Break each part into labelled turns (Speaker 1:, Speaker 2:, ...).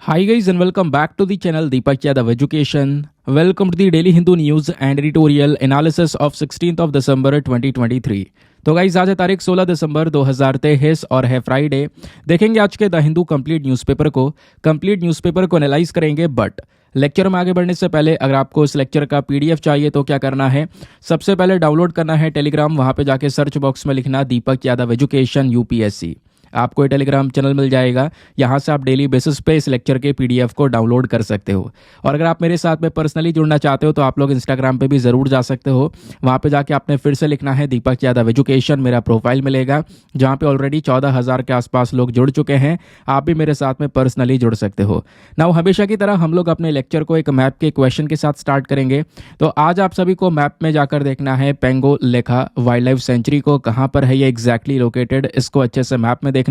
Speaker 1: Hi guys and welcome back to the channel Deepak Yadav Education. Welcome to the Daily Hindu News and Editorial Analysis of 16th of December 2023. तो guys आज है तारीख 16 दिसंबर 2023 और है Friday. देखेंगे आज के द हिंदू कंप्लीट न्यूज़पेपर को एनालाइज करेंगे। बट लेक्चर में आगे बढ़ने से पहले अगर आपको इस लेक्चर का पीडीएफ चाहिए तो क्या करना है, सबसे पहले डाउनलोड करना है टेलीग्राम। वहां पे जाके सर्च बॉक्स में लिखना दीपक यादव एजुकेशन यूपीएससी, आपको ये टेलीग्राम चैनल मिल जाएगा। यहाँ से आप डेली बेसिस पे इस लेक्चर के पीडीएफ को डाउनलोड कर सकते हो। और अगर आप मेरे साथ में पर्सनली जुड़ना चाहते हो तो आप लोग इंस्टाग्राम पे भी ज़रूर जा सकते हो। वहाँ पे जाके आपने फिर से लिखना है दीपक यादव एजुकेशन, मेरा प्रोफाइल मिलेगा जहाँ पे ऑलरेडी 14,000 के आसपास लोग जुड़ चुके हैं। आप भी मेरे साथ में पर्सनली जुड़ सकते हो। नाउ हमेशा की तरह हम लोग अपने लेक्चर को एक मैप के क्वेश्चन के साथ स्टार्ट करेंगे। तो आज आप सभी को मैप में जाकर देखना है पेंगो लेखा वाइल्ड लाइफ सेंचुरी को कहाँ पर है ये एग्जैक्टली लोकेटेड, इसको अच्छे से मैप में देखना।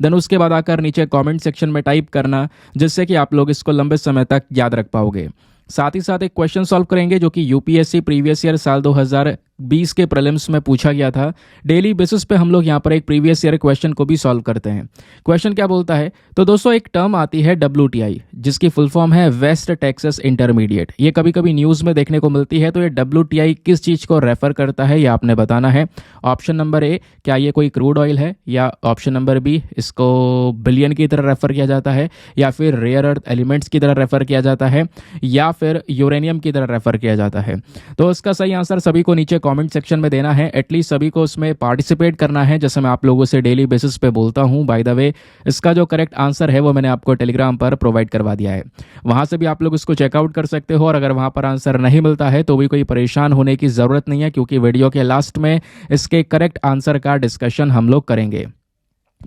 Speaker 1: देन उसके बाद आकर नीचे कमेंट सेक्शन में टाइप करना, जिससे कि आप लोग इसको लंबे समय तक याद रख पाओगे। साथ ही साथ एक क्वेश्चन सॉल्व करेंगे जो कि यूपीएससी प्रीवियस ईयर साल 2020 के प्रीलिम्स में पूछा गया था। डेली बेसिस पे हम लोग यहाँ पर एक प्रीवियस ईयर क्वेश्चन को भी सॉल्व करते हैं। क्वेश्चन क्या बोलता है, तो दोस्तों एक टर्म आती है WTI, जिसकी फुल फॉर्म है वेस्ट टेक्सास इंटरमीडिएट। ये कभी कभी न्यूज़ में देखने को मिलती है। तो ये WTI किस चीज़ को रेफर करता है ये आपने बताना है। ऑप्शन नंबर ए, क्या ये कोई क्रूड ऑयल है, या ऑप्शन नंबर बी, इसको बिलियन की तरह रेफर किया जाता है, या फिर रेयर अर्थ एलिमेंट्स की तरह रेफर किया जाता है, या फिर यूरेनियम की तरह रेफर किया जाता है। तो इसका सही आंसर सभी को नीचे कमेंट सेक्शन में देना है। एटलीस्ट सभी को उसमें पार्टिसिपेट करना है, जैसे मैं आप लोगों से डेली बेसिस पे बोलता हूं। बाय द वे, इसका जो करेक्ट आंसर है वो मैंने आपको टेलीग्राम पर प्रोवाइड करवा दिया है। वहां से भी आप लोग इसको चेकआउट कर सकते हो। और अगर वहां पर आंसर नहीं मिलता है तो भी कोई परेशान होने की जरूरत नहीं है, क्योंकि वीडियो के लास्ट में इसके करेक्ट आंसर का डिस्कशन हम लोग करेंगे।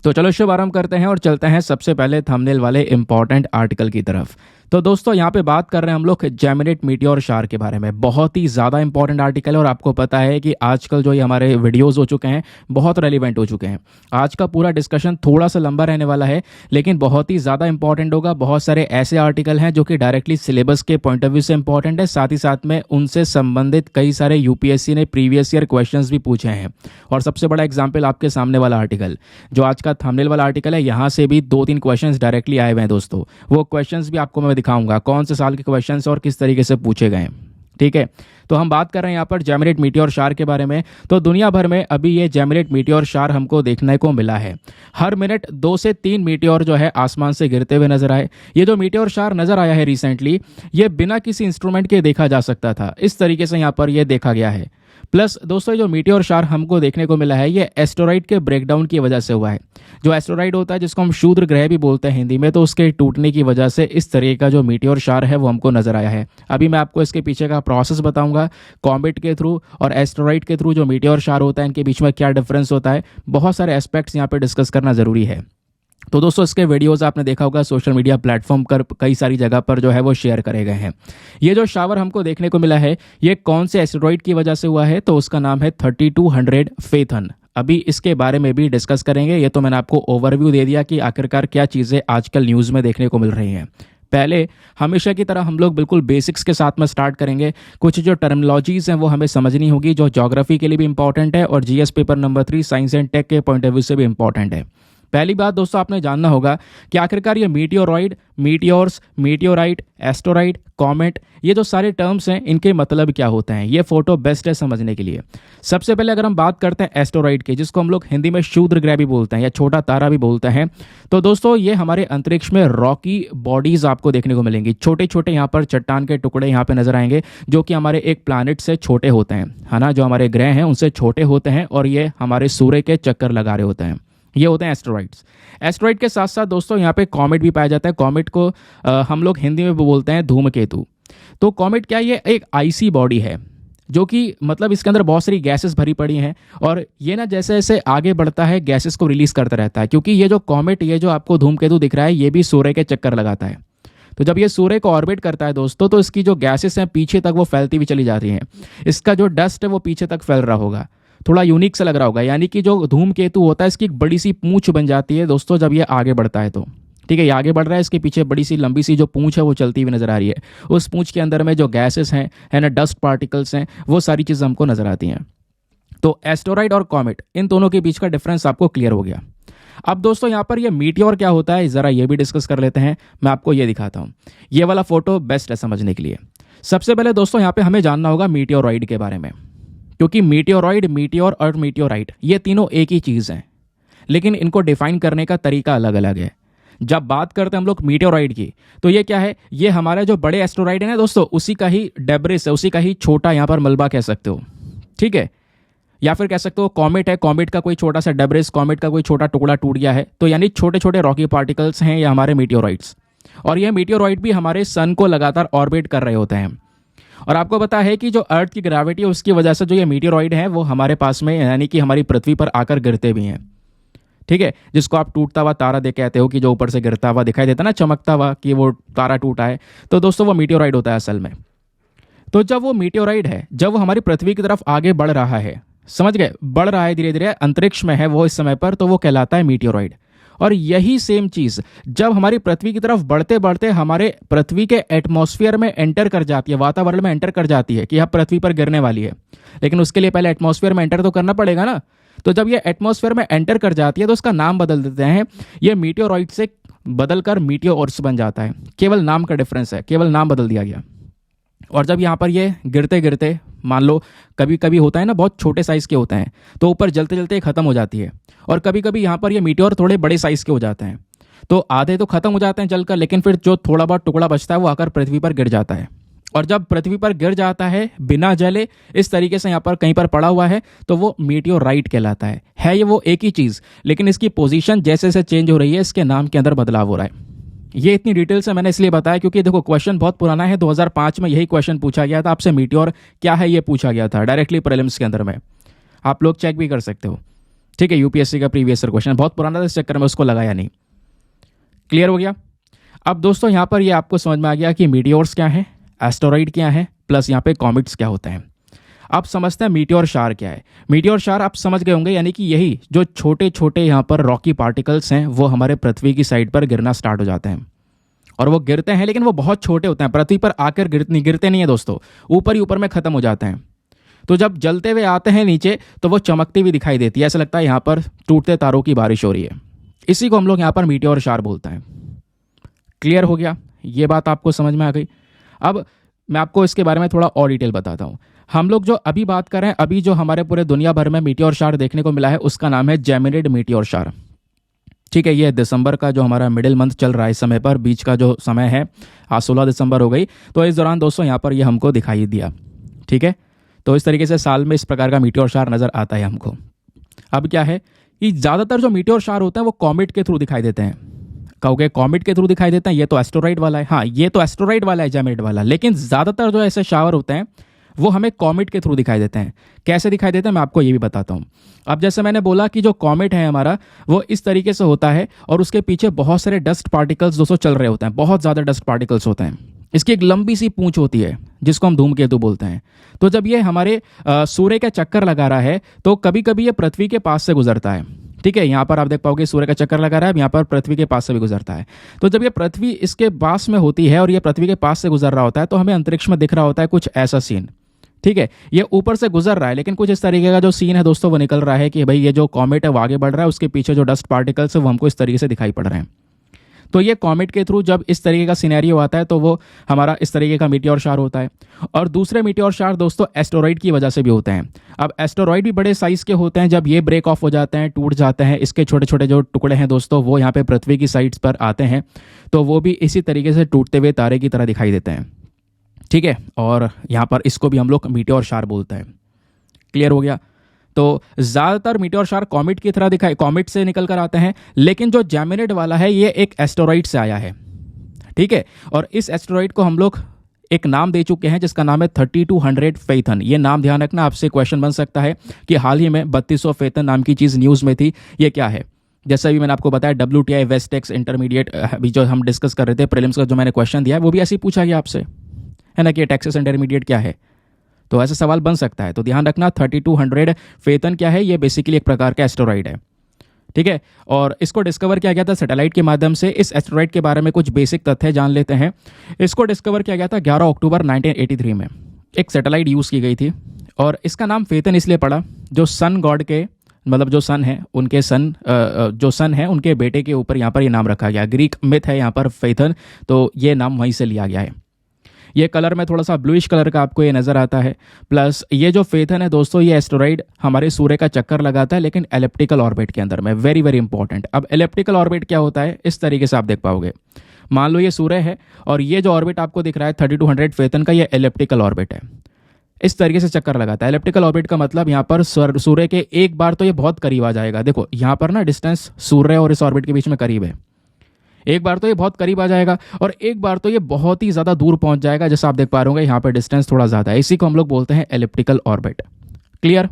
Speaker 1: तो चलो शुभारंभ करते हैं और चलते हैं सबसे पहले थंबनेल वाले इंपॉर्टेंट आर्टिकल की तरफ। तो दोस्तों यहाँ पे बात कर रहे हैं हम लोग जेमिनेट मीटियोर शार के बारे में। बहुत ही ज़्यादा इंपॉर्टेंट आर्टिकल है और आपको पता है कि आजकल जो ये हमारे वीडियोस हो चुके हैं बहुत रेलिवेंट हो चुके हैं। आज का पूरा डिस्कशन थोड़ा सा लंबा रहने वाला है, लेकिन बहुत ही ज़्यादा इंपॉर्टेंट होगा। बहुत सारे ऐसे आर्टिकल हैं जो कि डायरेक्टली सिलेबस के पॉइंट ऑफ व्यू से इंपॉर्टेंट है, साथ ही साथ में उनसे संबंधित कई सारे यूपीएससी ने प्रीवियस ईयर क्वेश्चन भी पूछे हैं। और सबसे बड़ा एग्जाम्पल आपके सामने वाला आर्टिकल, जो आज का थंबनेल वाला आर्टिकल है, यहाँ से भी 2-3 क्वेश्चन डायरेक्टली आए हुए हैं दोस्तों। वो क्वेश्चन भी आपको मैं दिखाऊंगा कौन से साल के क्वेश्चंस और किस तरीके से पूछे गए। ठीक है, तो हम बात कर रहे हैं यहाँ पर जेमिनेट मीटियोर शार के बारे में। तो दुनिया भर में अभी ये जेमिनेट मीटियोर शार हमको देखने को मिला है। हर मिनट 2 से 3 मीटियोर जो है आसमान से गिरते हुए नजर आए। ये जो मीटियोर शार नजर आया है रिसेंटली, ये बिना किसी इंस्ट्रूमेंट के देखा जा सकता था। इस तरीके से यहाँ पर ये देखा गया है। प्लस दोस्तों जो मीटियोर शार हमको देखने को मिला है ये एस्टेरॉइड के ब्रेकडाउन की वजह से हुआ है। जो एस्टेरॉइड होता है जिसको हम क्षुद्र ग्रह भी बोलते हैं हिंदी में, तो उसके टूटने की वजह से इस तरीके का जो मीटियोर शार है वो हमको नजर आया है। अभी मैं आपको इसके पीछे का प्रोसेस बताऊंगा। कॉमेट के थ्रू और एस्टेरॉइड के थ्रू जो मीटियोर शार होता है इनके बीच में क्या डिफरेंस होता है, बहुत सारे एस्पेक्ट्स यहाँ पे डिस्कस करना जरूरी है। तो दोस्तों इसके वीडियोस आपने देखा होगा सोशल मीडिया प्लेटफॉर्म पर कई सारी जगह पर जो है वो शेयर करे गए हैं। ये जो शावर हमको देखने को मिला है ये कौन से एस्टेरॉइड की वजह से हुआ है, तो उसका नाम है 3200 फेथन। अभी इसके बारे में भी डिस्कस करेंगे। ये तो मैंने आपको ओवरव्यू दे दिया कि आखिरकार क्या चीज़ें आजकल न्यूज़ में देखने को मिल रही हैं। पहले हमेशा की तरह हम लोग बिल्कुल बेसिक्स के साथ में स्टार्ट करेंगे। कुछ जो टर्मिनोलॉजीज़ हैं वो हमें समझनी होगी, जो ज्योग्राफी के लिए भी इंपॉर्टेंट है और GS paper number 3 science and tech के पॉइंट ऑफ व्यू से भी इंपॉर्टेंट है। पहली बात दोस्तों आपने जानना होगा कि आखिरकार ये meteoroid, meteors, meteorite, asteroid, comet, ये जो सारे टर्म्स हैं इनके मतलब क्या होते हैं, ये फोटो बेस्ट है समझने के लिए। सबसे पहले अगर हम बात करते हैं एस्टेरॉइड की, जिसको हम लोग हिंदी में क्षुद्र ग्रह भी बोलते हैं या छोटा तारा भी बोलते हैं, तो दोस्तों ये हमारे अंतरिक्ष में रॉकी बॉडीज आपको देखने को मिलेंगी। छोटे छोटे यहाँ पर चट्टान के टुकड़े यहाँ पे नजर आएंगे, जो कि हमारे एक प्लैनेट से छोटे होते हैं, है ना। जो हमारे ग्रह हैं उनसे छोटे होते हैं और ये हमारे सूर्य के चक्कर लगा रहे होते हैं। ये होते हैं एस्टेरॉइड्स। एस्टेरॉइड के साथ साथ दोस्तों यहाँ पे कॉमेट भी पाया जाता है। कॉमेट को हम लोग हिंदी में बोलते हैं धूमकेतु। तो कॉमेट क्या, ये एक आइसी बॉडी है जो कि मतलब इसके अंदर बहुत सारी गैसेस भरी पड़ी हैं और ये ना जैसे जैसे आगे बढ़ता है गैसेस को रिलीज करता रहता है, क्योंकि ये जो कॉमेट, ये जो आपको धूमकेतु दिख रहा है, ये भी सूर्य के चक्कर लगाता है। तो जब ये सूर्य को ऑर्बिट करता है दोस्तों, तो इसकी जो गैसेस हैं पीछे तक वो फैलती हुई चली जाती हैं। इसका जो डस्ट है वो पीछे तक फैल रहा होगा, थोड़ा यूनिक सा लग रहा होगा। यानी कि जो धूमकेतु होता है इसकी एक बड़ी सी पूंछ बन जाती है दोस्तों जब ये आगे बढ़ता है। तो ठीक है, ये आगे बढ़ रहा है, इसके पीछे बड़ी सी लंबी सी जो पूंछ है वो चलती हुई नजर आ रही है। उस पूंछ के अंदर में जो गैसेस हैं, है ना, डस्ट पार्टिकल्स हैं, वो सारी चीज़ें हमको नजर आती हैं। तो एस्टेरॉइड और कॉमेट, इन दोनों के बीच का डिफरेंस आपको क्लियर हो गया। अब दोस्तों यहाँ पर ये मीटियोर क्या होता है ज़रा ये भी डिस्कस कर लेते हैं। मैं आपको ये दिखाता हूँ, ये वाला फोटो बेस्ट है समझने के लिए। सबसे पहले दोस्तों यहाँ पे हमें जानना होगा मीटियोरॉइड के बारे में, क्योंकि मीटियोरॉइड, मीटियोर और मीटियोराइट ये तीनों एक ही चीज़ हैं, लेकिन इनको डिफाइन करने का तरीका अलग अलग है। जब बात करते हैं हम लोग मीटियोरॉइड की, तो ये क्या है, ये हमारे जो बड़े एस्टेरॉइड है ना दोस्तों, उसी का ही डेब्रिस है, उसी का ही छोटा यहाँ पर मलबा कह सकते हो, ठीक है। या फिर कह सकते हो कॉमेट है, कॉमेट का कोई छोटा सा डेब्रिस, कॉमेट का कोई छोटा टुकड़ा टूट गया है, तो यानी छोटे छोटे रॉकी पार्टिकल्स हैं ये हमारे मीटियोराइड्स। और ये मीटियोरॉइड भी हमारे सन को लगातार ऑर्बिट कर रहे होते हैं। और आपको पता है कि जो अर्थ की ग्रेविटी है उसकी वजह से जो ये मीटियोरॉइड है वो हमारे पास में यानी कि हमारी पृथ्वी पर आकर गिरते भी हैं, ठीक है। जिसको आप टूटता हुआ तारा देख कहते हो कि जो ऊपर से गिरता हुआ दिखाई देता ना, चमकता हुआ कि वो तारा टूटा है, तो दोस्तों वो मीटियोरॉइड होता है असल में। तो जब वो मीटियोरॉइड है, जब वो हमारी पृथ्वी की तरफ आगे बढ़ रहा है, समझ गए, बढ़ रहा है धीरे धीरे, अंतरिक्ष में है वो इस समय पर, तो वो कहलाता है मीटियोरॉइड। और यही सेम चीज जब हमारी पृथ्वी की तरफ बढ़ते बढ़ते हमारे पृथ्वी के एटमॉस्फेयर में एंटर कर जाती है, वातावरण में एंटर कर जाती है कि अब पृथ्वी पर गिरने वाली है, लेकिन उसके लिए पहले एटमॉस्फेयर में एंटर तो करना पड़ेगा ना। तो जब ये एटमॉस्फेयर में एंटर कर जाती है तो उसका नाम बदल देते हैं, ये मीटियोरॉइड से बदलकर मीटियोर्स बन जाता है। केवल नाम का डिफरेंस है, केवल नाम बदल दिया गया। और जब यहाँ पर ये गिरते गिरते, मान लो कभी कभी होता है ना बहुत छोटे साइज़ के होते हैं, तो ऊपर जलते जलते ख़त्म हो जाती है। और कभी कभी यहाँ पर ये मीटियोर थोड़े बड़े साइज़ के हो जाते हैं, तो आधे तो ख़त्म हो जाते हैं जलकर, लेकिन फिर जो थोड़ा बहुत टुकड़ा बचता है वो आकर पृथ्वी पर गिर जाता है। और जब पृथ्वी पर गिर जाता है बिना जले, इस तरीके से यहाँ पर कहीं पर पड़ा हुआ है, तो वो मीटियोराइट कहलाता है ये वो एक ही चीज़, लेकिन इसकी पोजीशन जैसे जैसे चेंज हो रही है, इसके नाम के अंदर बदलाव हो रहा है। ये इतनी डिटेल से मैंने इसलिए बताया क्योंकि देखो क्वेश्चन बहुत पुराना है, 2005 में यही क्वेश्चन पूछा गया था आपसे, मीटियोर क्या है ये पूछा गया था डायरेक्टली प्रीलिम्स के अंदर में। आप लोग चेक भी कर सकते हो, ठीक है। यूपीएससी का प्रीवियस ईयर क्वेश्चन बहुत पुराना था, इस चक्कर में उसको लगाया नहीं। क्लियर हो गया। अब दोस्तों यहाँ पर ये आपको समझ में आ गया कि मीटियोर्स क्या है, एस्टेरॉइड क्या है, प्लस यहाँ पे कॉमेट्स क्या होते हैं। अब समझते हैं मीटियोर शार क्या है। मीटियोर शार आप समझ गए होंगे, यानी कि यही जो छोटे छोटे यहाँ पर रॉकी पार्टिकल्स हैं वो हमारे पृथ्वी की साइड पर गिरना स्टार्ट हो जाते हैं। और वो गिरते हैं लेकिन वो बहुत छोटे होते हैं, पृथ्वी पर आकर गिरते नहीं है दोस्तों, ऊपर ही ऊपर में खत्म हो जाते हैं। तो जब जलते हुए आते हैं नीचे तो वो चमकती हुई दिखाई देती है, ऐसा लगता है यहाँ पर टूटते तारों की बारिश हो रही है। इसी को हम लोग यहाँ पर मीटियोर शार बोलते हैं। क्लियर हो गया, ये बात आपको समझ में आ गई। अब मैं आपको इसके बारे में थोड़ा और डिटेल बताता हूँ। हम लोग जो अभी बात कर रहे हैं, अभी जो हमारे पूरे दुनिया भर में मीटियोर शार देखने को मिला है उसका नाम है जेमिनिड मीटियोर शार, ठीक है। ये दिसंबर का जो हमारा मिडिल मंथ चल रहा है इस समय पर, बीच का जो समय है, आज 16 दिसंबर हो गई, तो इस दौरान दोस्तों यहाँ पर ये हमको दिखाई दिया, ठीक है। तो इस तरीके से साल में इस प्रकार का मीटियोर शार नज़र आता है हमको। अब क्या है कि ज़्यादातर जो मीटियोर शार होते हैं वो कॉमेट के थ्रू दिखाई देते हैं। कहोगे कॉमेट के थ्रू दिखाई देते हैं, ये तो एस्टेरॉइड वाला है, हाँ ये तो एस्टेरॉइड वाला है, जेमिनिड वाला, लेकिन ज़्यादातर जो ऐसे शावर होते हैं वो हमें कॉमेट के थ्रू दिखाई देते हैं। कैसे दिखाई देते हैं मैं आपको ये भी बताता हूँ। अब जैसे मैंने बोला कि जो कॉमेट है हमारा वो इस तरीके से होता है और उसके पीछे बहुत सारे डस्ट पार्टिकल्स दोस्तों चल रहे होते हैं, बहुत ज़्यादा डस्ट पार्टिकल्स होते हैं। इसकी एक लंबी सी पूंछ होती है जिसको हम धूमकेतु बोलते हैं। तो जब ये हमारे सूर्य का चक्कर लगा रहा है तो कभी कभी ये पृथ्वी के पास से गुजरता है, ठीक है। यहाँ पर आप देख पाओगे सूर्य का चक्कर लगा रहा है, यहाँ पर पृथ्वी के पास से भी गुजरता है। तो जब ये पृथ्वी इसके पास में होती है और ये पृथ्वी के पास से गुजर रहा होता है तो हमें अंतरिक्ष में दिख रहा होता है कुछ ऐसा सीन, ठीक है। ये ऊपर से गुजर रहा है लेकिन कुछ इस तरीके का जो सीन है दोस्तों वो निकल रहा है कि भाई ये जो कॉमेट है वो आगे बढ़ रहा है, उसके पीछे जो डस्ट पार्टिकल्स है वो हमको इस तरीके से दिखाई पड़ रहे हैं। तो ये कॉमेट के थ्रू जब इस तरीके का सिनेरियो आता है तो वो हमारा इस तरीके का मीटियोर शार होता है। और दूसरे मीटियोर शार दोस्तों एस्टेरॉइड की वजह से भी होते हैं। अब एस्टेरॉइड भी बड़े साइज के होते हैं, जब ये ब्रेक ऑफ हो जाते हैं, टूट जाते हैं, इसके छोटे छोटे जो टुकड़े हैं दोस्तों वो यहाँ पे पृथ्वी की साइड्स पर आते हैं, तो वो भी इसी तरीके से टूटते हुए तारे की तरह दिखाई देते हैं, ठीक है। और यहाँ पर इसको भी हम लोग मीटियोर शार बोलते हैं। क्लियर हो गया। तो ज़्यादातर मीटियोर शार कॉमेट की तरह दिखाई, कॉमेट से निकल कर आते हैं, लेकिन जो जेमिनिड वाला है ये एक एस्टेरॉइड से आया है, ठीक है। और इस एस्टेरॉइड को हम लोग एक नाम दे चुके हैं जिसका नाम है 3200 फेथन। ये नाम ध्यान रखना, आपसे क्वेश्चन बन सकता है कि हाल ही में 3200 फेथन नाम की चीज़ न्यूज़ में थी, ये क्या है। जैसा भी मैंने आपको बताया WTI वेस्ट टेक्स इंटरमीडिएट अभी जो हम डिस्कस कर रहे थे, प्रीलिम्स का जो मैंने क्वेश्चन दिया है वो भी ऐसे ही पूछा गया आपसे, है ना, कि टेक्सास इंटरमीडिएट क्या है। तो ऐसा सवाल बन सकता है, तो ध्यान रखना 3200 फेथन क्या है, ये बेसिकली एक प्रकार का एस्टेरॉइड है, ठीक है। और इसको डिस्कवर किया गया था सैटेलाइट के माध्यम से। इस एस्टेरॉइड के बारे में कुछ बेसिक तथ्य जान लेते हैं। इसको डिस्कवर किया गया था 11 अक्टूबर 1983 में, एक सैटेलाइट यूज़ की गई थी और इसका नाम फेथन इसलिए पड़ा जो सन गॉड के मतलब जो सन है उनके जो सन है उनके बेटे के ऊपर यहाँ पर ये नाम रखा गया। ग्रीक मिथ है यहाँ पर फेथन, तो ये नाम वहीं से लिया गया है। ये कलर में थोड़ा सा ब्लूइश कलर का आपको ये नज़र आता है। प्लस ये जो फेथन है दोस्तों, ये एस्टेरॉइड हमारे सूर्य का चक्कर लगाता है, लेकिन एलिप्टिकल ऑर्बिट के अंदर में। Very very important. अब एलिप्टिकल ऑर्बिट क्या होता है, इस तरीके से आप देख पाओगे। मान लो ये सूर्य है और ये जो ऑर्बिट आपको दिख रहा है 3200 फेथन का, ये एलिप्टिकल ऑर्बिट है। इस तरीके से चक्कर लगाता है। एलिप्टिकल ऑर्बिट का मतलब यहाँ पर सूर्य के एक बार तो ये बहुत करीब आ जाएगा। देखो यहाँ पर ना डिस्टेंस सूर्य और इस ऑर्बिट के बीच में करीब है। एक बार तो ये बहुत करीब आ जाएगा और एक बार तो ये बहुत ही ज़्यादा दूर पहुंच जाएगा। जैसा आप देख पा रहे होंगे यहाँ पर डिस्टेंस थोड़ा ज़्यादा है, इसी को हम लोग बोलते हैं एलिप्टिकल ऑर्बिट। क्लियर?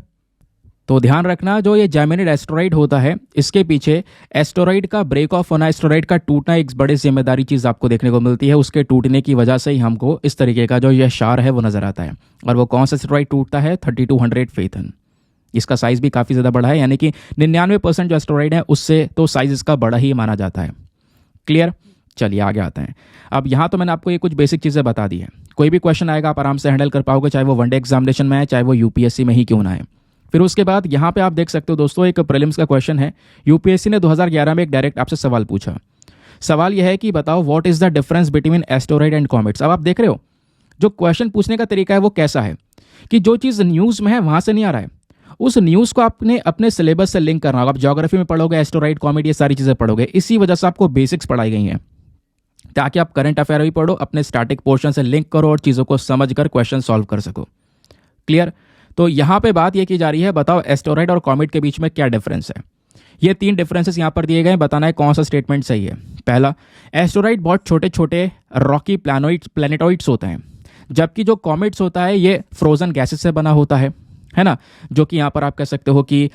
Speaker 1: तो ध्यान रखना, जो ये जैमिनिड एस्टेरॉइड होता है, इसके पीछे एस्टेरॉइड का ब्रेक ऑफ होना, एस्टेरॉइड का टूटना एक बड़ी जिम्मेदारी चीज़ आपको देखने को मिलती है। उसके टूटने की वजह से ही हमको इस तरीके का जो ये शार है वो नज़र आता है। और वो कौन सा एस्टेरॉइड टूटता है? 3200 फेथन। इसका साइज़ भी काफ़ी ज़्यादा बड़ा है, यानी कि 99% जो एस्टेरॉइड है उससे तो साइज़ इसका बड़ा ही माना जाता है। क्लियर? चलिए आगे आते हैं। अब यहाँ तो मैंने आपको ये कुछ बेसिक चीज़ें बता दी है। कोई भी क्वेश्चन आएगा आप आराम से हैंडल कर पाओगे, चाहे वो वनडे एग्जामिनेशन में आए, चाहे वो यूपीएससी में ही क्यों ना आए। फिर उसके बाद यहाँ पे आप देख सकते हो दोस्तों, एक प्रीलिम्स का क्वेश्चन है। यूपीएससी ने 2011 में एक डायरेक्ट आपसे सवाल पूछा। सवाल यह है कि बताओ what is the difference between asteroid and comets. अब आप देख रहे हो जो क्वेश्चन पूछने का तरीका है वो कैसा है कि जो चीज़ न्यूज़ में है वहाँ से नहीं आ रहा है, उस न्यूज़ को आपने अपने सिलेबस से लिंक करना होगा। आप ज्योग्राफी में पढ़ोगे, एस्टेरॉइड, कॉमेट, ये सारी चीज़ें पढ़ोगे। इसी वजह से आपको बेसिक्स पढ़ाई गई हैं, ताकि आप करंट अफेयर भी पढ़ो, अपने स्टैटिक पोर्शन से लिंक करो और चीज़ों को समझ कर क्वेश्चन सॉल्व कर सको। क्लियर? तो यहाँ पे बात ये की जा रही है, बताओ एस्टेरॉइड और कॉमेट के बीच में क्या डिफरेंस है। ये 3 डिफरेंसेस यहाँ पर दिए गए, बताना है कौन सा स्टेटमेंट सही है। पहला, एस्टेरॉइड बहुत छोटे छोटे रॉकी प्लैनेटॉइड्स होते हैं, जबकि जो कॉमेट्स होता है ये फ्रोजन गैसेस से बना होता है ना। जो कि यहाँ पर आप कह सकते हो कि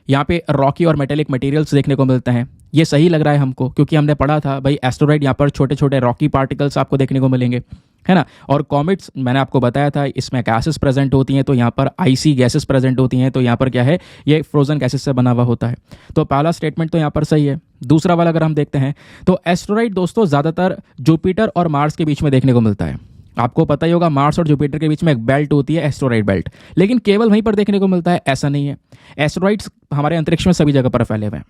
Speaker 1: यहाँ पे रॉकी और मेटेलिक मटेरियल्स देखने को मिलते हैं। ये सही लग रहा है हमको, क्योंकि हमने पढ़ा था भाई एस्टेरॉइड यहाँ पर छोटे छोटे रॉकी पार्टिकल्स आपको देखने को मिलेंगे, है ना। और कॉमेट्स मैंने आपको बताया था इसमें गैसेस प्रेजेंट होती हैं, तो यहाँ पर आईसी गैसेस प्रेजेंट होती हैं, तो यहाँ पर क्या है, ये फ्रोजन गैसेस से बना हुआ होता है। तो पहला स्टेटमेंट तो यहाँ पर सही है। दूसरा वाला अगर हम देखते हैं तो एस्टेरॉइड दोस्तों ज़्यादातर जुपिटर और मार्स के बीच में देखने को मिलता है। आपको पता ही होगा मार्स और जुपिटर के बीच में एक बेल्ट होती है एस्टेरॉइड बेल्ट, लेकिन केवल वहीं पर देखने को मिलता है, ऐसा नहीं है। एस्टेरॉइड्स हमारे अंतरिक्ष में सभी जगह पर फैले हुए हैं,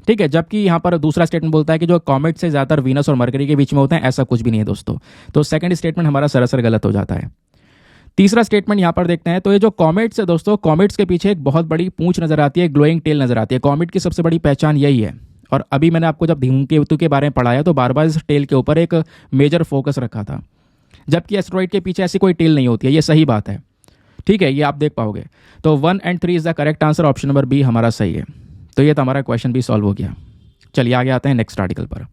Speaker 1: ठीक है। जबकि यहाँ पर दूसरा स्टेटमेंट बोलता है कि जो कॉमेट से ज़्यादातर वीनस और मरकरी के बीच में होते हैं, ऐसा कुछ भी नहीं है दोस्तों। तो सेकंड स्टेटमेंट हमारा सरासर गलत हो जाता है। तीसरा स्टेटमेंट यहाँ पर देखते हैं, तो ये जो कॉमेट्स है दोस्तों, कॉमेट्स के पीछे एक बहुत बड़ी पूंछ नजर आती है, ग्लोइंग टेल नजर आती है। कॉमेट की सबसे बड़ी पहचान यही है। और अभी मैंने आपको जब धूमकेतु के बारे में पढ़ाया तो बार बार इस टेल के ऊपर एक मेजर फोकस रखा था, जबकि एस्टेरॉइड के पीछे ऐसी कोई टेल नहीं होती है। ये सही बात है, ठीक है, ये आप देख पाओगे। तो 1 और 3 is the correct answer, option number B हमारा सही है। तो ये तो हमारा क्वेश्चन भी सॉल्व हो गया। चलिए आगे आते हैं नेक्स्ट आर्टिकल पर।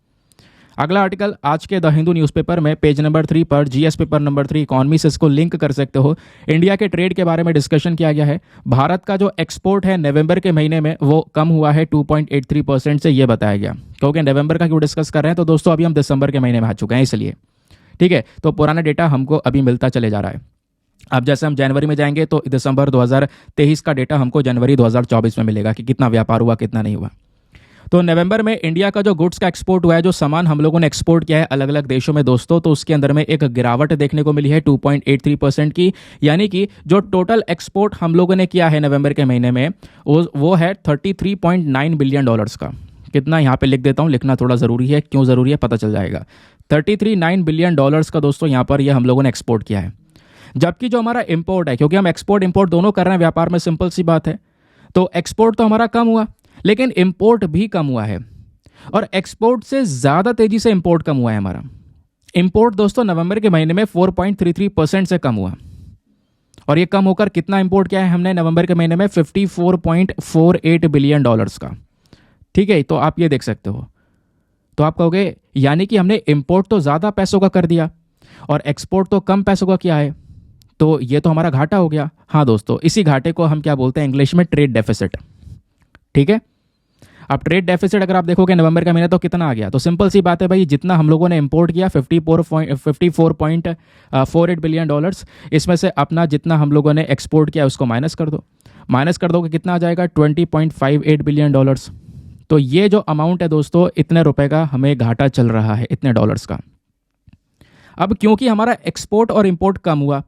Speaker 1: अगला आर्टिकल आज के द हिंदू न्यूज़पेपर में पेज नंबर 3 पर जीएस पेपर नंबर 3 इकोनॉमी से इसको लिंक कर सकते हो। इंडिया के ट्रेड के बारे में डिस्कशन किया गया है। भारत का जो एक्सपोर्ट है नवंबर के महीने में वो कम हुआ है 2.83% से, ये बताया गया। क्योंकि नवंबर का क्यों डिस्कस कर रहे हैं, तो दोस्तों अभी हम दिसंबर के महीने में आ चुके हैं, इसलिए ठीक है। तो पुराना डेटा हमको अभी मिलता चले जा रहा है। अब जैसे हम जनवरी में जाएंगे तो दिसंबर 2023 का डेटा हमको जनवरी 2024 में मिलेगा कि कितना व्यापार हुआ, कितना नहीं हुआ। तो नवंबर में इंडिया का जो गुड्स का एक्सपोर्ट हुआ है, जो सामान हम लोगों ने एक्सपोर्ट किया है अलग अलग देशों में दोस्तों, तो उसके अंदर में एक गिरावट देखने को मिली है 2.83% की। यानी कि जो टोटल एक्सपोर्ट हम लोगों ने किया है नवंबर के महीने में वो है $33.9 बिलियन का। कितना यहाँ पे लिख देता हूँ, लिखना थोड़ा ज़रूरी है, क्यों ज़रूरी है पता चल जाएगा। 33.9 बिलियन डॉलर्स का दोस्तों यहाँ पर हम लोगों ने एक्सपोर्ट किया है। जबकि जो हमारा इंपोर्ट है, क्योंकि हम एक्सपोर्ट इंपोर्ट दोनों कर रहे हैं व्यापार में, सिंपल सी बात है, तो एक्सपोर्ट तो हमारा कम हुआ लेकिन इंपोर्ट भी कम हुआ है, और एक्सपोर्ट से ज़्यादा तेजी से इंपोर्ट कम हुआ है हमारा। इंपोर्ट दोस्तों नवंबर के महीने में 4.33% से कम हुआ, और ये कम होकर कितना इंपोर्ट किया है हमने नवंबर के महीने में, $54.48 बिलियन का, ठीक है। तो आप ये देख सकते हो। तो आप कहोगे यानी कि हमने इंपोर्ट तो ज़्यादा पैसों का कर दिया और एक्सपोर्ट तो कम पैसों का किया है, तो ये तो हमारा घाटा हो गया। हाँ दोस्तों, इसी घाटे को हम क्या बोलते हैं इंग्लिश में, ट्रेड डेफिसिट, ठीक है। अब ट्रेड डेफिसिट अगर आप देखोगे नवंबर का महीना तो कितना आ गया, तो सिंपल सी बात है भाई, जितना हम लोगों ने इंपोर्ट किया $54.48 बिलियन, इसमें से अपना जितना हम लोगों ने एक्सपोर्ट किया उसको माइनस कर दो। माइनस कर दोगे कितना आ जाएगा, $20.58 बिलियन। तो ये जो अमाउंट है दोस्तों, इतने रुपए का हमें घाटा चल रहा है, इतने डॉलर्स का। अब क्योंकि हमारा एक्सपोर्ट और इंपोर्ट कम हुआ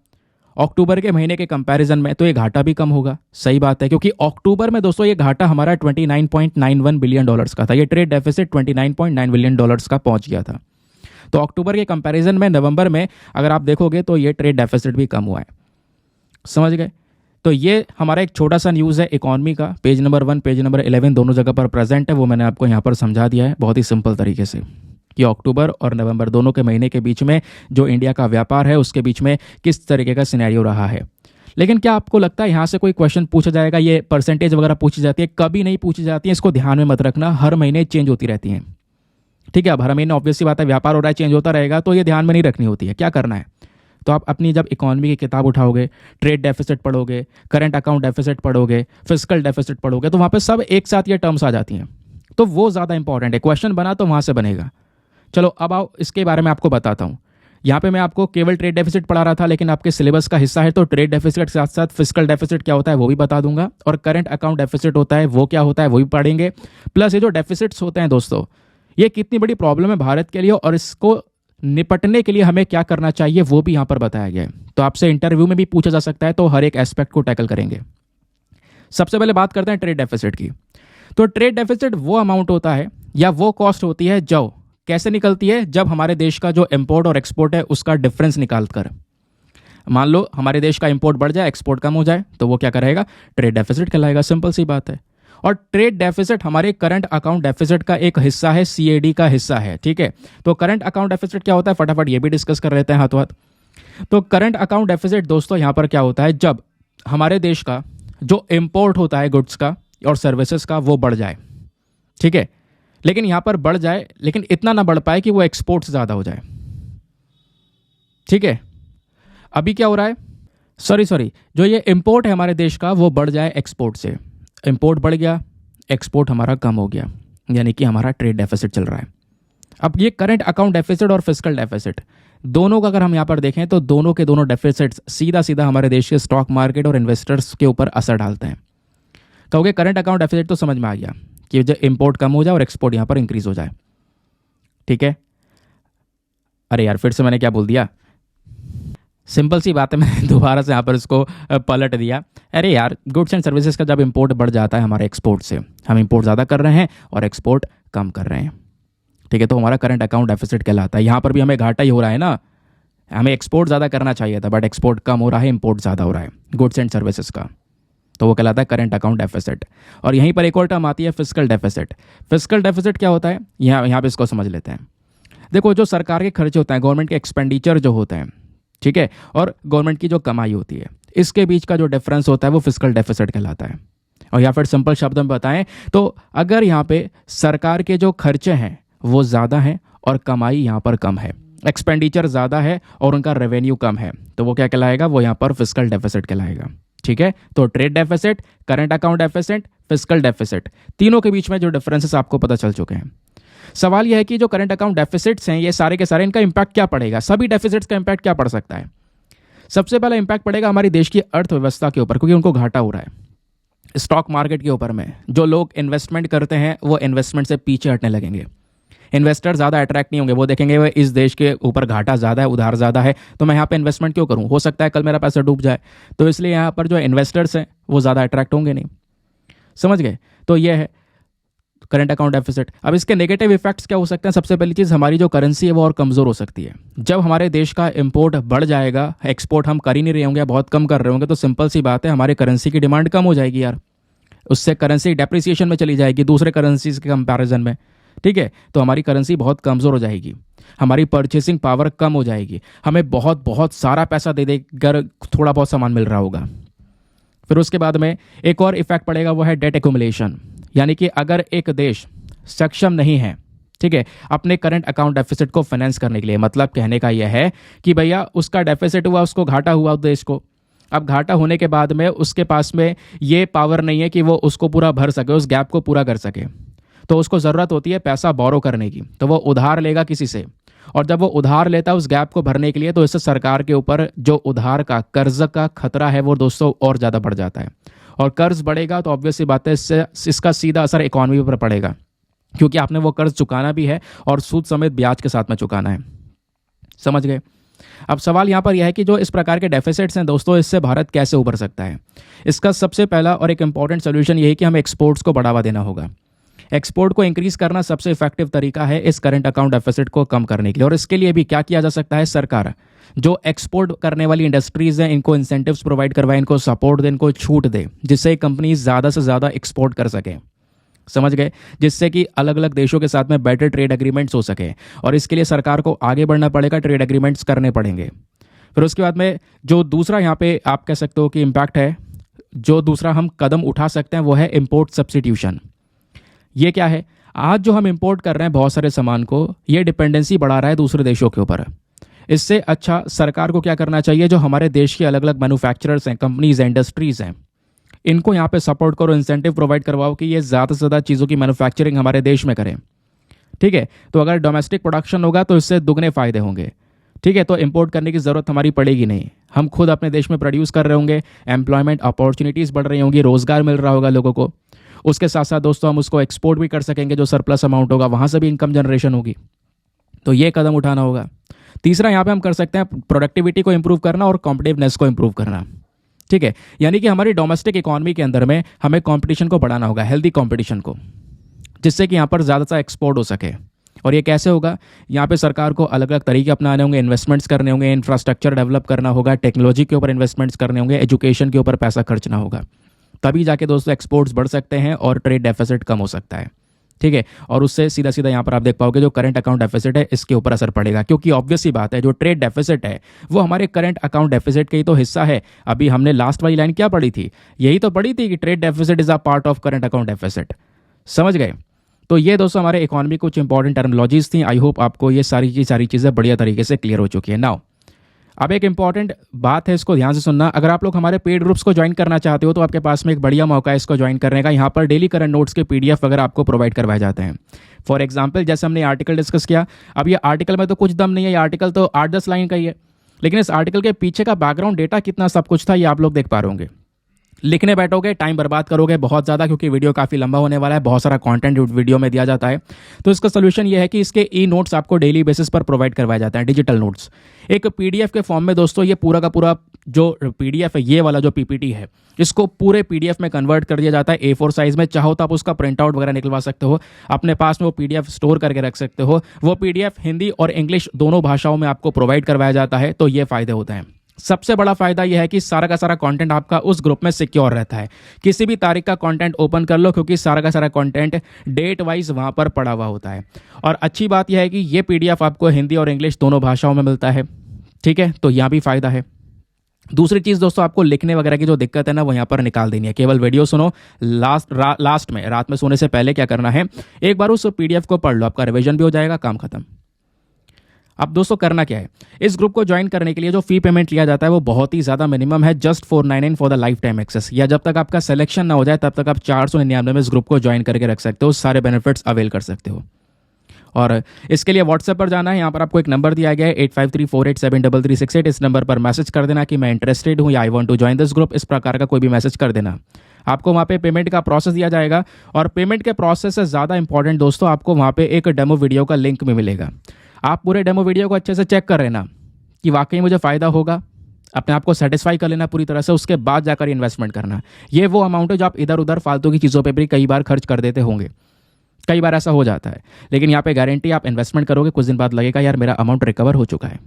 Speaker 1: अक्टूबर के महीने के कंपैरिजन में तो ये घाटा भी कम होगा, सही बात है, क्योंकि अक्टूबर में दोस्तों ये घाटा हमारा 29.91 बिलियन डॉलर्स का था, ये ट्रेड डेफिसिट 29.9 बिलियन डॉलर्स का पहुंच गया था। तो अक्टूबर के कंपैरिजन में नवंबर में अगर आप देखोगे तो ये ट्रेड डेफिसिट भी कम हुआ है, समझ गए। तो ये हमारा एक छोटा सा न्यूज़ है इकोनॉमी का, पेज नंबर 1 पेज नंबर 11 दोनों जगह पर प्रेजेंट है, वो मैंने आपको यहाँ पर समझा दिया है बहुत ही सिंपल तरीके से कि अक्टूबर और नवंबर दोनों के महीने के बीच में जो इंडिया का व्यापार है उसके बीच में किस तरीके का सिनेरियो रहा है। लेकिन क्या आपको लगता है यहाँ से कोई क्वेश्चन पूछा जाएगा, ये परसेंटेज वगैरह पूछी जाती है? कभी नहीं पूछी जाती है, इसको ध्यान में मत रखना, हर महीने चेंज होती रहती हैं, ठीक है। अब हर महीने ऑब्वियसली बात है व्यापार हो रहा है, चेंज होता रहेगा, तो ये ध्यान में नहीं रखनी होती है। क्या करना है, तो आप अपनी जब इकोनॉमी की किताब उठाओगे, ट्रेड डेफिसिट पढ़ोगे, करंट अकाउंट डेफिसिट पढ़ोगे, फिस्कल डेफिसिट पढ़ोगे, तो वहाँ पे सब एक साथ ये टर्म्स आ जाती हैं, तो वो ज़्यादा इंपॉर्टेंट है। क्वेश्चन बना तो वहाँ से बनेगा। चलो अब आओ इसके बारे में आपको बताता हूँ। यहाँ पे मैं आपको केवल ट्रेड डेफिसिट पढ़ा रहा था, लेकिन आपके सिलेबस का हिस्सा है तो ट्रेड डेफिसिट के साथ साथ फिस्कल डेफिसिट क्या होता है वो भी बता दूंगा, और करंट अकाउंट डेफिसिट होता है वो क्या होता है वो भी पढ़ेंगे। प्लस ये जो डेफिसिट्स होते हैं दोस्तों, ये कितनी बड़ी प्रॉब्लम है भारत के लिए और इसको निपटने के लिए हमें क्या करना चाहिए वो भी यहाँ पर बताया गया है। तो आपसे इंटरव्यू में भी पूछा जा सकता है, तो हर एक एस्पेक्ट को टैकल करेंगे। सबसे पहले बात करते हैं ट्रेड डेफिसिट की। तो ट्रेड डेफिसिट वो अमाउंट होता है या वो कॉस्ट होती है जो कैसे निकलती है, जब हमारे देश का जो इंपोर्ट और एक्सपोर्ट है उसका डिफरेंस निकाल कर। मान लो हमारे देश का इंपोर्ट बढ़ जाए, एक्सपोर्ट कम हो जाए, तो वो क्या करेगा, ट्रेड डेफिसिट कहलाएगा, सिंपल सी बात है। और ट्रेड डेफिसिट हमारे करंट अकाउंट डेफिसिट का एक हिस्सा है, सीएडी का हिस्सा है, ठीक है। तो करंट अकाउंट डेफिसिट क्या होता है, फटाफट ये भी डिस्कस कर लेते हैं हाथों हाथ। तो करंट अकाउंट डेफिसिट दोस्तों यहाँ पर क्या होता है, जब हमारे देश का जो इंपोर्ट होता है गुड्स का और सर्विसेज का वो बढ़ जाए, ठीक है। लेकिन यहां पर बढ़ जाए लेकिन इतना ना बढ़ पाए कि वो एक्सपोर्ट से ज्यादा हो जाए, ठीक है। अभी क्या हो रहा है, सॉरी जो ये इंपोर्ट है हमारे देश का वो बढ़ जाए एक्सपोर्ट से, इंपोर्ट बढ़ गया, एक्सपोर्ट हमारा कम हो गया, यानी कि हमारा ट्रेड डेफिसिट चल रहा है। अब ये करंट अकाउंट डेफिसिट और फिस्कल डेफिसिट दोनों का अगर हम यहाँ पर देखें तो दोनों के दोनों डेफिसिट्स सीधा सीधा हमारे देश के स्टॉक मार्केट और इन्वेस्टर्स के ऊपर असर डालते हैं। कहोगे करंट अकाउंट डेफिसिट तो समझ में आ गया कि जब इंपोर्ट कम हो जाए और एक्सपोर्ट यहाँ पर इंक्रीज हो जाए, ठीक है। अरे यार फिर से मैंने क्या बोल दिया, सिंपल सी बात है, मैंने दोबारा से यहाँ पर इसको पलट दिया। अरे यार गुड्स एंड सर्विसेज का जब इंपोर्ट बढ़ जाता है हमारे एक्सपोर्ट से, हम इंपोर्ट ज़्यादा कर रहे हैं और एक्सपोर्ट कम कर रहे हैं, ठीक है, तो हमारा करंट अकाउंट डेफिसिट कहलाता है। यहाँ पर भी हमें घाटा ही हो रहा है ना, हमें एक्सपोर्ट ज़्यादा करना चाहिए था बट एक्सपोर्ट कम हो रहा है, इंपोर्ट ज़्यादा हो रहा है गुड्स एंड सर्विसेज का, तो वो कहलाता है करंट अकाउंट डेफिसिट। और यहीं पर एक और टर्म आती है फिस्कल डेफिसिट। फिस्कल डेफिसिट क्या होता है, यहाँ पे इसको समझ लेते हैं। देखो जो सरकार के खर्चे होते हैं, गवर्नमेंट के एक्सपेंडिचर जो होते हैं, ठीक है, और गवर्नमेंट की जो कमाई होती है, इसके बीच का जो डिफरेंस होता है वो फिस्कल डेफिसिट कहलाता है। और या फिर सिंपल शब्दों में बताएं तो अगर यहाँ पे सरकार के जो खर्चे हैं वो ज़्यादा हैं और कमाई यहाँ पर कम है, एक्सपेंडिचर ज़्यादा है और उनका रेवेन्यू कम है, तो वो क्या कहलाएगा, वो यहाँ पर फिस्कल डेफिसिट कहलाएगा, ठीक है। तो trade deficit, current account deficit, fiscal deficit, तीनों के बीच में जो डिफरेंसेस आपको पता चल चुके हैं। सवाल यह है कि जो करंट अकाउंट डेफिसिट्स हैं ये सारे के सारे, इनका इंपैक्ट क्या पड़ेगा, सभी डेफिसिट्स का इंपैक्ट क्या पड़ सकता है। सबसे पहला इंपैक्ट पड़ेगा हमारी देश की अर्थव्यवस्था के ऊपर, क्योंकि उनको घाटा हो रहा है। स्टॉक मार्केट के ऊपर में जो लोग इन्वेस्टमेंट करते हैं वो इन्वेस्टमेंट से पीछे हटने लगेंगे, इन्वेस्टर ज़्यादा अट्रैक्ट नहीं होंगे, वो देखेंगे वो इस देश के ऊपर घाटा ज़्यादा है, उधार ज़्यादा है, तो मैं यहाँ पे इन्वेस्टमेंट क्यों करूँ, हो सकता है कल मेरा पैसा डूब जाए, तो इसलिए यहाँ पर जो इन्वेस्टर्स हैं वो ज़्यादा अट्रैक्ट होंगे नहीं, समझ गए। तो ये है करंट अकाउंट डेफिसिट। अब इसके नेगेटिव इफेक्ट्स क्या हो सकते हैं, सबसे पहली चीज़ हमारी जो करेंसी है वो और कमज़ोर हो सकती है। जब हमारे देश का इंपोर्ट बढ़ जाएगा, एक्सपोर्ट हम कर ही नहीं रहे होंगे, बहुत कम कर रहे होंगे, तो सिंपल सी बात है हमारी करेंसी की डिमांड कम हो जाएगी यार, उससे करेंसी डेप्रिसिएशन में चली जाएगी दूसरे करेंसीज के कंपैरिजन में, ठीक है। तो हमारी करेंसी बहुत कमज़ोर हो जाएगी, हमारी परचेसिंग पावर कम हो जाएगी, हमें बहुत बहुत सारा पैसा दे देकर थोड़ा बहुत सामान मिल रहा होगा। फिर उसके बाद में एक और इफेक्ट पड़ेगा, वो है डेट एक्यूमुलेशन, यानी कि अगर एक देश सक्षम नहीं है, ठीक है, अपने करंट अकाउंट डेफिसिट को फाइनेंस करने के लिए, मतलब कहने का यह है कि भैया उसका डेफिसिट हुआ, उसको घाटा हुआ देश को, अब घाटा होने के बाद में उसके पास में ये पावर नहीं है कि वो उसको पूरा भर सके, उस गैप को पूरा कर सके, तो उसको ज़रूरत होती है पैसा बोरो करने की, तो वो उधार लेगा किसी से, और जब वो उधार लेता है उस गैप को भरने के लिए, तो इससे सरकार के ऊपर जो उधार का कर्ज का खतरा है वो दोस्तों और ज़्यादा बढ़ जाता है, और कर्ज बढ़ेगा तो ऑब्वियसली बात है इससे इसका सीधा असर इकॉनमी पर पड़ेगा, क्योंकि आपने वो कर्ज चुकाना भी है और सूद समेत ब्याज के साथ में चुकाना है, समझ गए। अब सवाल यहाँ पर यह है कि जो इस प्रकार के डेफिसिट्स हैं दोस्तों, इससे भारत कैसे उभर सकता है। इसका सबसे पहला और एक इंपॉर्टेंट सोल्यूशन ये है कि हमें एक्सपोर्ट्स को बढ़ावा देना होगा। एक्सपोर्ट को इंक्रीज करना सबसे इफेक्टिव तरीका है इस करंट अकाउंट डेफिसिट को कम करने के लिए। और इसके लिए भी क्या किया जा सकता है, सरकार जो एक्सपोर्ट करने वाली इंडस्ट्रीज हैं इनको इंसेंटिव्स प्रोवाइड करवाए, इनको सपोर्ट दे, इनको छूट दे, जिससे कंपनी ज़्यादा से ज़्यादा एक्सपोर्ट कर सकें। समझ गए, जिससे कि अलग अलग देशों के साथ में बेटर ट्रेड एग्रीमेंट्स हो सके। और इसके लिए सरकार को आगे बढ़ना पड़ेगा, ट्रेड एग्रीमेंट्स करने पड़ेंगे। फिर उसके बाद में जो दूसरा यहाँ पे आप कह सकते हो कि इम्पैक्ट है, जो दूसरा हम कदम उठा सकते हैं वो है इम्पोर्ट सब्स्टिट्यूशन। ये क्या है, आज जो हम इंपोर्ट कर रहे हैं बहुत सारे सामान को, ये डिपेंडेंसी बढ़ा रहा है दूसरे देशों के ऊपर। इससे अच्छा सरकार को क्या करना चाहिए, जो हमारे देश के अलग अलग मैन्युफैक्चरर्स हैं, कंपनीज हैं, इंडस्ट्रीज हैं, इनको यहाँ पे सपोर्ट करो, इंसेंटिव प्रोवाइड करवाओ कि ये ज़्यादा से ज़्यादा चीज़ों की मैन्युफैक्चरिंग हमारे देश में करें। ठीक है, तो अगर डोमेस्टिक प्रोडक्शन होगा तो इससे दुगने फायदे होंगे। ठीक है, तो इंपोर्ट करने की ज़रूरत हमारी पड़ेगी नहीं, हम खुद अपने देश में प्रोड्यूस कर रहे होंगे, एम्प्लॉयमेंट अपॉर्चुनिटीज़ बढ़ रही होंगी, रोज़गार मिल रहा होगा लोगों को। उसके साथ साथ दोस्तों हम उसको एक्सपोर्ट भी कर सकेंगे, जो सरप्लस अमाउंट होगा वहाँ से भी इनकम जनरेशन होगी। तो ये कदम उठाना होगा। तीसरा यहाँ पे हम कर सकते हैं प्रोडक्टिविटी को इंप्रूव करना और कॉम्पिटिटिवनेस को इंप्रूव करना। ठीक है, यानी कि हमारी डोमेस्टिक इकोनॉमी के अंदर में हमें कंपटीशन को बढ़ाना होगा, हेल्दी कंपटीशन को, जिससे कि यहाँ पर ज़्यादा से एक्सपोर्ट हो सके। और ये कैसे होगा, यहाँ पे सरकार को अलग अलग तरीके अपनाने होंगे, इन्वेस्टमेंट्स करने होंगे, इंफ्रास्ट्रक्चर डेवलप करना होगा, टेक्नोलॉजी के ऊपर इन्वेस्टमेंट्स करने होंगे, एजुकेशन के ऊपर पैसा खर्चना होगा। तभी जाके दोस्तों एक्सपोर्ट्स बढ़ सकते हैं और ट्रेड डेफिसिट कम हो सकता है। ठीक है, और उससे सीधा सीधा यहाँ पर आप देख पाओगे जो करंट अकाउंट डेफिसिट है इसके ऊपर असर पड़ेगा, क्योंकि ऑब्वियस सी बात है जो ट्रेड डेफिसिट है वो हमारे करंट अकाउंट डेफिसिट का ही तो हिस्सा है। अभी हमने लास्ट वाली लाइन क्या पढ़ी थी, यही तो पढ़ी थी कि trade deficit is a part of current account deficit. समझ गए, तो ये दोस्तों हमारे इकोनॉमी कुछ इंपॉर्टेंट टर्मिनोलॉजीज थी। आई होप आपको ये सारी की सारी चीज़ें बढ़िया तरीके से क्लियर हो चुकी है। नाउ अब एक इंपॉर्टेंट बात है, इसको ध्यान से सुनना। अगर आप लोग हमारे पेड ग्रुप्स को ज्वाइन करना चाहते हो तो आपके पास में एक बढ़िया मौका है इसको ज्वाइन करने का। यहाँ पर डेली करंट नोट्स के पीडीएफ वगैरह आपको प्रोवाइड करवाए जाते हैं। फॉर एग्जांपल जैसे हमने आर्टिकल डिस्कस किया, अब ये आर्टिकल में तो कुछ दम नहीं है, ये आर्टिकल तो 8-10 लाइन का ही है, लेकिन इस आर्टिकल के पीछे का बैकग्राउंड डेटा कितना सब कुछ था ये आप लोग देख पा रहे होंगे। लिखने बैठोगे टाइम बर्बाद करोगे बहुत ज़्यादा, क्योंकि वीडियो काफ़ी लंबा होने वाला है, बहुत सारा कंटेंट वीडियो में दिया जाता है। तो इसका सोल्यूशन ये है कि इसके ई नोट्स आपको डेली बेसिस पर प्रोवाइड करवाए जाते हैं, डिजिटल नोट्स एक पीडीएफ के फॉर्म में। दोस्तों ये पूरा का पूरा जो पीडीएफ है, ये वाला जो पीपीटी है, इसको पूरे पीडीएफ में कन्वर्ट कर दिया जाता है A4 साइज में। चाहो तो आप उसका प्रिंट आउट वगैरह निकलवा सकते हो, अपने पास में वो पीडीएफ स्टोर करके रख सकते हो। वो पीडीएफ हिंदी और इंग्लिश दोनों भाषाओं में आपको प्रोवाइड करवाया जाता है। तो ये फायदे होते हैं। सबसे बड़ा फायदा यह है कि सारा का सारा कंटेंट आपका उस ग्रुप में सिक्योर रहता है। किसी भी तारीख का कंटेंट ओपन कर लो, क्योंकि सारा का सारा कंटेंट डेट वाइज वहां पर पड़ा हुआ होता है। और अच्छी बात यह है कि ये पीडीएफ आपको हिंदी और इंग्लिश दोनों भाषाओं में मिलता है। ठीक है, तो यहाँ भी फायदा है। दूसरी चीज़ दोस्तों, आपको लिखने वगैरह की जो दिक्कत है ना, वो यहाँ पर निकाल देनी है। केवल वीडियो सुनो, लास्ट में रात में सोने से पहले क्या करना है, एक बार उस पीडीएफ को पढ़ लो, आपका रिवीजन भी हो जाएगा, काम खत्म। अब दोस्तों करना क्या है, इस ग्रुप को ज्वाइन करने के लिए जो फी पेमेंट लिया जाता है वो बहुत ही ज़्यादा मिनिमम है, just 499 for the lifetime access. या जब तक आपका सिलेक्शन ना हो जाए तब तक आप 499 में इस ग्रुप को ज्वाइन करके रख सकते हो, सारे बेनिफिट्स अवेल कर सकते हो। और इसके लिए व्हाट्सएप पर जाना है, यहाँ पर आपको एक नंबर दिया गया है 8534873368। इस नंबर पर मैसेज कर देना कि मैं इंटरेस्टेड हूँ या I want to join this group. इस प्रकार का कोई भी मैसेज कर देना। आपको वहाँ पे पेमेंट का प्रोसेस दिया जाएगा, और पेमेंट के प्रोसेस से ज़्यादा इंपॉर्टेंट दोस्तों, आपको वहाँ पे एक डेमो वीडियो का लिंक भी मिलेगा। आप पूरे डेमो वीडियो को अच्छे से चेक कर लेना कि वाकई मुझे फ़ायदा होगा, अपने आप को सेटिस्फाई कर लेना पूरी तरह से, उसके बाद जाकर इन्वेस्टमेंट करना। ये वो अमाउंट है जो आप इधर उधर फालतू की चीज़ों पे भी कई बार खर्च कर देते होंगे, कई बार ऐसा हो जाता है। लेकिन यहाँ पे गारंटी, आप इन्वेस्टमेंट करोगे कुछ दिन बाद लगेगा यार मेरा अमाउंट रिकवर हो चुका है।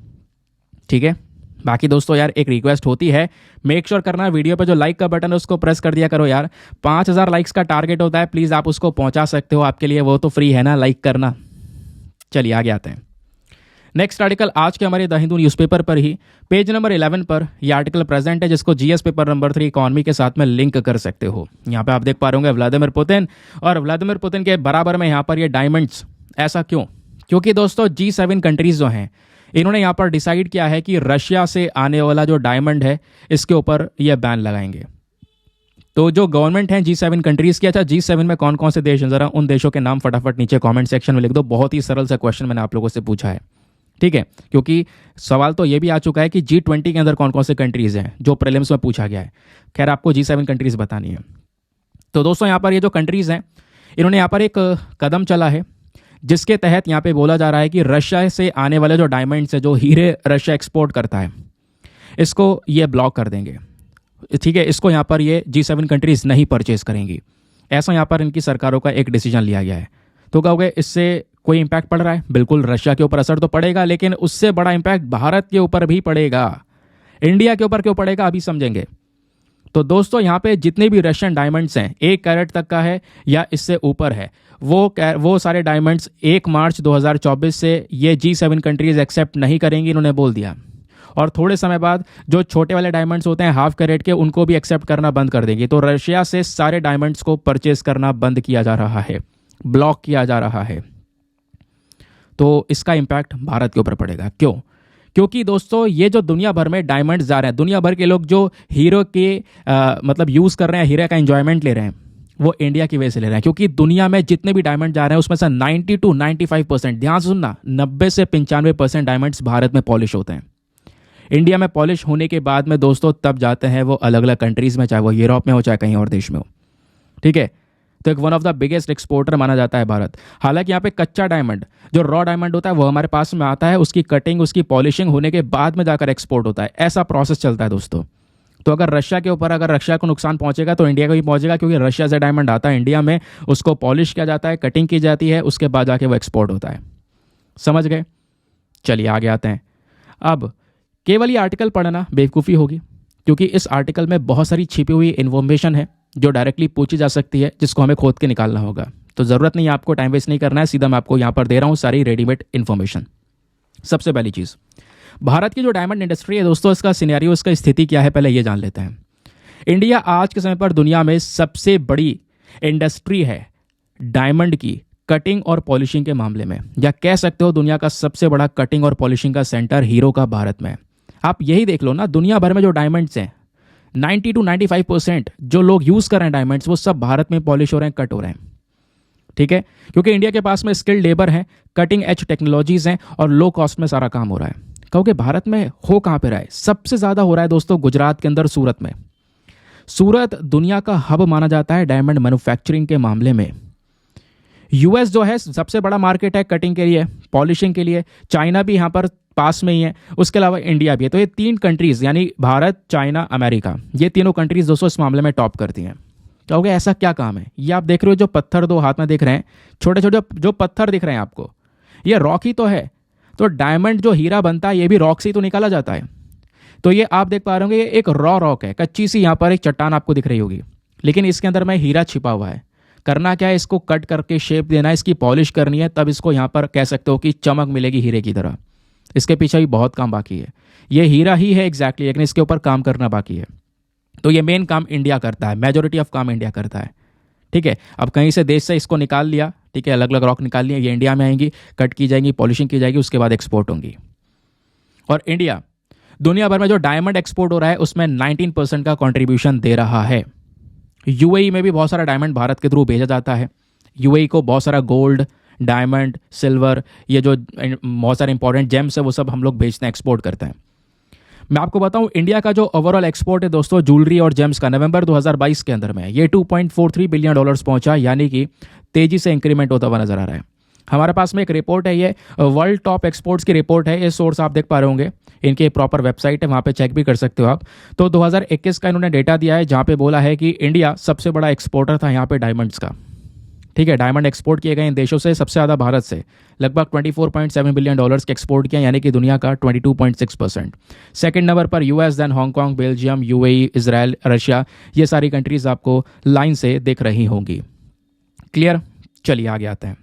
Speaker 1: ठीक है, बाकी दोस्तों यार एक रिक्वेस्ट होती है, मेक श्योर करना वीडियो पे जो लाइक का बटन है उसको प्रेस कर दिया करो यार। 5000 लाइक्स का टारगेट होता है, प्लीज़ आप उसको पहुँचा सकते हो, आपके लिए वो तो फ्री है ना लाइक करना। चलिए आगे आते हैं। नेक्स्ट आर्टिकल आज के हमारे द हिंदू न्यूज़पेपर पर ही पेज नंबर 11 पर यह आर्टिकल प्रेजेंट है, जिसको जीएस पेपर नंबर 3 इकोनॉमी के साथ में लिंक कर सकते हो। यहाँ पे आप देख पा रहे होंगे व्लादिमीर पुतिन, और व्लादिमीर पुतिन के बराबर में यहाँ पर ये डायमंड्स। ऐसा क्यों? क्योंकि दोस्तों G7 कंट्रीज जो हैं, इन्होंने यहाँ पर डिसाइड किया है कि रशिया से आने वाला जो डायमंड है इसके ऊपर ये बैन लगाएंगे। तो जो गवर्नमेंट है G7 कंट्रीज की, अच्छा G7 में कौन कौन से देश हैं, जरा उन देशों के नाम फटाफट नीचे कमेंट सेक्शन में लिख दो। बहुत ही सरल सा क्वेश्चन मैंने आप लोगों से पूछा है, ठीक है, क्योंकि सवाल तो ये भी आ चुका है कि G20 के अंदर कौन कौन से कंट्रीज हैं, जो प्रीलिम्स में पूछा गया है। खैर आपको G7 कंट्रीज बतानी है। तो दोस्तों यहाँ पर ये जो कंट्रीज हैं, इन्होंने यहाँ पर एक कदम चला है जिसके तहत यहाँ पे बोला जा रहा है कि रशिया से आने वाले जो डायमंड्स है, जो हीरे रशिया एक्सपोर्ट करता है, इसको ये ब्लॉक कर देंगे। ठीक है, इसको यहाँ पर ये G7 कंट्रीज नहीं परचेज करेंगी। ऐसा यहाँ पर इनकी सरकारों का एक डिसीजन लिया गया है। तो कहोगे इससे कोई इम्पैक्ट पड़ रहा है? बिल्कुल, रशिया के ऊपर असर तो पड़ेगा, लेकिन उससे बड़ा इम्पैक्ट भारत के ऊपर भी पड़ेगा। इंडिया के ऊपर क्यों पड़ेगा, अभी समझेंगे। तो दोस्तों, यहाँ पे जितने भी रशियन डायमंड्स हैं, 1 कैरेट तक का है या इससे ऊपर है, वो सारे डायमंड्स 1 मार्च 2024 से ये G7 कंट्रीज एक्सेप्ट नहीं करेंगी, इन्होंने बोल दिया। और थोड़े समय बाद जो छोटे वाले डायमंड्स होते हैं 1/2 कैरेट के, उनको भी एक्सेप्ट करना बंद कर देंगे। तो रशिया से सारे डायमंड्स को परचेज करना बंद किया जा रहा है, ब्लॉक किया जा रहा है। तो इसका इम्पैक्ट भारत के ऊपर पड़ेगा। क्यों? क्योंकि दोस्तों, ये जो दुनिया भर में डायमंड्स जा रहे हैं, दुनिया भर के लोग जो हीरो के मतलब यूज़ कर रहे हैं, हीरे का एंजॉयमेंट ले रहे हैं, वो इंडिया की वजह से ले रहे हैं। क्योंकि दुनिया में जितने भी डायमंड जा रहे हैं उसमें से 90 to 95%, ध्यान से सुनना, 90 से 95% डायमंड्स भारत में पॉलिश होते हैं। इंडिया में पॉलिश होने के बाद में दोस्तों तब जाते हैं वो अलग अलग कंट्रीज़ में, चाहे वो यूरोप में हो चाहे कहीं और देश में हो। ठीक है, तो एक one of the biggest exporter माना जाता है भारत। हालांकि यहाँ पे कच्चा डायमंड, जो रॉ डायमंड होता है, वो हमारे पास में आता है, उसकी कटिंग, उसकी पॉलिशिंग होने के बाद में जाकर एक्सपोर्ट होता है। ऐसा प्रोसेस चलता है दोस्तों। तो अगर रशिया के ऊपर, अगर रशिया को नुकसान पहुंचेगा तो इंडिया को भी पहुंचेगा, क्योंकि रशिया से डायमंड आता है इंडिया में, उसको पॉलिश किया जाता है, कटिंग की जाती है, उसके बाद जाके वो एक्सपोर्ट होता है। समझ गए? चलिए आगे आते हैं। अब केवल ये आर्टिकल पढ़ना बेवकूफ़ी होगी, क्योंकि इस आर्टिकल में बहुत सारी छिपी हुई इन्फॉर्मेशन है जो डायरेक्टली पूछी जा सकती है, जिसको हमें खोद के निकालना होगा। तो ज़रूरत नहीं है आपको टाइम वेस्ट नहीं करना है, सीधा मैं आपको यहाँ पर दे रहा हूँ सारी रेडीमेड इन्फॉर्मेशन। सबसे पहली चीज़, भारत की जो डायमंड इंडस्ट्री है दोस्तों, इसका सिनेरियो, इसका स्थिति क्या है, पहले ये जान लेते हैं। इंडिया आज के समय पर दुनिया में सबसे बड़ी इंडस्ट्री है डायमंड की कटिंग और पॉलिशिंग के मामले में, या कह सकते हो दुनिया का सबसे बड़ा कटिंग और पॉलिशिंग का सेंटर हीरो का भारत में। आप यही देख लो ना, दुनिया भर में जो डायमंड्स हैं, 90 to 95% जो लोग यूज़ कर रहे हैं डायमंड्स, वो सब भारत में पॉलिश हो रहे हैं, कट हो रहे हैं। ठीक है, क्योंकि इंडिया के पास में स्किल्ड लेबर है, कटिंग एज टेक्नोलॉजीज हैं और लो कॉस्ट में सारा काम हो रहा है। कहोगे भारत में हो कहाँ पे रहा है? सबसे ज़्यादा हो रहा है दोस्तों गुजरात के अंदर, सूरत में। सूरत दुनिया का हब माना जाता है डायमंड मैन्युफैक्चरिंग के मामले में। यूएस जो है सबसे बड़ा मार्केट है कटिंग के लिए, पॉलिशिंग के लिए। चाइना भी यहाँ पर पास में ही है, उसके अलावा इंडिया भी है। तो ये 3 कंट्रीज़, यानी भारत, चाइना, अमेरिका, ये तीनों कंट्रीज़ दोस्तों इस मामले में टॉप करती हैं। कहोगे ऐसा क्या काम है? ये आप देख रहे हो, जो पत्थर 2 हाथ में दिख रहे हैं, छोटे छोटे जो पत्थर दिख रहे हैं आपको, ये रॉक ही तो है। तो डायमंड जो हीरा बनता है, ये भी रॉक से ही तो निकाला जाता है। तो ये आप देख पा रहे होंगे, ये एक रॉ रॉक है, कच्ची सी यहाँ पर एक चट्टान आपको दिख रही होगी, लेकिन इसके अंदर में हीरा छिपा हुआ है। करना क्या है, इसको कट करके शेप देना है, इसकी पॉलिश करनी है, तब इसको यहाँ पर कह सकते हो कि चमक मिलेगी हीरे की तरह। इसके पीछे भी बहुत काम बाकी है। ये हीरा ही है एग्जैक्टली, लेकिन इसके ऊपर काम करना बाकी है। तो ये मेन काम इंडिया करता है, मेजोरिटी ऑफ काम इंडिया करता है। ठीक है, अब कहीं से देश से इसको निकाल लिया, ठीक है, अलग अलग रॉक निकाल लिया, ये इंडिया में आएंगी, कट की जाएंगी, पॉलिशिंग की जाएगी, उसके बाद एक्सपोर्ट होंगी। और इंडिया दुनिया भर में जो डायमंड एक्सपोर्ट हो रहा है उसमें 19% का कॉन्ट्रीब्यूशन दे रहा है। यूएई में भी बहुत सारा डायमंड भारत के थ्रू भेजा जाता है। यूएई को बहुत सारा गोल्ड, डायमंड, सिल्वर, ये जो बहुत सारे इंपॉर्टेंट जेम्स है वो सब हम लोग भेजते हैं, एक्सपोर्ट करते हैं। मैं आपको बताऊं, इंडिया का जो ओवरऑल एक्सपोर्ट है दोस्तों ज्वेलरी और जेम्स का, नवंबर 2022 के अंदर में ये $2.43 बिलियन पहुंचा, यानी कि तेजी से इंक्रीमेंट होता हुआ नजर आ रहा है। हमारे पास में एक रिपोर्ट है, ये वर्ल्ड टॉप एक्सपोर्ट्स की रिपोर्ट है। ये सोर्स आप देख पा रहे होंगे, इनके प्रॉपर वेबसाइट है, वहाँ पे चेक भी कर सकते हो आप। तो 2021 का इन्होंने डेटा दिया है, जहाँ पे बोला है कि इंडिया सबसे बड़ा एक्सपोर्टर था यहाँ पे डायमंड्स का। ठीक है, डायमंड एक्सपोर्ट किए गए इन देशों से सबसे ज़्यादा भारत से, लगभग $24.7 बिलियन के एक्सपोर्ट किया, यानी कि दुनिया का 22.6%। सेकंड नंबर पर US, then Hong Kong, Belgium, UAE, Israel, Russia, ये सारी कंट्रीज़ आपको लाइन से दिख रही होंगी। क्लियर? चलिए आगे आते हैं।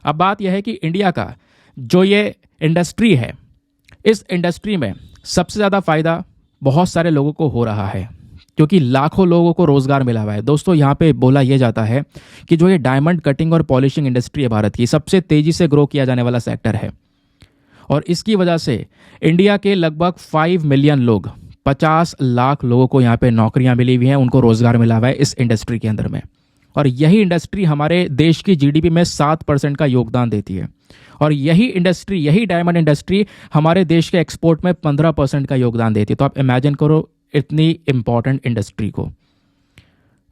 Speaker 1: अब बात यह है कि इंडिया का जो ये इंडस्ट्री है, इस इंडस्ट्री में सबसे ज़्यादा फ़ायदा बहुत सारे लोगों को हो रहा है, क्योंकि लाखों लोगों को रोज़गार मिला हुआ है। दोस्तों यहाँ पे बोला यह जाता है कि जो ये डायमंड कटिंग और पॉलिशिंग इंडस्ट्री है भारत की, सबसे तेज़ी से ग्रो किया जाने वाला सेक्टर है। और इसकी वजह से इंडिया के लगभग 5 मिलियन लोग, 50 लाख लोगों को यहाँ पे नौकरियाँ मिली हुई हैं, उनको रोज़गार मिला हुआ है इस इंडस्ट्री के अंदर में। और यही इंडस्ट्री हमारे देश की जीडीपी में 7% का योगदान देती है। और यही इंडस्ट्री, यही डायमंड इंडस्ट्री हमारे देश के एक्सपोर्ट में 15% का योगदान देती है। तो आप इमेजिन करो इतनी इंपॉर्टेंट इंडस्ट्री को।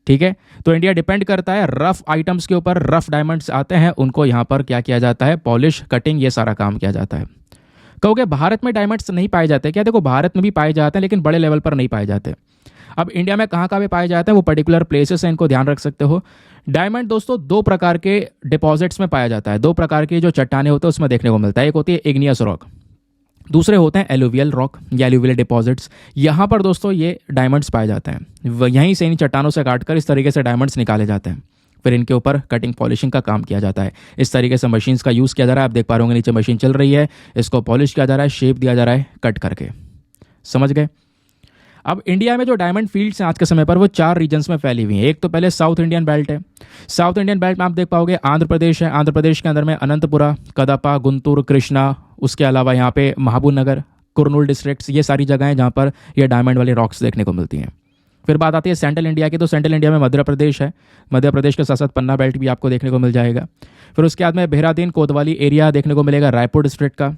Speaker 1: ठीक है, तो इंडिया डिपेंड करता है रफ आइटम्स के ऊपर। रफ डायमंड्स आते हैं, उनको यहाँ पर क्या किया जाता है, पॉलिश, कटिंग, ये सारा काम किया जाता है। कहोगे भारत में डायमंड्स नहीं पाए जाते क्या? देखो, भारत में भी पाए जाते हैं लेकिन बड़े लेवल पर नहीं पाए जाते। अब इंडिया में कहाँ कहाँ पे पाए जाते हैं वो पर्टिकुलर प्लेसेस हैं, इनको ध्यान रख सकते हो। डायमंड दोस्तों दो प्रकार के डिपॉजिट्स में पाया जाता है, दो प्रकार की जो चट्टाने होते हैं उसमें देखने को मिलता है। एक होती है इग्नियस रॉक, दूसरे होते हैं एलुवियल रॉक या एलुवियल डिपॉजिट्स। यहाँ पर दोस्तों ये डायमंड्स पाए जाते हैं, यहीं से इन चट्टानों से काटकर इस तरीके से डायमंड्स निकाले जाते हैं, फिर इनके ऊपर कटिंग पॉलिशिंग का काम किया जाता है। इस तरीके से मशीन्स का यूज़ किया जा रहा है। आप देख पा रहे होंगे नीचे मशीन चल रही है, इसको पॉलिश किया जा रहा है, शेप दिया जा रहा है कट करके। समझ गए? अब इंडिया में जो डायमंड फील्ड्स हैं आज के समय पर वो 4 रीजन्स में फैली हुई हैं। एक तो पहले साउथ इंडियन बेल्ट है। साउथ इंडियन बेल्ट में आप देख पाओगे आंध्र प्रदेश है, आंध्र प्रदेश के अंदर में अनंतपुरा, कदपा, गुंटूर, कृष्णा, उसके अलावा यहाँ पे महबूब नगर, कुरनूल डिस्ट्रिक्ट्स, ये सारी जगह हैं जहाँ पर ये डायमंड वाली रॉक्स देखने को मिलती हैं। फिर बात आती है सेंट्रल इंडिया की, तो सेंट्रल इंडिया में मध्य प्रदेश है, मध्य प्रदेश के साथ साथ पन्ना बेल्ट भी आपको देखने को मिल जाएगा। फिर उसके बाद में बेहरादीन, कोतवाली एरिया देखने को मिलेगा रायपुर डिस्ट्रिक्ट का,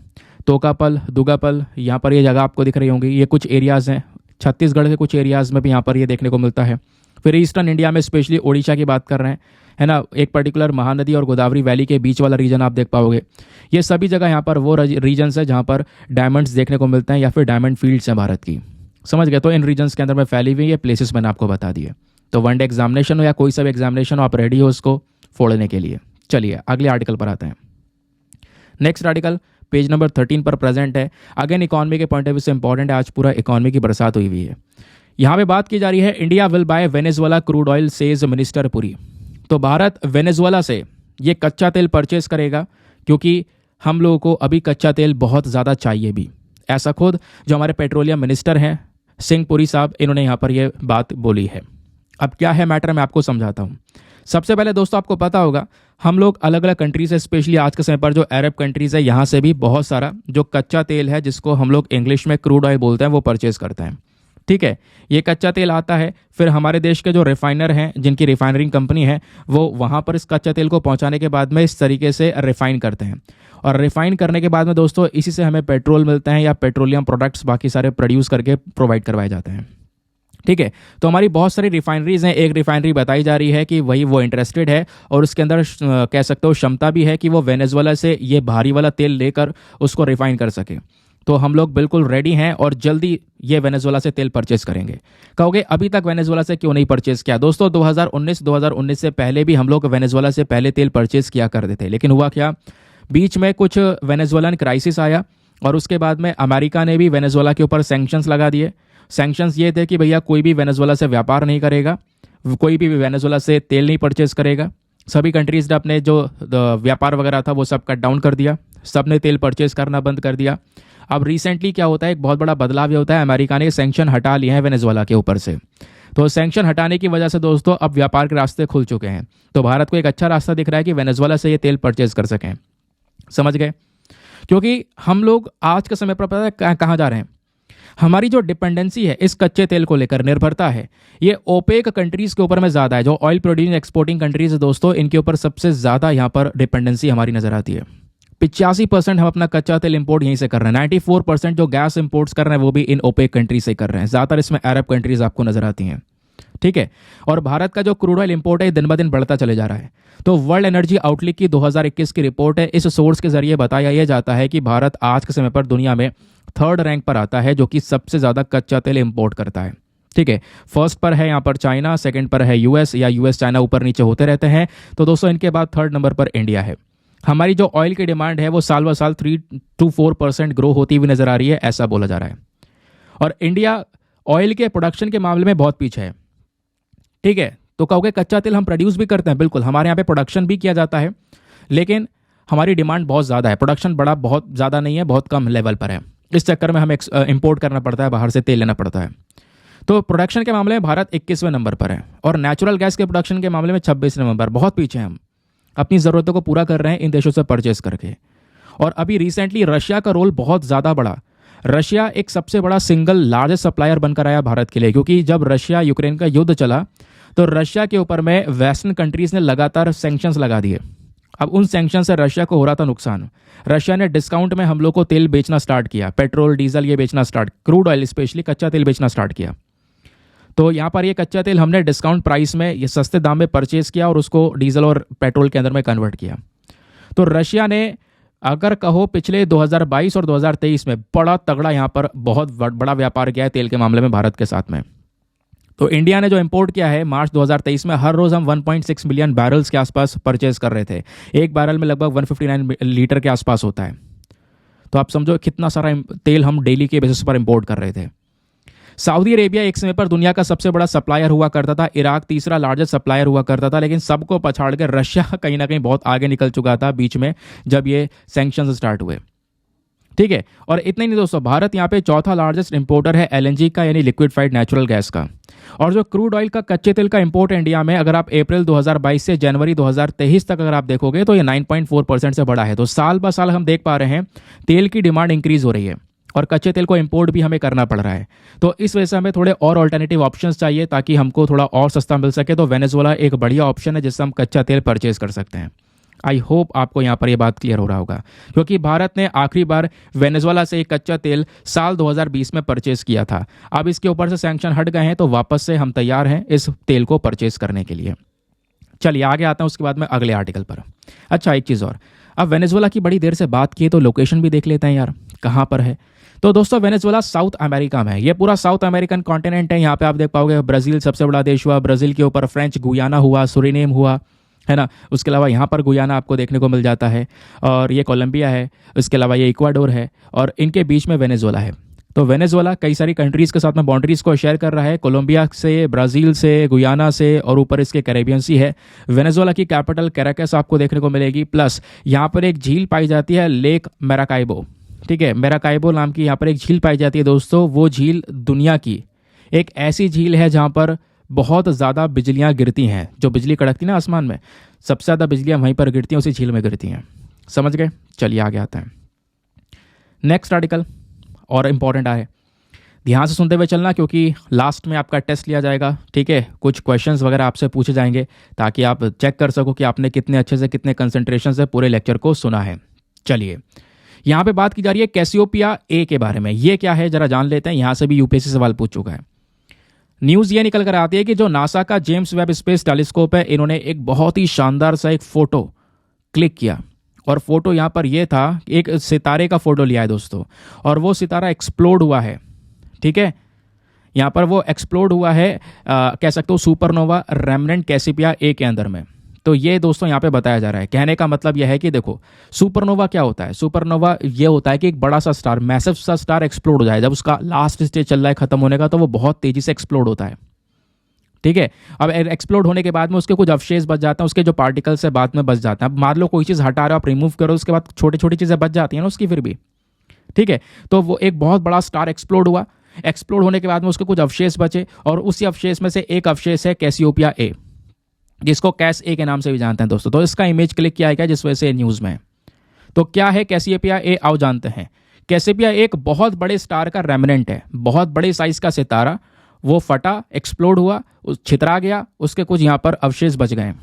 Speaker 1: तोकापल, दुगापल, यहाँ पर ये जगह आपको दिख रही होंगी। ये कुछ एरियाज़ हैं, छत्तीसगढ़ के कुछ एरियाज़ में भी यहाँ पर ये देखने को मिलता है। फिर ईस्टर्न इंडिया में स्पेशली ओडिशा की बात कर रहे हैं, है ना, एक पर्टिकुलर महानदी और गोदावरी वैली के बीच वाला रीजन आप देख पाओगे। ये सभी जगह यहाँ पर वो रीजन्स है जहाँ पर डायमंड्स देखने को मिलते हैं या फिर डायमंड फील्ड्स हैं भारत की। समझ गए? तो इन रीजन्स के अंदर में फैली हुई ये प्लेसेस मैंने आपको बता दिए। तो वन डे एग्जामिनेशन हो या कोई सा भी एग्जामिनेशन हो, आप रेडी हो उसको फोड़ने के लिए। चलिए अगले आर्टिकल पर आते हैं। नेक्स्ट आर्टिकल पेज नंबर 13 पर प्रेजेंट है। अगेन इकॉनमी के पॉइंट ऑफ व्यू से इंपॉर्टेंट है, आज पूरा इकॉनमी की बरसात हुई हुई है। यहाँ पे बात की जा रही है India will buy Venezuela crude oil says minister Puri. तो भारत वेनेजुएला से ये कच्चा तेल परचेज करेगा क्योंकि हम लोगों को अभी कच्चा तेल बहुत ज़्यादा चाहिए भी। ऐसा खुद जो हमारे पेट्रोलियम मिनिस्टर हैं सिंह पुरी साहब, इन्होंने यहाँ पर ये बात बोली है। अब क्या है मैटर, मैं आपको समझाता हूँ। सबसे पहले दोस्तों आपको पता होगा हम लोग अलग अलग कंट्री से, स्पेशली आज के समय पर जो अरब कंट्रीज़ है, यहाँ से भी बहुत सारा जो कच्चा तेल है जिसको हम लोग इंग्लिश में क्रूड ऑयल बोलते हैं वो परचेज करते हैं। ठीक है, ये कच्चा तेल आता है, फिर हमारे देश के जो रिफाइनर हैं, जिनकी रिफाइनरिंग कंपनी है, वो वहाँ पर इस कच्चा तेल को पहुँचाने के बाद में इस तरीके से रिफाइन करते हैं। और रिफाइन करने के बाद में दोस्तों इसी से हमें पेट्रोल मिलते हैं या पेट्रोलियम प्रोडक्ट्स बाकी सारे प्रोड्यूस करके प्रोवाइड करवाए जाते हैं। ठीक है, तो हमारी बहुत सारी रिफाइनरीज हैं। एक रिफाइनरी बताई जा रही है कि वही वो इंटरेस्टेड है और उसके अंदर कह सकते हो क्षमता भी है कि वो वेनेजुएला से ये भारी वाला तेल लेकर उसको रिफाइन कर सके। तो हम लोग बिल्कुल रेडी हैं और जल्दी ये वेनेजुएला से तेल परचेज करेंगे। कहोगे अभी तक वेनेजुएला से क्यों नहीं परचेज किया? दोस्तों 2019 से पहले भी हम लोग वेनेजुएला से पहले तेल परचेज किया करते थे, लेकिन हुआ क्या, बीच में कुछ वेनेजुएलन क्राइसिस आया और उसके बाद में अमेरिका ने भी वेनेजुएला के ऊपर सैंक्शंस लगा दिए। सैंक्शंस ये थे कि भैया कोई भी वेनेजुएला से व्यापार नहीं करेगा, कोई भी वेनेजुएला से तेल नहीं परचेज करेगा। सभी कंट्रीज ने अपने जो व्यापार वगैरह था वो सब कट डाउन कर दिया, सब ने तेल परचेज करना बंद कर दिया। अब रिसेंटली क्या होता है, एक बहुत बड़ा बदलाव ये होता है, अमेरिका ने सैंक्शन हटा लिए हैं वेनेजुएला के ऊपर से। तो सैंक्शन हटाने की वजह से दोस्तों अब व्यापार के रास्ते खुल चुके हैं। तो भारत को एक अच्छा रास्ता दिख रहा है कि वेनेजुएला से ये तेल परचेज कर सकें। समझ गए? क्योंकि हम लोग आज के समय पर पता है कहाँ जा रहे हैं, हमारी जो डिपेंडेंसी है इस कच्चे तेल को लेकर, निर्भरता है, ये ओपेक कंट्रीज के ऊपर में ज़्यादा है। जो ऑयल प्रोड्यूसिंग एक्सपोर्टिंग कंट्रीज है दोस्तों, इनके ऊपर सबसे ज़्यादा यहाँ पर डिपेंडेंसी हमारी नज़र आती है। 85% हम अपना कच्चा तेल इंपोर्ट यहीं से कर रहे हैं। 94% जो गैस इंपोर्ट्स कर रहे हैं वो भी इन ओपेक कंट्रीज से कर रहे हैं। ज़्यादातर इसमें अरब कंट्रीज आपको नजर आती हैं। ठीक है, और भारत का जो क्रूड ऑयल इंपोर्ट है दिन ब दिन बढ़ता चले जा रहा है। तो वर्ल्ड एनर्जी आउटलुक की 2021 की रिपोर्ट है, इस सोर्स के जरिए बताया यह जाता है कि भारत आज के समय पर दुनिया में 3rd रैंक पर आता है, जो कि सबसे ज़्यादा कच्चा तेल इंपोर्ट करता है। ठीक है, फर्स्ट पर है यहाँ पर चाइना, सेकंड पर है यूएस, या यूएस चाइना ऊपर नीचे होते रहते हैं। तो दोस्तों इनके बाद 3rd नंबर पर इंडिया है। हमारी जो ऑयल की डिमांड है वो साल ब साल 3 to 4% ग्रो होती हुई नजर आ रही है, ऐसा बोला जा रहा है। और इंडिया ऑयल के प्रोडक्शन के मामले में बहुत पीछे है। ठीक है, तो कहोगे कच्चा तेल हम प्रोड्यूस भी करते हैं, बिल्कुल हमारे यहाँ पे प्रोडक्शन भी किया जाता है, लेकिन हमारी डिमांड बहुत ज़्यादा है। प्रोडक्शन बड़ा बहुत ज़्यादा नहीं है, बहुत कम लेवल पर है। इस चक्कर में हमें इंपोर्ट करना पड़ता है, बाहर से तेल लेना पड़ता है। तो प्रोडक्शन के मामले में भारत 21वें नंबर पर है और नेचुरल गैस के प्रोडक्शन के मामले में 26वें नंबर। बहुत पीछे हैं हम, अपनी ज़रूरतों को पूरा कर रहे हैं इन देशों से परचेस करके। और अभी रिसेंटली रशिया का रोल बहुत ज़्यादा बढ़ा। रशिया एक सबसे बड़ा सिंगल लार्जेस्ट सप्लायर बनकर आया भारत के लिए, क्योंकि जब रशिया यूक्रेन का युद्ध चला तो रशिया के ऊपर में वेस्टर्न कंट्रीज ने लगातार सैंक्शंस लगा दिए। अब उन सैंक्शन से रशिया को हो रहा था नुकसान। रशिया ने डिस्काउंट में हम लोग को तेल बेचना स्टार्ट किया, पेट्रोल डीजल ये बेचना स्टार्ट, क्रूड ऑयल स्पेशली कच्चा तेल बेचना स्टार्ट किया। तो यहाँ पर ये कच्चा तेल हमने डिस्काउंट प्राइस में, ये सस्ते दाम में परचेज किया और उसको डीजल और पेट्रोल के अंदर में कन्वर्ट किया। तो रशिया ने अगर कहो पिछले 2022 और 2023 में बड़ा तगड़ा यहाँ पर बहुत बड़ा व्यापार किया है तेल के मामले में भारत के साथ में। तो इंडिया ने जो इंपोर्ट किया है मार्च 2023 में, हर रोज़ हम 1.6 मिलियन बैरल्स के आसपास परचेज कर रहे थे। एक बैरल में लगभग 159 लीटर के आसपास होता है। तो आप समझो कितना सारा तेल हम डेली के बेसिस पर इंपोर्ट कर रहे थे। सऊदी अरेबिया एक समय पर दुनिया का सबसे बड़ा सप्लायर हुआ करता था, इराक तीसरा लार्जेस्ट सप्लायर हुआ करता था, लेकिन सबको पछाड़ कर रशिया कहीं ना कहीं बहुत आगे निकल चुका था बीच में जब ये सैंक्शंस स्टार्ट हुए। ठीक है, और इतना ही नहीं दोस्तों, भारत यहाँ पे चौथा लार्जेस्ट इंपोर्टर है एलएनजी का, यानी लिक्विडफाइड नेचुरल गैस का। और जो क्रूड ऑयल का कच्चे तेल का इंपोर्ट इंडिया में, अगर आप अप्रैल 2022 से जनवरी 2023 तक अगर आप देखोगे तो ये 9.4% से बढ़ा है। तो साल ब साल हम देख पा रहे हैं तेल की डिमांड इंक्रीज हो रही है और कच्चे तेल को इंपोर्ट भी हमें करना पड़ रहा है। तो इस वजह से हमें थोड़े और ऑल्टरनेटिव ऑप्शंस चाहिए ताकि हमको थोड़ा और सस्ता मिल सके। तो वेनेजुएला एक बढ़िया ऑप्शन है जिससे हम कच्चा तेल परचेज कर सकते हैं। आई होप आपको यहाँ पर ये बात क्लियर हो रहा होगा, क्योंकि भारत ने आखिरी बार वेनेजुएला से एक कच्चा तेल साल 2020 में परचेज किया था। अब इसके ऊपर से सैंक्शन हट गए हैं तो वापस से हम तैयार हैं इस तेल को परचेज करने के लिए। चलिए आगे आता हूँ उसके बाद में अगले आर्टिकल पर। अच्छा, एक चीज़ और, अब वेनेजुएला की बड़ी देर से बात की तो लोकेशन भी देख लेते हैं यार, कहाँ पर है। तो दोस्तों वेनेजुएला साउथ अमेरिका में है। ये पूरा साउथ अमेरिकन कॉन्टिनेंट है। यहाँ पे आप देख पाओगे ब्राज़ील सबसे बड़ा देश हुआ, ब्राज़ील के ऊपर फ्रेंच गुयाना हुआ, सुरीनेम हुआ, है ना। उसके अलावा यहाँ पर गुयाना आपको देखने को मिल जाता है, और ये कोलंबिया है। उसके अलावा ये इक्वाडोर है, और इनके बीच में वेनेजुएला है। तो वेनेजुएला कई सारी कंट्रीज़ के साथ में बाउंड्रीज़ को शेयर कर रहा है, कोलंबिया से, ब्राज़ील से, गुयाना से, और ऊपर इसके कैरेबियन सी है। वेनेजुएला की कैपिटल कैराकस आपको देखने को मिलेगी। प्लस यहाँ पर एक झील पाई जाती है, लेक मैराकाइबो। ठीक है, मैराकाइबो नाम की यहाँ पर एक झील पाई जाती है दोस्तों। वो झील दुनिया की एक ऐसी झील है जहाँ पर बहुत ज़्यादा बिजलियाँ गिरती हैं। जो बिजली कड़कती ना आसमान में, सबसे ज़्यादा बिजलियाँ वहीं पर गिरती हैं, उसी झील में गिरती हैं। समझ गए? चलिए आगे आते हैं। नेक्स्ट आर्टिकल और इम्पॉर्टेंट है, ध्यान से सुनते हुए चलना, क्योंकि लास्ट में आपका टेस्ट लिया जाएगा। ठीक है, कुछ क्वेश्चंस वगैरह आपसे पूछे जाएंगे ताकि आप चेक कर सको कि आपने कितने अच्छे से, कितने कंसंट्रेशन से पूरे लेक्चर को सुना है। चलिए, यहाँ पे बात की जा रही है कैसियोपिया ए के बारे में। ये क्या है जरा जान लेते हैं। यहाँ से भी यूपीएससी सवाल पूछ चुका है। न्यूज़ ये निकल कर आती है कि जो नासा का जेम्स वेब स्पेस टेलीस्कोप है, इन्होंने एक बहुत ही शानदार सा एक फोटो क्लिक किया, और फोटो यहाँ पर ये था, एक सितारे का फोटो लिया है दोस्तों, और वो सितारा एक्सप्लोड हुआ है। ठीक है, यहाँ पर वो एक्सप्लोड हुआ है, कह सकते हो सुपरनोवा रेमनेंट कैसियोपिया ए के अंदर में। तो ये दोस्तों यहाँ पे बताया जा रहा है। कहने का मतलब यह है कि देखो, सुपरनोवा क्या होता है? सुपरनोवा ये होता है कि एक बड़ा सा स्टार, मैसिव सा स्टार एक्सप्लोड हो जाए। जब उसका लास्ट स्टेज चल रहा है खत्म होने का, तो वो बहुत तेजी से एक्सप्लोड होता है। ठीक है, अब एक्सप्लोड होने के बाद में उसके कुछ अवशेष बच जाते हैं, उसके जो पार्टिकल्स है बाद में बच जाते हैं। अब मान लो कोई चीज़ हटा रहे हो आप, रिमूव करो, उसके बाद छोटी छोटी चीज़ें बच जाती हैं ना उसकी फिर भी। ठीक है, तो वो एक बहुत बड़ा स्टार एक्सप्लोड हुआ। एक्सप्लोड होने के बाद में उसके कुछ अवशेष बचे, और उसी अवशेष में से एक अवशेष है कैसियोपिया ए, जिसको कैस ए के नाम से भी जानते हैं दोस्तों। तो इसका इमेज क्लिक किया गया जिस वजह से न्यूज़ में। तो क्या है कैसियोपिया ए, आओ जानते हैं। कैसियोपिया एक बहुत बड़े स्टार का रेमिनेंट है, बहुत बड़े साइज का सितारा। वो फटा, एक्सप्लोड हुआ, छितरा गया, उसके कुछ यहाँ पर अवशेष बच गए।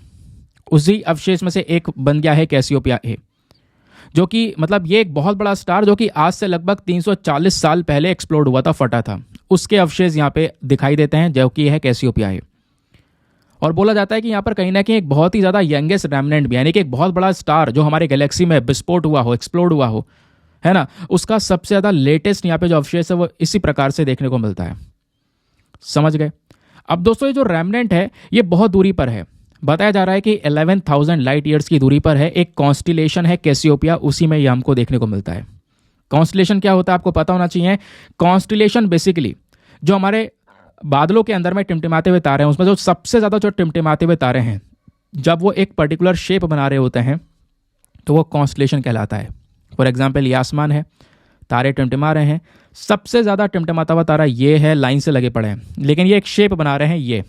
Speaker 1: उसी अवशेष में से एक बन गया है कैसियोपिया ए, जो कि मतलब ये एक बहुत बड़ा स्टार जो कि आज से लगभग 340 साल पहले एक्सप्लोड हुआ था, फटा था। उसके अवशेष यहाँ पे दिखाई देते हैं, जो कि है कैसियोपिया ए। और बोला जाता है कि यहाँ पर कहीं ना कहीं एक बहुत ही ज़्यादा यंगेस्ट रेमनेंट भी, यानी कि एक बहुत बड़ा स्टार जो हमारे गैलेक्सी में विस्फोट हुआ हो, एक्सप्लोड हुआ हो, है ना, उसका सबसे ज़्यादा लेटेस्ट यहाँ पे जो अवशेष है वो इसी प्रकार से देखने को मिलता है। समझ गए? अब दोस्तों ये जो रेमनेंट है ये बहुत दूरी पर है। बताया जा रहा है कि 11,000 लाइट ईयर्स की दूरी पर है। एक कॉन्स्टिलेशन है कैसियोपिया, उसी में ये हमको देखने को मिलता है। कॉन्स्टिलेशन क्या होता है आपको पता होना चाहिए। कॉन्स्टिलेशन बेसिकली जो हमारे बादलों के अंदर में टिमटिमाते हुए तारे हैं, उसमें जो सबसे ज़्यादा जो टिमटिमाते हुए तारे हैं, जब वो एक पर्टिकुलर शेप बना रहे होते हैं तो वो कॉन्स्टिलेशन कहलाता है। फॉर एग्जांपल ये आसमान है, तारे टिमटिमा रहे हैं, सबसे ज़्यादा टिमटिमाता हुआ तारा ये है, लाइन से लगे पड़े हैं, लेकिन ये एक शेप बना रहे हैं ये।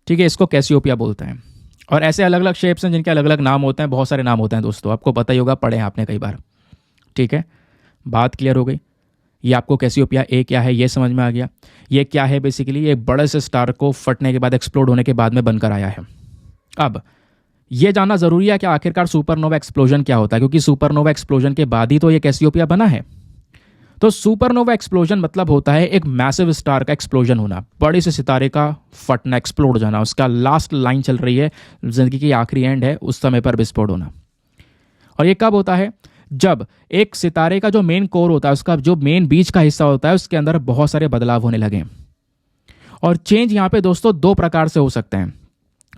Speaker 1: ठीक है, इसको कैसियोपिया बोलते हैं। और ऐसे अलग अलग शेप्स हैं जिनके अलग अलग नाम होते हैं, बहुत सारे नाम होते हैं दोस्तों, आपको पता ही होगा, पढ़े हैं आपने कई बार। ठीक है, बात क्लियर हो गई। ये आपको कैसियोपिया ए क्या है ये समझ में आ गया। ये क्या है बेसिकली, ये बड़े से स्टार को फटने के बाद, एक्सप्लोड होने के बाद में बनकर आया है। अब ये जानना ज़रूरी है कि आखिरकार सुपरनोवा एक्सप्लोजन क्या होता है, क्योंकि सुपरनोवा एक्सप्लोजन के बाद ही तो ये कैसियोपिया बना है। तो सुपरनोवा एक्सप्लोजन मतलब होता है एक मैसिव स्टार का एक्सप्लोजन होना, बड़े से सितारे का फटना, एक्सप्लोड हो जाना, उसका लास्ट लाइन चल रही है, जिंदगी की आखिरी एंड है, उस समय पर विस्फोट होना। और ये कब होता है? जब एक सितारे का जो मेन कोर होता है, उसका जो मेन बीच का हिस्सा होता है, उसके अंदर बहुत सारे बदलाव होने लगे। और चेंज यहाँ पे दोस्तों दो प्रकार से हो सकते हैं,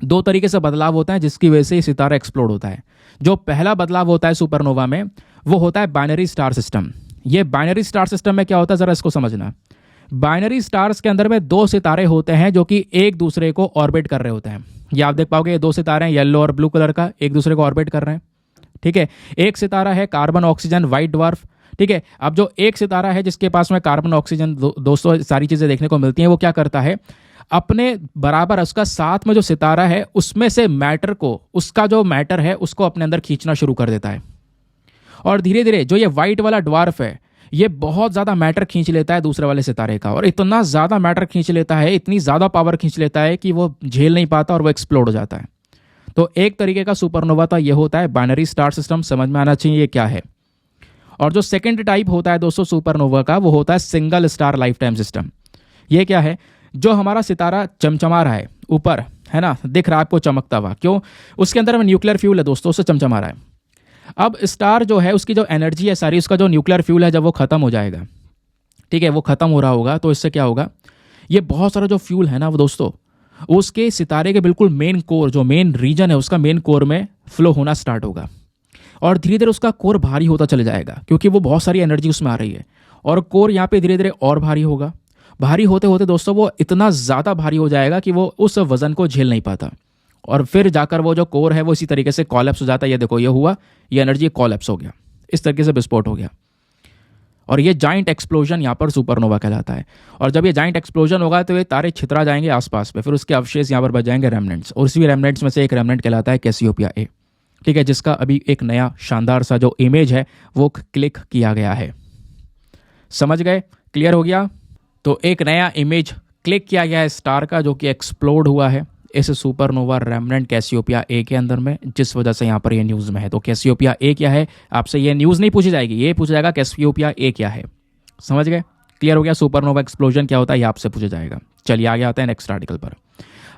Speaker 1: दो तरीके से बदलाव होता है जिसकी वजह से ये सितारा एक्सप्लोड होता है। जो पहला बदलाव होता है सुपरनोवा में, वो होता है बाइनरी स्टार सिस्टम। ये बाइनरी स्टार सिस्टम में क्या होता है, जरा इसको समझना। बाइनरी स्टार्स के अंदर में दो सितारे होते हैं जो कि एक दूसरे को ऑर्बिट कर रहे होते हैं। ये आप देख पाओगे, ये दो सितारे हैं येलो और ब्लू कलर का, एक दूसरे को ऑर्बिट कर रहे हैं। ठीक है, एक सितारा है कार्बन ऑक्सीजन व्हाइट ड्वार्फ। ठीक है, अब जो एक सितारा है जिसके पास में कार्बन ऑक्सीजन दोस्तों सारी चीजें देखने को मिलती हैं, वो क्या करता है, अपने बराबर उसका साथ में जो सितारा है उसमें से मैटर को, उसका जो मैटर है उसको अपने अंदर खींचना शुरू कर देता है। और धीरे धीरे जो ये व्हाइट वाला ड्वार्फ है, ये बहुत ज़्यादा मैटर खींच लेता है दूसरे वाले सितारे का, और इतना ज़्यादा मैटर खींच लेता है, इतनी ज़्यादा पावर खींच लेता है कि वो झेल नहीं पाता और वो एक्सप्लोड हो जाता है। तो एक तरीके का सुपरनोवा तो ये होता है बाइनरी स्टार सिस्टम, समझ में आना चाहिए ये क्या है। और जो सेकंड टाइप होता है दोस्तों सुपरनोवा का, वो होता है single star life time system. ये क्या है? जो हमारा सितारा चमचमा रहा है ऊपर, है ना, दिख रहा है आपको चमकता हुआ, क्यों? उसके अंदर में न्यूक्लियर फ्यूल है दोस्तों, उससे चमचमा रहा है। अब स्टार जो है उसकी जो एनर्जी है सारी, उसका जो न्यूक्लियर फ्यूल है, जब वो खत्म हो जाएगा, ठीक है, वो खत्म हो रहा होगा, तो इससे क्या होगा, ये बहुत सारा जो फ्यूल है ना वो दोस्तों, उसके सितारे के बिल्कुल मेन कोर, जो मेन रीजन है उसका मेन कोर में फ्लो होना स्टार्ट होगा। और धीरे धीरे उसका कोर भारी होता चले जाएगा, क्योंकि वो बहुत सारी एनर्जी उसमें आ रही है। और कोर यहाँ पे धीरे धीरे और भारी होगा। भारी होते होते दोस्तों वो इतना ज़्यादा भारी हो जाएगा कि वो उस वजन को झेल नहीं पाता, और फिर जाकर वो जो कोर है वो इसी तरीके से कॉलेप्स हो जाता है। ये देखो, ये हुआ, ये एनर्जी कॉलेप्स हो गया, इस तरीके से विस्फोट हो गया। और ये जाइंट एक्सप्लोजन यहाँ पर सुपरनोवा कहलाता है। और जब ये जाइंट एक्सप्लोजन होगा तो ये तारे छितरा जाएंगे आसपास पे, फिर उसके अवशेष यहाँ पर बच जाएंगे रेमनेंट्स, और उसी रेमनेंट्स में से एक रेमनेंट कहलाता है कैसियोपिया ए। ठीक है, जिसका अभी एक नया शानदार सा जो इमेज है वो क्लिक किया गया है। समझ गए? क्लियर हो गया? तो एक नया इमेज क्लिक किया गया है स्टार का, जो कि एक्सप्लोड हुआ है इस सुपरनोवा रेमनेंट कैसियोपिया ए के अंदर में, जिस वजह से यहाँ पर ये न्यूज़ में है। तो कैसियोपिया ए क्या है, आपसे ये न्यूज़ नहीं पूछी जाएगी, ये पूछा जाएगा कैसियोपिया ए क्या है। समझ गए? क्लियर हो गया? सुपरनोवा एक्सप्लोजन क्या होता है ये आपसे पूछा जाएगा। चलिए आगे आते हैं नेक्स्ट आर्टिकल पर।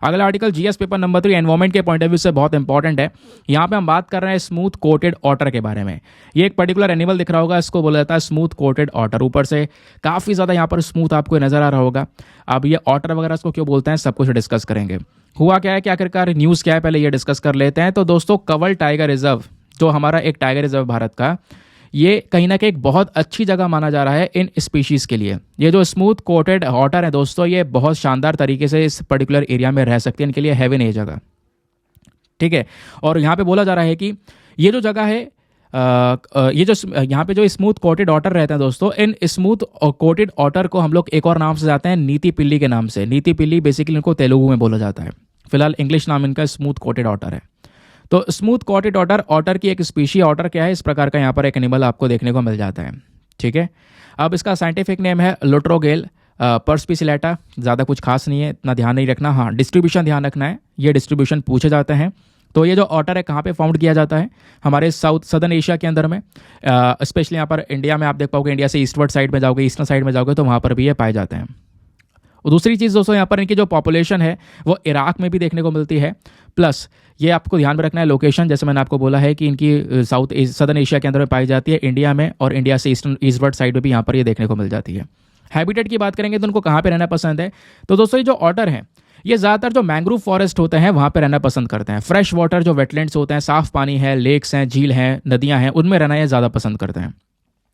Speaker 1: अगला article GS paper number 3 environment के पॉइंट ऑफ व्यू से बहुत इंपॉर्टेंट है। यहाँ पे हम बात कर रहे हैं स्मूथ कोटेड ऑटर के बारे में। ये एक पर्टिकुलर एनिमल दिख रहा होगा, इसको बोला जाता है स्मूथ कोटेड ऑटर। ऊपर से काफ़ी ज़्यादा यहाँ पर स्मूथ आपको नजर आ रहा होगा। अब ये ऑटर वगैरह इसको क्यों बोलते हैं, सब कुछ डिस्कस करेंगे। हुआ क्या है कि आखिरकार न्यूज़ क्या है, पहले ये डिस्कस कर लेते हैं। तो दोस्तों कवल टाइगर रिजर्व, जो हमारा एक टाइगर रिजर्व भारत का, ये कहीं ना कहीं एक बहुत अच्छी जगह माना जा रहा है इन स्पीशीज़ के लिए। ये जो स्मूथ कोटेड ऑटर है दोस्तों, ये बहुत शानदार तरीके से इस पर्टिकुलर एरिया में रह सकती है, इनके लिए हेवन है ये जगह। ठीक है, और यहाँ पे बोला जा रहा है कि ये जो जगह है, ये जो यहाँ पे जो स्मूथ कोटेड ऑटर रहते हैं दोस्तों, इन स्मूथ कोटेड ऑटर को हम लोग एक और नाम से जाते हैं नीति पिल्ली के नाम से। नीति पिल्ली बेसिकली इनको तेलुगु में बोला जाता है, फिलहाल इंग्लिश नाम इनका स्मूथ कोटेड ऑटर है। तो स्मूथ कोटेड ऑटर, ऑटर की एक स्पीशी ऑटर क्या है, इस प्रकार का यहाँ पर एक एनिमल आपको देखने को मिल जाता है। ठीक है, अब इसका साइंटिफिक नेम है लोट्रोगेल परस्पिसिलेटा। ज़्यादा कुछ खास नहीं है, इतना ध्यान नहीं रखना। हाँ, डिस्ट्रीब्यूशन ध्यान रखना है, ये डिस्ट्रीब्यूशन पूछे जाते हैं। तो ये जो ऑटर है कहाँ पे फाउंड किया जाता है, हमारे सदर्न एशिया के अंदर में, स्पेशली यहाँ पर इंडिया में आप देख पाओगे। इंडिया से ईस्टवर्ड साइड में जाओगे, ईस्टर्न साइड में जाओगे तो वहाँ पर भी ये पाए जाते हैं। और दूसरी चीज़ दोस्तों, यहाँ पर इनकी जो पॉपुलेशन है वो इराक में भी देखने को मिलती है। प्लस ये आपको ध्यान में रखना है लोकेशन, जैसे मैंने आपको बोला है कि इनकी सदर्न एशिया के अंदर में पाई जाती है, इंडिया में, और इंडिया से ईस्टवर्ड साइड में भी यहाँ पर ये देखने को मिल जाती है। हैबिटेट की बात करेंगे तो उनको कहाँ पे रहना पसंद है, तो दोस्तों ये जो ऑटर हैं ये ज़्यादातर जो मैंग्रोव फॉरेस्ट होते हैं वहाँ पे रहना पसंद करते हैं। फ्रेश वाटर जो वेटलैंड्स होते हैं, साफ पानी है, लेक्स हैं, झील हैं, नदियाँ हैं, उनमें रहना ये ज़्यादा पसंद करते हैं।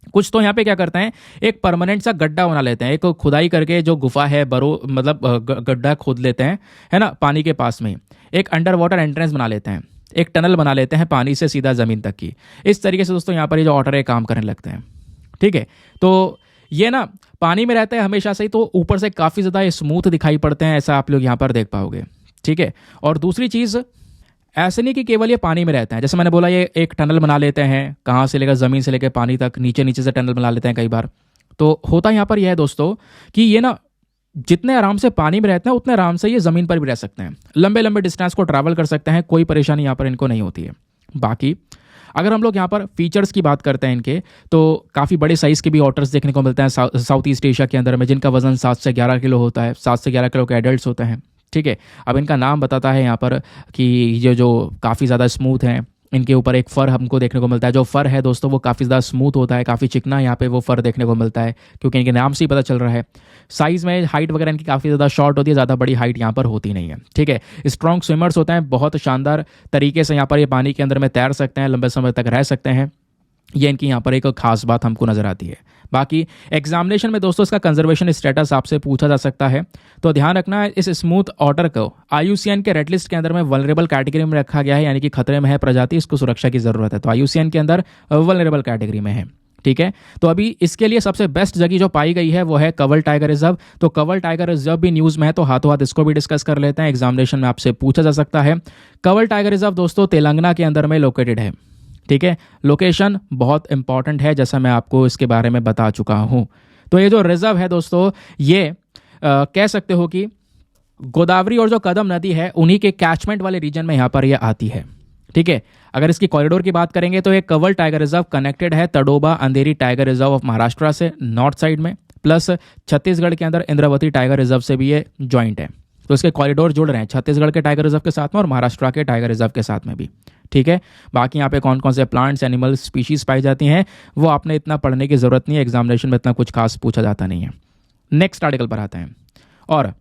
Speaker 1: कुछ तो यहाँ पे क्या करते हैं, एक परमानेंट सा गड्ढा बना लेते हैं, एक खुदाई करके जो गुफा है मतलब गड्ढा खोद लेते हैं, है ना, पानी के पास में एक अंडर वाटर एंट्रेंस बना लेते हैं, एक टनल बना लेते हैं पानी से सीधा ज़मीन तक की। इस तरीके से दोस्तों यहाँ पर ये जो ऑटर है काम करने लगते हैं। ठीक है, तो ये ना पानी में रहते हैं हमेशा से ही, तो ऊपर से काफ़ी ज़्यादा स्मूथ दिखाई पड़ते हैं, ऐसा आप लोग यहाँ पर देख पाओगे। ठीक है, और दूसरी चीज़ ऐसे नहीं कि केवल ये पानी में रहते हैं, जैसे मैंने बोला ये एक टनल बना लेते हैं, कहाँ से लेकर ज़मीन से लेकर पानी तक, नीचे नीचे से टनल बना लेते हैं कई बार। तो होता यहाँ पर यह है दोस्तों कि ये ना जितने आराम से पानी में रहते हैं उतने आराम से ये ज़मीन पर भी रह सकते हैं, लंबे लंबे डिस्टेंस को ट्रैवल कर सकते हैं, कोई परेशानी यहाँ पर इनको नहीं होती है। बाकी अगर हम लोग यहाँ पर फीचर्स की बात करते हैं इनके, तो काफ़ी बड़े साइज़ के भी ऑटर्स देखने को मिलते हैं साउथ ईस्ट एशिया के अंदर में, जिनका वजन 7 से 11 किलो होता है। 7 से 11 किलो के एडल्ट होते हैं। ठीक है, अब इनका नाम बताता है यहाँ पर कि ये जो काफ़ी ज़्यादा स्मूथ हैं, इनके ऊपर एक फ़र हमको देखने को मिलता है। जो फ़र है दोस्तों वो काफ़ी ज़्यादा स्मूथ होता है, काफ़ी चिकना यहाँ पे वो फ़र देखने को मिलता है, क्योंकि इनके नाम से ही पता चल रहा है। साइज़ में हाइट वगैरह इनकी काफ़ी ज़्यादा शॉर्ट होती है, ज़्यादा बड़ी हाइट यहाँ पर होती नहीं है। ठीक है, स्ट्रॉन्ग स्विमर्स होते हैं, बहुत शानदार तरीके से यहाँ पर ये पानी के अंदर में तैर सकते हैं, लंबे समय तक रह सकते हैं। ये इनकी यहाँ पर एक खास बात हमको नज़र आती है। बाकी एग्जामिनेशन में दोस्तों इसका कंजर्वेशन स्टेटस आपसे पूछा जा सकता है, तो ध्यान रखना इस स्मूथ ऑटर को IUCN के रेड लिस्ट के अंदर में वल्नरेबल कैटेगरी में रखा गया है, यानी कि खतरे में है प्रजाति, इसको सुरक्षा की ज़रूरत है। तो IUCN के अंदर वल्नरेबल कैटेगरी में है। ठीक है, तो अभी इसके लिए सबसे बेस्ट जगह जो पाई गई है वो है कंवर टाइगर रिजर्व। तो कंवर टाइगर रिजर्व भी न्यूज़ में है, तो हाथों हाथ इसको भी डिस्कस कर लेते हैं, एग्जामिनेशन में आपसे पूछा जा सकता है। कंवर टाइगर रिजर्व दोस्तों तेलंगाना के अंदर में लोकेटेड है। ठीक है, लोकेशन बहुत इंपॉर्टेंट है, जैसा मैं आपको इसके बारे में बता चुका हूँ। तो ये जो रिजर्व है दोस्तों, ये कह सकते हो कि गोदावरी और जो कदम नदी है उन्हीं के कैचमेंट वाले रीजन में यहाँ पर ये आती है। ठीक है, अगर इसकी कॉरिडोर की बात करेंगे तो ये कंवर टाइगर रिजर्व कनेक्टेड है तडोबा अंधेरी टाइगर रिजर्व ऑफ महाराष्ट्र से नॉर्थ साइड में, प्लस छत्तीसगढ़ के अंदर इंद्रावती टाइगर रिजर्व से भी ये ज्वाइंट है। तो इसके कॉरिडोर जुड़ रहे हैं छत्तीसगढ़ के टाइगर रिजर्व के साथ में और महाराष्ट्र के टाइगर रिजर्व के साथ में भी। ठीक है, बाकी यहाँ पे कौन कौन से प्लांट्स एनिमल स्पीशीज पाई जाती हैं वो आपने इतना पढ़ने की ज़रूरत नहीं है, एग्जामिनेशन में इतना कुछ खास पूछा जाता नहीं है। नेक्स्ट आर्टिकल पर आते हैं। और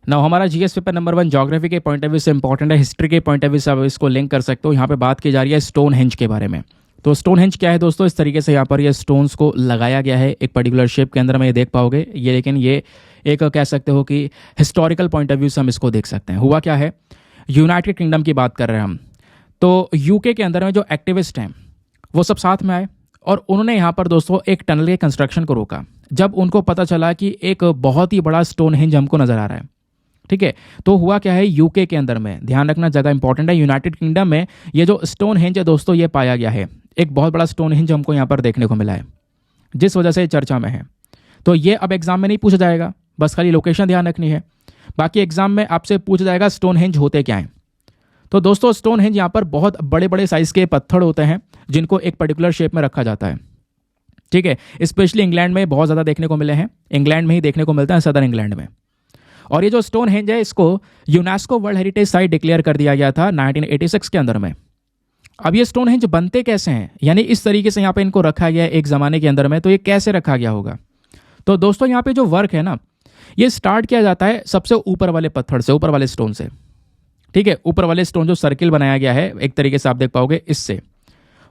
Speaker 1: ना हमारा जीएस पेपर नंबर 1 ज्योग्राफी के पॉइंट ऑफ व्यू से इंपॉर्टेंट है, हिस्ट्री के पॉइंट ऑफ व्यू से आप इसको लिंक कर सकते हो। यहाँ पे बात की जा रही है स्टोन हेंज के बारे में। तो स्टोन हेंज क्या है दोस्तों, इस तरीके से यहाँ पर ये स्टोन्स को लगाया गया है एक पर्टिकुलर शेप के अंदर में, ये देख पाओगे ये, लेकिन ये एक कह सकते हो कि हिस्टोरिकल पॉइंट ऑफ व्यू से हम इसको देख सकते हैं। हुआ क्या है, यूनाइटेड किंगडम की बात कर रहे हैं हम, तो यूके के अंदर में जो एक्टिविस्ट हैं वो सब साथ में आए और उन्होंने यहाँ पर दोस्तों एक टनल के कंस्ट्रक्शन को रोका, जब उनको पता चला कि एक बहुत ही बड़ा स्टोन हेंज हमको नजर आ रहा है। ठीक है, तो हुआ क्या है, यूके के अंदर में, ध्यान रखना जगह इंपॉर्टेंट है, यूनाइटेड किंगडम में ये जो स्टोन हेंज है दोस्तों ये पाया गया है। एक बहुत बड़ा स्टोन हेंज हमको यहाँ पर देखने को मिला है, जिस वजह से चर्चा में है। तो ये अब एग्जाम में नहीं पूछा जाएगा, बस खाली लोकेशन ध्यान रखनी है। बाकी एग्जाम में आपसे पूछा जाएगा स्टोन हेंज होते क्या हैं। तो दोस्तों स्टोन हेंज यहाँ पर बहुत बड़े बड़े साइज के पत्थर होते हैं जिनको एक पर्टिकुलर शेप में रखा जाता है। ठीक है, स्पेशली इंग्लैंड में बहुत ज़्यादा देखने को मिले हैं, इंग्लैंड में ही देखने को मिलता है, सदर्न इंग्लैंड में। और ये जो स्टोन हेंज है इसको UNESCO world heritage site declare कर दिया गया था 1986 के अंदर में। अब ये स्टोन हेंज बनते कैसे हैं, यानी इस तरीके से यहाँ पे इनको रखा गया है एक ज़माने के अंदर में, तो ये कैसे रखा गया होगा। तो दोस्तों यहाँ पे जो वर्क है ना, ये स्टार्ट किया जाता है सबसे ऊपर वाले पत्थर से, ऊपर वाले स्टोन से। ठीक है, ऊपर वाले स्टोन जो सर्किल बनाया गया है एक तरीके से आप देख पाओगे, इससे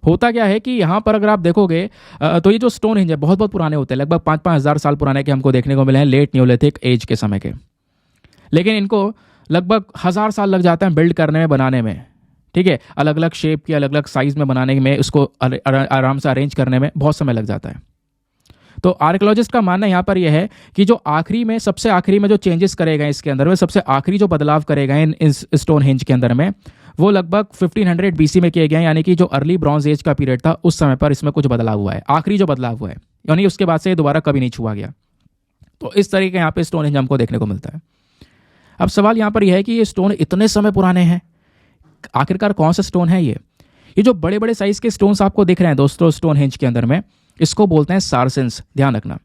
Speaker 1: होता क्या है कि यहाँ पर अगर आप देखोगे तो ये जो स्टोन हेंज है बहुत बहुत पुराने होते हैं, लगभग 5-5 हज़ार साल पुराने के हमको देखने को मिले हैं, लेट न्योलिथिक एज के समय के। लेकिन इनको लगभग 1000 साल लग जाता है बिल्ड करने में, बनाने में। ठीक है, अलग अलग शेप की, अलग अलग साइज में बनाने में, उसको आराम से अरेंज करने में बहुत समय लग जाता है। तो आर्कियोलॉजिस्ट का मानना यहाँ पर यह है कि जो आखिरी में, सबसे आखिरी में जो चेंजेस करे गए इसके अंदर में, सबसे आखिरी जो बदलाव करे गए इस स्टोन हेंज के अंदर में, वो लगभग 1500 BC में किए गए, यानी कि जो अर्ली ब्रॉन्ज एज का पीरियड था उस समय पर इसमें कुछ बदलाव हुआ है, आखिरी जो बदलाव हुआ है, यानी उसके बाद से दोबारा कभी नहीं छुआ गया। तो इस तरीके का यहाँ पे स्टोन हेंज हमको देखने को मिलता है। अब सवाल यहाँ पर यह है कि ये स्टोन इतने समय पुराने हैं, आखिरकार कौन सा स्टोन है ये जो बड़े बड़े साइज के स्टोन्स आपको दिख रहे हैं दोस्तों स्टोन हेंज के अंदर में, इसको बोलते हैं सारसेंस। ध्यान रखना,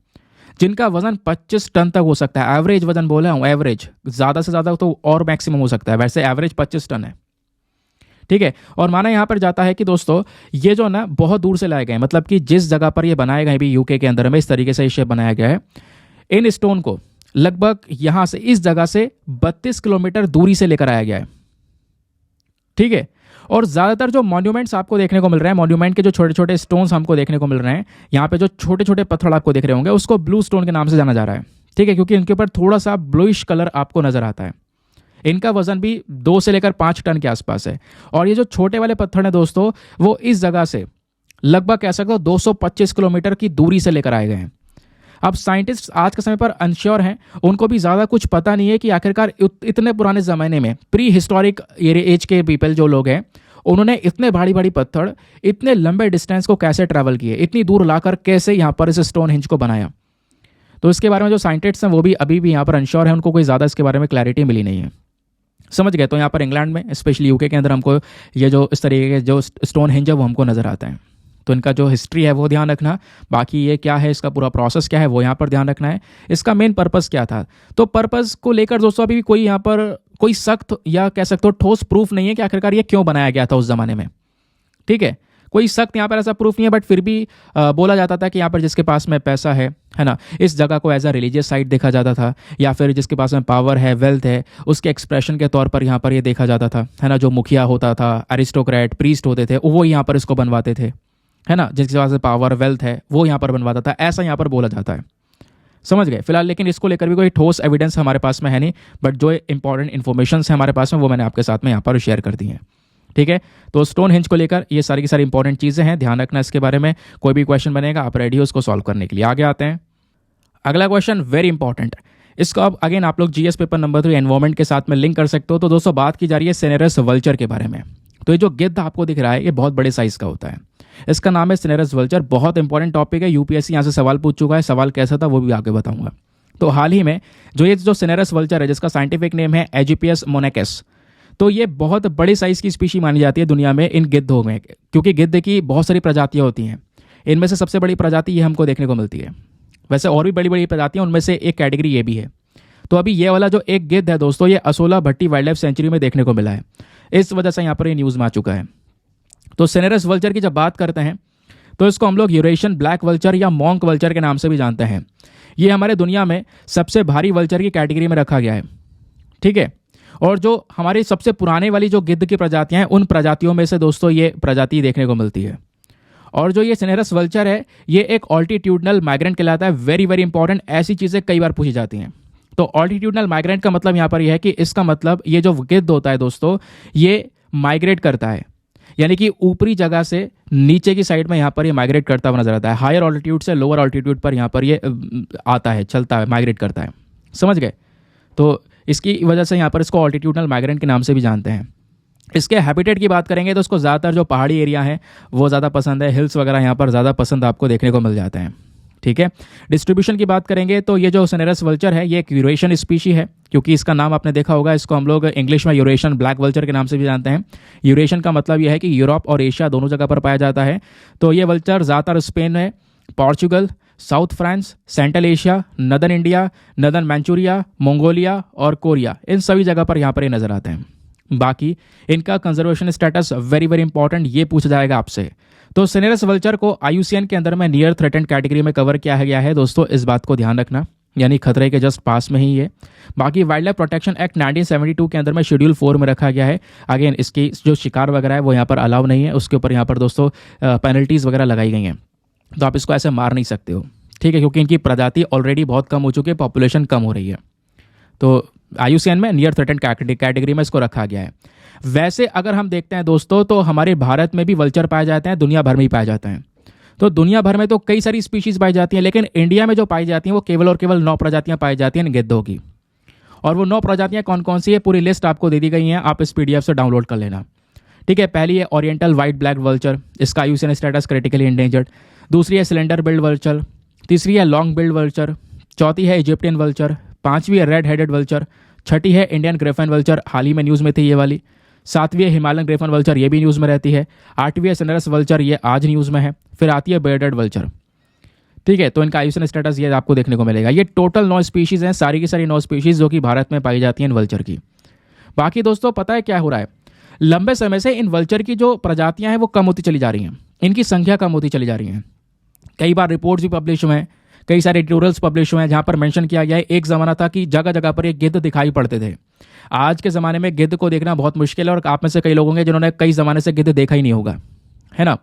Speaker 1: जिनका वजन 25 टन तक हो सकता है। एवरेज वजन बोला हूँ, एवरेज, ज़्यादा से ज़्यादा तो और मैक्सिमम हो सकता है, वैसे एवरेज 25 टन है। ठीक है, और माना यहाँ पर जाता है कि दोस्तों ये जो ना बहुत दूर से लाए गए, मतलब कि जिस जगह पर ये बनाए गए भी यूके के अंदर में, इस तरीके से शेप बनाया गया है, इन स्टोन को लगभग यहाँ से, इस जगह से 32 किलोमीटर दूरी से लेकर आया गया है। ठीक है, और ज़्यादातर जो मॉन्यूमेंट्स आपको देखने को मिल रहे हैं, मॉन्यूमेंट के जो छोटे छोटे स्टोन्स हमको देखने को मिल रहे हैं, यहाँ पे जो छोटे छोटे पत्थर आपको दिख रहे होंगे, उसको ब्लू स्टोन के नाम से जाना जा रहा है। ठीक है, क्योंकि इनके ऊपर थोड़ा सा ब्लूइश कलर आपको नजर आता है। इनका वजन भी 2 से लेकर 5 टन के आसपास है। और ये जो छोटे वाले पत्थर हैं दोस्तों, वो इस जगह से लगभग कह सकते हो 225 किलोमीटर की दूरी से लेकर आए गए हैं। अब साइंटिस्ट आज के समय पर अनश्योर हैं, उनको भी ज़्यादा कुछ पता नहीं है कि आखिरकार इतने पुराने ज़माने में, प्री हिस्टोरिक एज के पीपल जो लोग हैं, उन्होंने इतने भारी भारी पत्थर इतने लंबे डिस्टेंस को कैसे ट्रैवल किए, इतनी दूर लाकर कैसे यहाँ पर इस स्टोन हेंज को बनाया। तो इसके बारे में जो साइंटिस्ट हैं वो भी अभी भी यहाँ पर अनश्योर है, उनको कोई ज़्यादा इसके बारे में क्लैरिटी मिली नहीं है। समझ गए। तो यहाँ पर इंग्लैंड में स्पेशली यूके के अंदर हमको ये जो इस तरीके के जो स्टोन हेंज है वो हमको नज़र आते हैं। तो इनका जो हिस्ट्री है वो ध्यान रखना, बाकी ये क्या है, इसका पूरा प्रोसेस क्या है वो यहाँ पर ध्यान रखना है। इसका मेन पर्पस क्या था, तो पर्पस को लेकर दोस्तों अभी भी कोई यहाँ पर कोई सख्त या कह सकते हो ठोस प्रूफ नहीं है कि आखिरकार ये क्यों बनाया गया था उस जमाने में। ठीक है, कोई सख्त यहाँ पर ऐसा प्रूफ नहीं है, बट फिर भी बोला जाता था कि यहाँ पर जिसके पास में पैसा है ना, इस जगह को एज अ रिलीजियस साइट देखा जाता था, या फिर जिसके पास में पावर है, वेल्थ है, उसके एक्सप्रेशन के तौर पर यहाँ पर ये देखा जाता था, है ना। जो मुखिया होता था, एरिस्टोक्रेट, प्रीस्ट होते थे, वो यहाँ पर इसको बनवाते थे, है ना। जिसके पास पावर वेल्थ है वो यहाँ पर बनवाता था, ऐसा यहाँ पर बोला जाता है। समझ गए फिलहाल, लेकिन इसको लेकर भी कोई ठोस एविडेंस हमारे पास में है नहीं, बट जो इंपॉर्टेंट इन्फॉर्मेशन है हमारे पास में वो मैंने आपके साथ में यहाँ पर शेयर कर दी हैं। ठीक है, तो स्टोन हेंज को लेकर ये सारी की सारी इंपॉर्टेंट चीज़ें हैं, ध्यान रखना इसके बारे में। कोई भी क्वेश्चन बनेगा आप रेडी हो उसको सॉल्व करने के लिए। आगे आते हैं, अगला क्वेश्चन वेरी इंपॉर्टेंट। इसको अब अगेन आप लोग जीएस पेपर नंबर 3 एनवायरमेंट के साथ में लिंक कर सकते हो। तो दोस्तों बात की जा रही है सिनेरस वल्चर के बारे में। तो ये जो गिद्ध आपको दिख रहा है ये बहुत बड़े साइज का होता है, इसका नाम है सिनेरस वल्चर। बहुत इंपॉर्टेंट टॉपिक है, यूपीएससी यहाँ से सवाल पूछ चुका है, सवाल कैसा था वो भी आगे बताऊंगा। तो हाल ही में जो सिनेरस वल्चर है जिसका साइंटिफिक नेम है एजिपियस मोनेकस, तो ये बहुत बड़ी साइज़ की स्पीशी मानी जाती है दुनिया में इन गिद्धों में, क्योंकि गिद्ध की बहुत सारी प्रजातियाँ होती हैं। इनमें से सबसे बड़ी प्रजाति ये हमको देखने को मिलती है। वैसे और भी बड़ी बड़ी प्रजातियाँ, उनमें से एक कैटेगरी ये भी है। तो अभी ये वाला जो एक गिद्ध है दोस्तों, ये Asola Bhatti wildlife century में देखने को मिला है, इस वजह से यहाँ पर ये न्यूज़ में आ चुका है। तो सिनेरस वल्चर की जब बात करते हैं तो इसको हम लोग यूरेशियन ब्लैक वल्चर या मॉन्क वल्चर के नाम से भी जानते हैं। ये हमारे दुनिया में सबसे भारी वल्चर की कैटेगरी में रखा गया है। ठीक है, और जो हमारी सबसे पुराने वाली जो गिद्ध की प्रजातियां हैं उन प्रजातियों में से दोस्तों ये प्रजाति देखने को मिलती है। और जो ये सिनेरस वल्चर है ये एक ऑल्टीट्यूडनल माइग्रेंट कहलाता है। वेरी वेरी इंपॉर्टेंट, ऐसी चीज़ें कई बार पूछी जाती हैं। तो ऑल्टीट्यूडनल माइग्रेंट का मतलब यहाँ पर यह है कि इसका मतलब ये जो गिद्ध होता है दोस्तों ये माइग्रेट करता है, यानी कि ऊपरी जगह से नीचे की साइड में यहाँ पर ये माइग्रेट करता हुआ नजर आता है। हायर ऑल्टीट्यूड से लोअर ऑल्टीट्यूड पर यहाँ पर ये आता है, चलता है, माइग्रेट करता है। समझ गए। तो इसकी वजह से यहाँ पर इसको ऑल्टीट्यूडनल माइग्रेंट के नाम से भी जानते हैं। इसके हैबिटेट की बात करेंगे तो इसको ज़्यादातर जो पहाड़ी एरिया है वो ज़्यादा पसंद है, हिल्स वगैरह यहाँ पर ज़्यादा पसंद आपको देखने को मिल जाते हैं। ठीक है, डिस्ट्रीब्यूशन की बात करेंगे तो ये जो सिनेरस वल्चर है ये एक यूरेशियन स्पीशी है, क्योंकि इसका नाम आपने देखा होगा, इसको हम लोग इंग्लिश में यूरेशियन ब्लैक वल्चर के नाम से भी जानते हैं। यूरेशियन का मतलब यह है कि यूरोप और एशिया दोनों जगह पर पाया जाता है। तो ये वल्चर ज़्यादातर स्पेन है, Portugal, South France, Central Asia, northern India, northern Manchuria, Mongolia और कोरिया, इन सभी जगह पर यहाँ पर ये नजर आते हैं। बाकी इनका conservation status very very important, ये पूछा जाएगा आपसे। तो सिनेरस वल्चर को आईयूसीएन के अंदर में नियर थ्रेटेंड कैटेगरी में कवर किया गया है दोस्तों, इस बात को ध्यान रखना, यानी खतरे के जस्ट पास में ही है। बाकी वाइल्ड लाइफ प्रोटेक्शन एक्ट 1972 के अंदर में शेड्यूल 4 में रखा गया है। अगेन इसकी जो शिकार वगैरह है वो यहाँ पर अलाउ नहीं है, उसके ऊपर यहाँ पर दोस्तों पेनल्टीज़ वगैरह लगाई गई हैं। तो आप इसको ऐसे मार नहीं सकते हो। ठीक है, क्योंकि इनकी प्रजाति ऑलरेडी बहुत कम हो चुकी है, पॉपुलेशन कम हो रही है। तो आईयूसीएन में नियर थ्रेटेंड कैटेगरी में इसको रखा गया है। वैसे अगर हम देखते हैं दोस्तों तो हमारे भारत में भी वल्चर पाए जाते हैं, दुनिया भर में ही पाए जाते हैं। तो दुनिया भर में तो कई सारी स्पीशीज़ पाई जाती हैं, लेकिन इंडिया में जो पाई जाती हैं वो केवल और केवल 9 प्रजातियां पाई जाती हैं इन गिद्धों की। और वो 9 प्रजातियां कौन कौन सी है, पूरी लिस्ट आपको दे दी गई हैं, आप इस पीडीएफ से डाउनलोड कर लेना। ठीक है, पहली है ओरिएंटल वाइट ब्लैक वल्चर, इसका आईयूसीएन स्टेटस क्रिटिकली इंडेंजर्ड। दूसरी है सिलेंडर बिल्ड वल्चर। तीसरी है लॉन्ग बिल्ड वल्चर। चौथी है इजिप्टियन वल्चर। पांचवी है रेड हेडेड वल्चर। छठी है इंडियन ग्रिफन वल्चर, हाल ही में न्यूज़ में थी ये वाली। सातवीं है हिमालयन ग्रिफन वल्चर, ये भी न्यूज़ में रहती है। आठवीं है सिनेरस वल्चर, ये आज न्यूज़ में है। फिर आती है बेयर्डेड वल्चर। ठीक है, तो इनका आईयूसीएन स्टेटस ये आपको देखने को मिलेगा। ये टोटल 9 स्पीशीज़ हैं, सारी की सारी 9 स्पीशीज़ जो कि भारत में पाई जाती हैं इन वल्चर की। बाकी दोस्तों पता है क्या हो रहा है, लंबे समय से इन वल्चर की जो प्रजातियां हैं वो कम होती चली जा रही हैं, इनकी संख्या कम होती चली जा रही है। कई बार रिपोर्ट्स भी पब्लिश हुए हैं, कई सारे एडिटोरियल्स पब्लिश हुए हैं जहां पर मेंशन किया गया है एक ज़माना था कि जगह जगह पर ये गिद्ध दिखाई पड़ते थे। आज के ज़माने में गिद्ध को देखना बहुत मुश्किल है, और आप में से कई लोग होंगे जिन्होंने कई ज़माने से गिद्ध देखा ही नहीं होगा, है ना।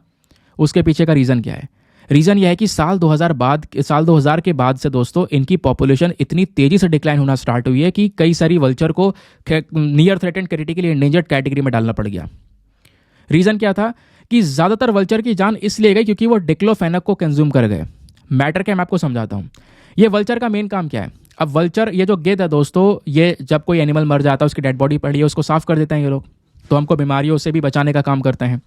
Speaker 1: उसके पीछे का रीज़न क्या है? रीज़न यह है कि साल 2000 के बाद से दोस्तों इनकी पॉपुलेशन इतनी तेज़ी से डिक्लाइन होना स्टार्ट हुई है कि कई सारी वल्चर को near threatened critically endangered category में डालना पड़ गया। रीज़न क्या था कि ज़्यादातर वल्चर की जान इसलिए गई क्योंकि वो डिक्लोफेनक को कंज्यूम कर गए। मैटर क्या, मैं आपको समझाता हूँ। ये वल्चर का मेन काम क्या है? अब वल्चर, ये जो गिद्ध है दोस्तों, ये जब कोई एनिमल मर जाता है, उसकी डेड बॉडी पड़ी है, उसको साफ कर देते हैं ये लोग, तो हमको बीमारियों से भी बचाने का काम करते हैं।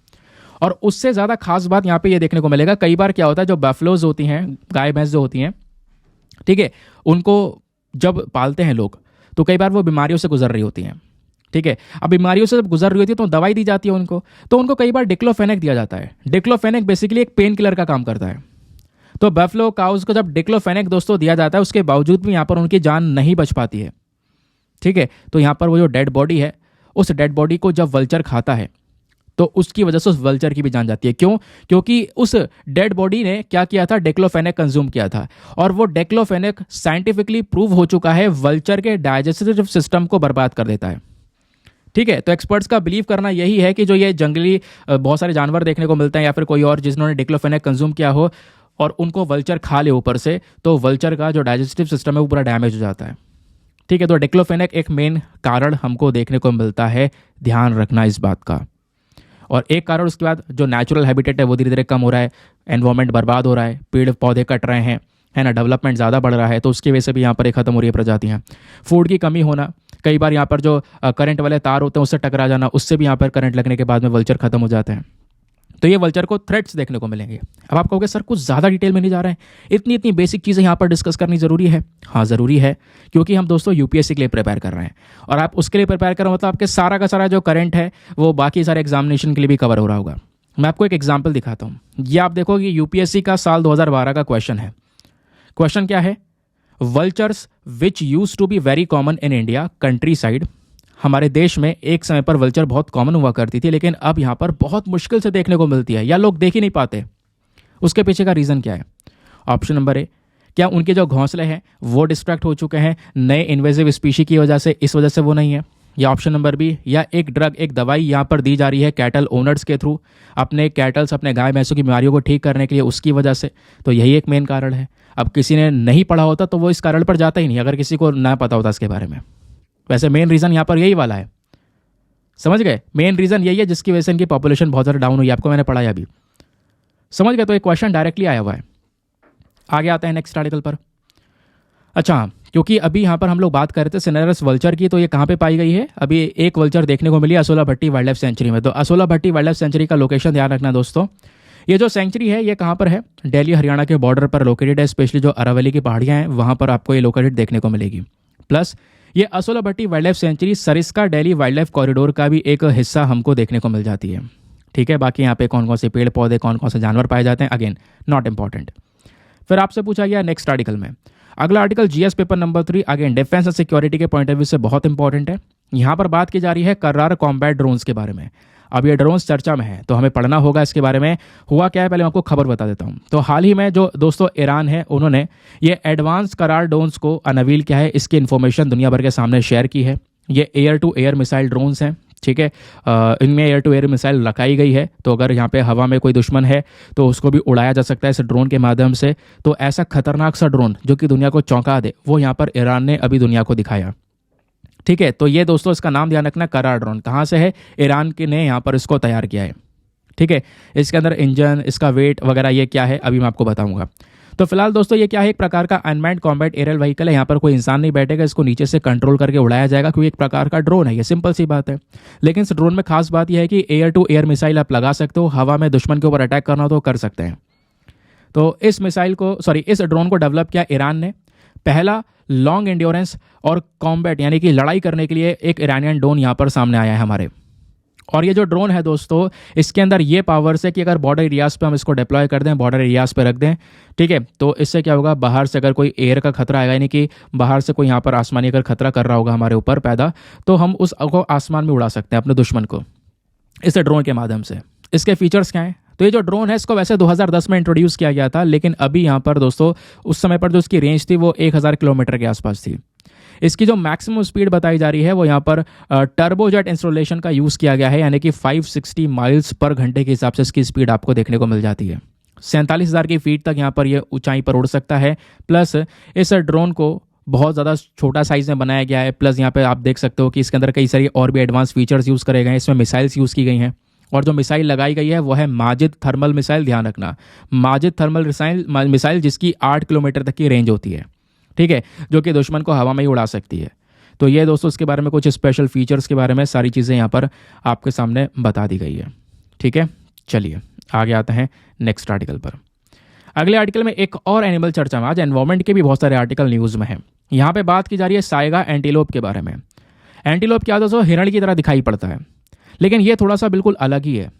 Speaker 1: और उससे ज़्यादा खास बात यहाँ पे ये देखने को मिलेगा, कई बार क्या होता है, जो बैफलोज होती हैं, गाय भैंस जो होती हैं, ठीक है, उनको जब पालते हैं लोग तो कई बार वो बीमारियों से गुजर रही होती हैं। ठीक है। अब बीमारियों से जब गुजर रही होती है तो दवाई दी जाती है उनको, तो उनको कई बार डिक्लोफेनेक दिया जाता है। डिक्लोफेनेक बेसिकली एक पेन किलर का काम करता है। तो बफलो काउज को जब डिक्लोफेनेक दोस्तों दिया जाता है, उसके बावजूद भी यहाँ पर उनकी जान नहीं बच पाती है। ठीक है। तो यहाँ पर वो जो डेड बॉडी है, उस डेड बॉडी को जब वल्चर खाता है तो उसकी वजह से उस वल्चर की भी जान जाती है। क्यों? क्योंकि उस डेड बॉडी ने क्या किया था, डेक्लोफेनेक कंज्यूम किया था, और वो डेक्लोफेनेक साइंटिफिकली प्रूव हो चुका है वल्चर के डाइजेस्टिव सिस्टम को बर्बाद कर देता है। ठीक है। तो एक्सपर्ट्स का बिलीव करना यही है कि जो ये जंगली बहुत सारे जानवर देखने को मिलते हैं या फिर कोई और जिन्होंने डिक्लोफेनेक कंज्यूम किया हो और उनको वल्चर खा ले ऊपर से, तो वल्चर का जो डाइजेस्टिव सिस्टम है वो पूरा डैमेज हो जाता है। ठीक है। तो डिक्लोफेनेक एक मेन कारण हमको देखने को मिलता है, ध्यान रखना इस बात का। और एक कारण उसके बाद जो नेचुरल हैबिटेट है वो धीरे धीरे कम हो रहा है, एनवायरमेंट बर्बाद हो रहा है, पेड़ पौधे कट रहे हैं, है ना, डेवलपमेंट ज़्यादा बढ़ रहा है, तो उसकी वजह से भी यहाँ पर एक खत्म हो रही है प्रजातियाँ। फूड की कमी होना, कई बार यहाँ पर जो करंट वाले तार होते हैं उससे टकरा जाना, उससे भी यहाँ पर करंट लगने के बाद में वल्चर खत्म हो जाते हैं। तो ये वल्चर को थ्रेट्स देखने को मिलेंगे। अब आप कहोगे सर कुछ ज़्यादा डिटेल में नहीं जा रहे हैं, इतनी इतनी बेसिक चीज़ें यहाँ पर डिस्कस करनी ज़रूरी है। हाँ ज़रूरी है, क्योंकि हम दोस्तों यूपीएससी के लिए प्रिपेयर कर रहे हैं, और आप उसके लिए प्रिपेयर कर रहे हो मतलब आपके सारा का सारा जो करंट है वो बाकी सारे एग्जामिनेशन के लिए भी कवर हो रहा होगा। मैं आपको एक एग्जाम्पल दिखाता हूँ। ये आप देखो कि यूपीएससी का साल 2012 का क्वेश्चन है। क्वेश्चन क्या है? Vultures which use to be very common in India countryside. हमारे देश में एक समय पर वल्चर बहुत कॉमन हुआ करती थी, लेकिन अब यहाँ पर बहुत मुश्किल से देखने को मिलती है या लोग देख ही नहीं पाते। उसके पीछे का रीज़न क्या है? ऑप्शन नंबर ए, क्या उनके जो घोंसले हैं वो डिस्ट्रैक्ट हो चुके हैं नए इन्वेजिव स्पीशी की वजह से, इस वजह से वो नहीं है? या ऑप्शन नंबर बी, या एक ड्रग, एक दवाई यहाँ पर दी जा रही है कैटल ओनर्स के थ्रू अपने कैटल्स, अपने गाय भैंसों की बीमारियों को ठीक करने के लिए, उसकी वजह से। तो यही एक मेन कारण है। अब किसी ने नहीं पढ़ा होता तो वो इस कारण पर जाता ही नहीं, अगर किसी को ना पता होता इसके बारे में। वैसे मेन रीज़न यहाँ पर यही वाला है, समझ गए? मेन रीज़न यही है जिसकी वजह से इनकी पॉपुलेशन बहुत ज़्यादा डाउन हुई, आपको मैंने पढ़ाया अभी, समझ गए? तो एक क्वेश्चन डायरेक्टली आया हुआ है। आगे आते हैं नेक्स्ट आर्टिकल पर। अच्छा, क्योंकि अभी यहाँ पर हम लोग बात कर रहे थे सिनेरस वल्चर की, तो ये कहाँ पे पाई गई है? अभी एक वल्चर देखने को मिली Asola Bhatti wildlife century में। तो Asola Bhatti wildlife century का लोकेशन ध्यान रखना दोस्तों। ये जो सेंचुरी है ये कहाँ पर है? दिल्ली हरियाणा के बॉर्डर पर लोकेटेड है। स्पेशली जो अरावली की पहाड़ियाँ हैं वहाँ पर आपको ये लोकेटेड देखने को मिलेगी। प्लस ये Asola Bhatti wildlife sanctuary Sariska Delhi wildlife corridor का भी एक हिस्सा हमको देखने को मिल जाती है। ठीक है। बाकी यहाँ पे कौन कौन से पेड़ पौधे, कौन कौन से जानवर पाए जाते हैं, अगेन नॉट इंपॉर्टेंट। फिर आपसे पूछा गया नेक्स्ट आर्टिकल में, अगला article GS paper number 3, again defence and security के पॉइंट ऑफ व्यू से बहुत इंपॉर्टेंट है। यहाँ पर बात की जा रही है कर्रार कॉम्बैट ड्रोन्स के बारे में। अब ये ड्रोन्स चर्चा में है तो हमें पढ़ना होगा इसके बारे में। हुआ क्या है पहले मैं आपको खबर बता देता हूँ। तो हाल ही में जो दोस्तों ईरान है उन्होंने ये एडवांस कर्रार ड्रोन्स को अनवील किया है, इसकी इन्फॉर्मेशन दुनिया भर के सामने शेयर की है। ये air to air missile drones हैं। ठीक है। इनमें एयर टू एयर मिसाइल रखाई गई है, तो अगर यहाँ पे हवा में कोई दुश्मन है तो उसको भी उड़ाया जा सकता है इस ड्रोन के माध्यम से। तो ऐसा खतरनाक सा ड्रोन जो कि दुनिया को चौंका दे, वो यहाँ पर ईरान ने अभी दुनिया को दिखाया। ठीक है। तो ये दोस्तों इसका नाम ध्यान रखना, कर्रार ड्रोन। कहाँ से है? ईरान के ने यहाँ पर इसको तैयार किया है। ठीक है। इसके अंदर इंजन, इसका वेट वगैरह ये क्या है अभी मैं आपको बताऊंगा। तो फिलहाल दोस्तों ये क्या है? एक प्रकार का अनमैन्ड कॉम्बैट एरियल व्हीकल है। यहाँ पर कोई इंसान नहीं बैठेगा, इसको नीचे से कंट्रोल करके उड़ाया जाएगा, क्योंकि एक प्रकार का ड्रोन है, ये सिंपल सी बात है। लेकिन इस ड्रोन में खास बात यह है कि एयर टू एयर मिसाइल आप लगा सकते हो, हवा में दुश्मन के ऊपर अटैक करना हो तो कर सकते हैं। तो इस ड्रोन को डेवलप किया ईरान ने। पहला लॉन्ग एंड्योरेंस और कॉम्बैट यानी कि लड़ाई करने के लिए एक ईरानियन ड्रोन यहाँ पर सामने आया है हमारे। और ये जो ड्रोन है दोस्तों, इसके अंदर ये पावर्स है कि अगर बॉर्डर एरियाज़ पे हम इसको डिप्लॉय कर दें, बॉर्डर एरियाज़ पे रख दें, ठीक है, तो इससे क्या होगा, बाहर से अगर कोई एयर का खतरा आएगा, यानी कि बाहर से कोई यहाँ पर आसमानी अगर खतरा कर रहा होगा हमारे ऊपर पैदा, तो हम उसको आसमान में उड़ा सकते हैं अपने दुश्मन को इस ड्रोन के माध्यम से। इसके फीचर्स क्या हैं? तो ये जो ड्रोन है इसको वैसे 2010 में इंट्रोड्यूस किया गया था, लेकिन अभी यहाँ पर दोस्तों उस समय पर जो इसकी रेंज थी वो 1000 किलोमीटर के आसपास थी। इसकी जो मैक्सिमम स्पीड बताई जा रही है वो यहाँ पर टर्बोजेट इंस्टॉलेशन का यूज़ किया गया है, यानी कि 560 माइल्स पर घंटे के हिसाब से इसकी स्पीड आपको देखने को मिल जाती है। 47,000 की फीट तक यहाँ पर ये ऊंचाई पर उड़ सकता है। प्लस इस ड्रोन को बहुत ज़्यादा छोटा साइज़ में बनाया गया है। प्लस यहाँ पे आप देख सकते हो कि इसके अंदर कई सारी और भी एडवांस फीचर्स यूज़ करे गए हैं। इसमें मिसाइल्स यूज़ की गई हैं, और जो मिसाइल लगाई गई है वो है माजिद थर्मल मिसाइल। ध्यान रखना, माजिद थर्मल मिसाइल जिसकी 8 किलोमीटर तक की रेंज होती है, ठीक है, जो कि दुश्मन को हवा में ही उड़ा सकती है। तो ये दोस्तों इसके बारे में कुछ स्पेशल फीचर्स के बारे में सारी चीज़ें यहाँ पर आपके सामने बता दी गई है। ठीक है, चलिए आगे आते हैं नेक्स्ट आर्टिकल पर। अगले आर्टिकल में एक और एनिमल चर्चा में, आज एनवायरमेंट के भी बहुत सारे आर्टिकल न्यूज़ में हैं। यहाँ पे बात की जा रही है साइगा एंटीलोप के बारे में। एंटीलोप क्या दोस्तों हिरण की तरह दिखाई पड़ता है, लेकिन ये थोड़ा सा बिल्कुल अलग ही है।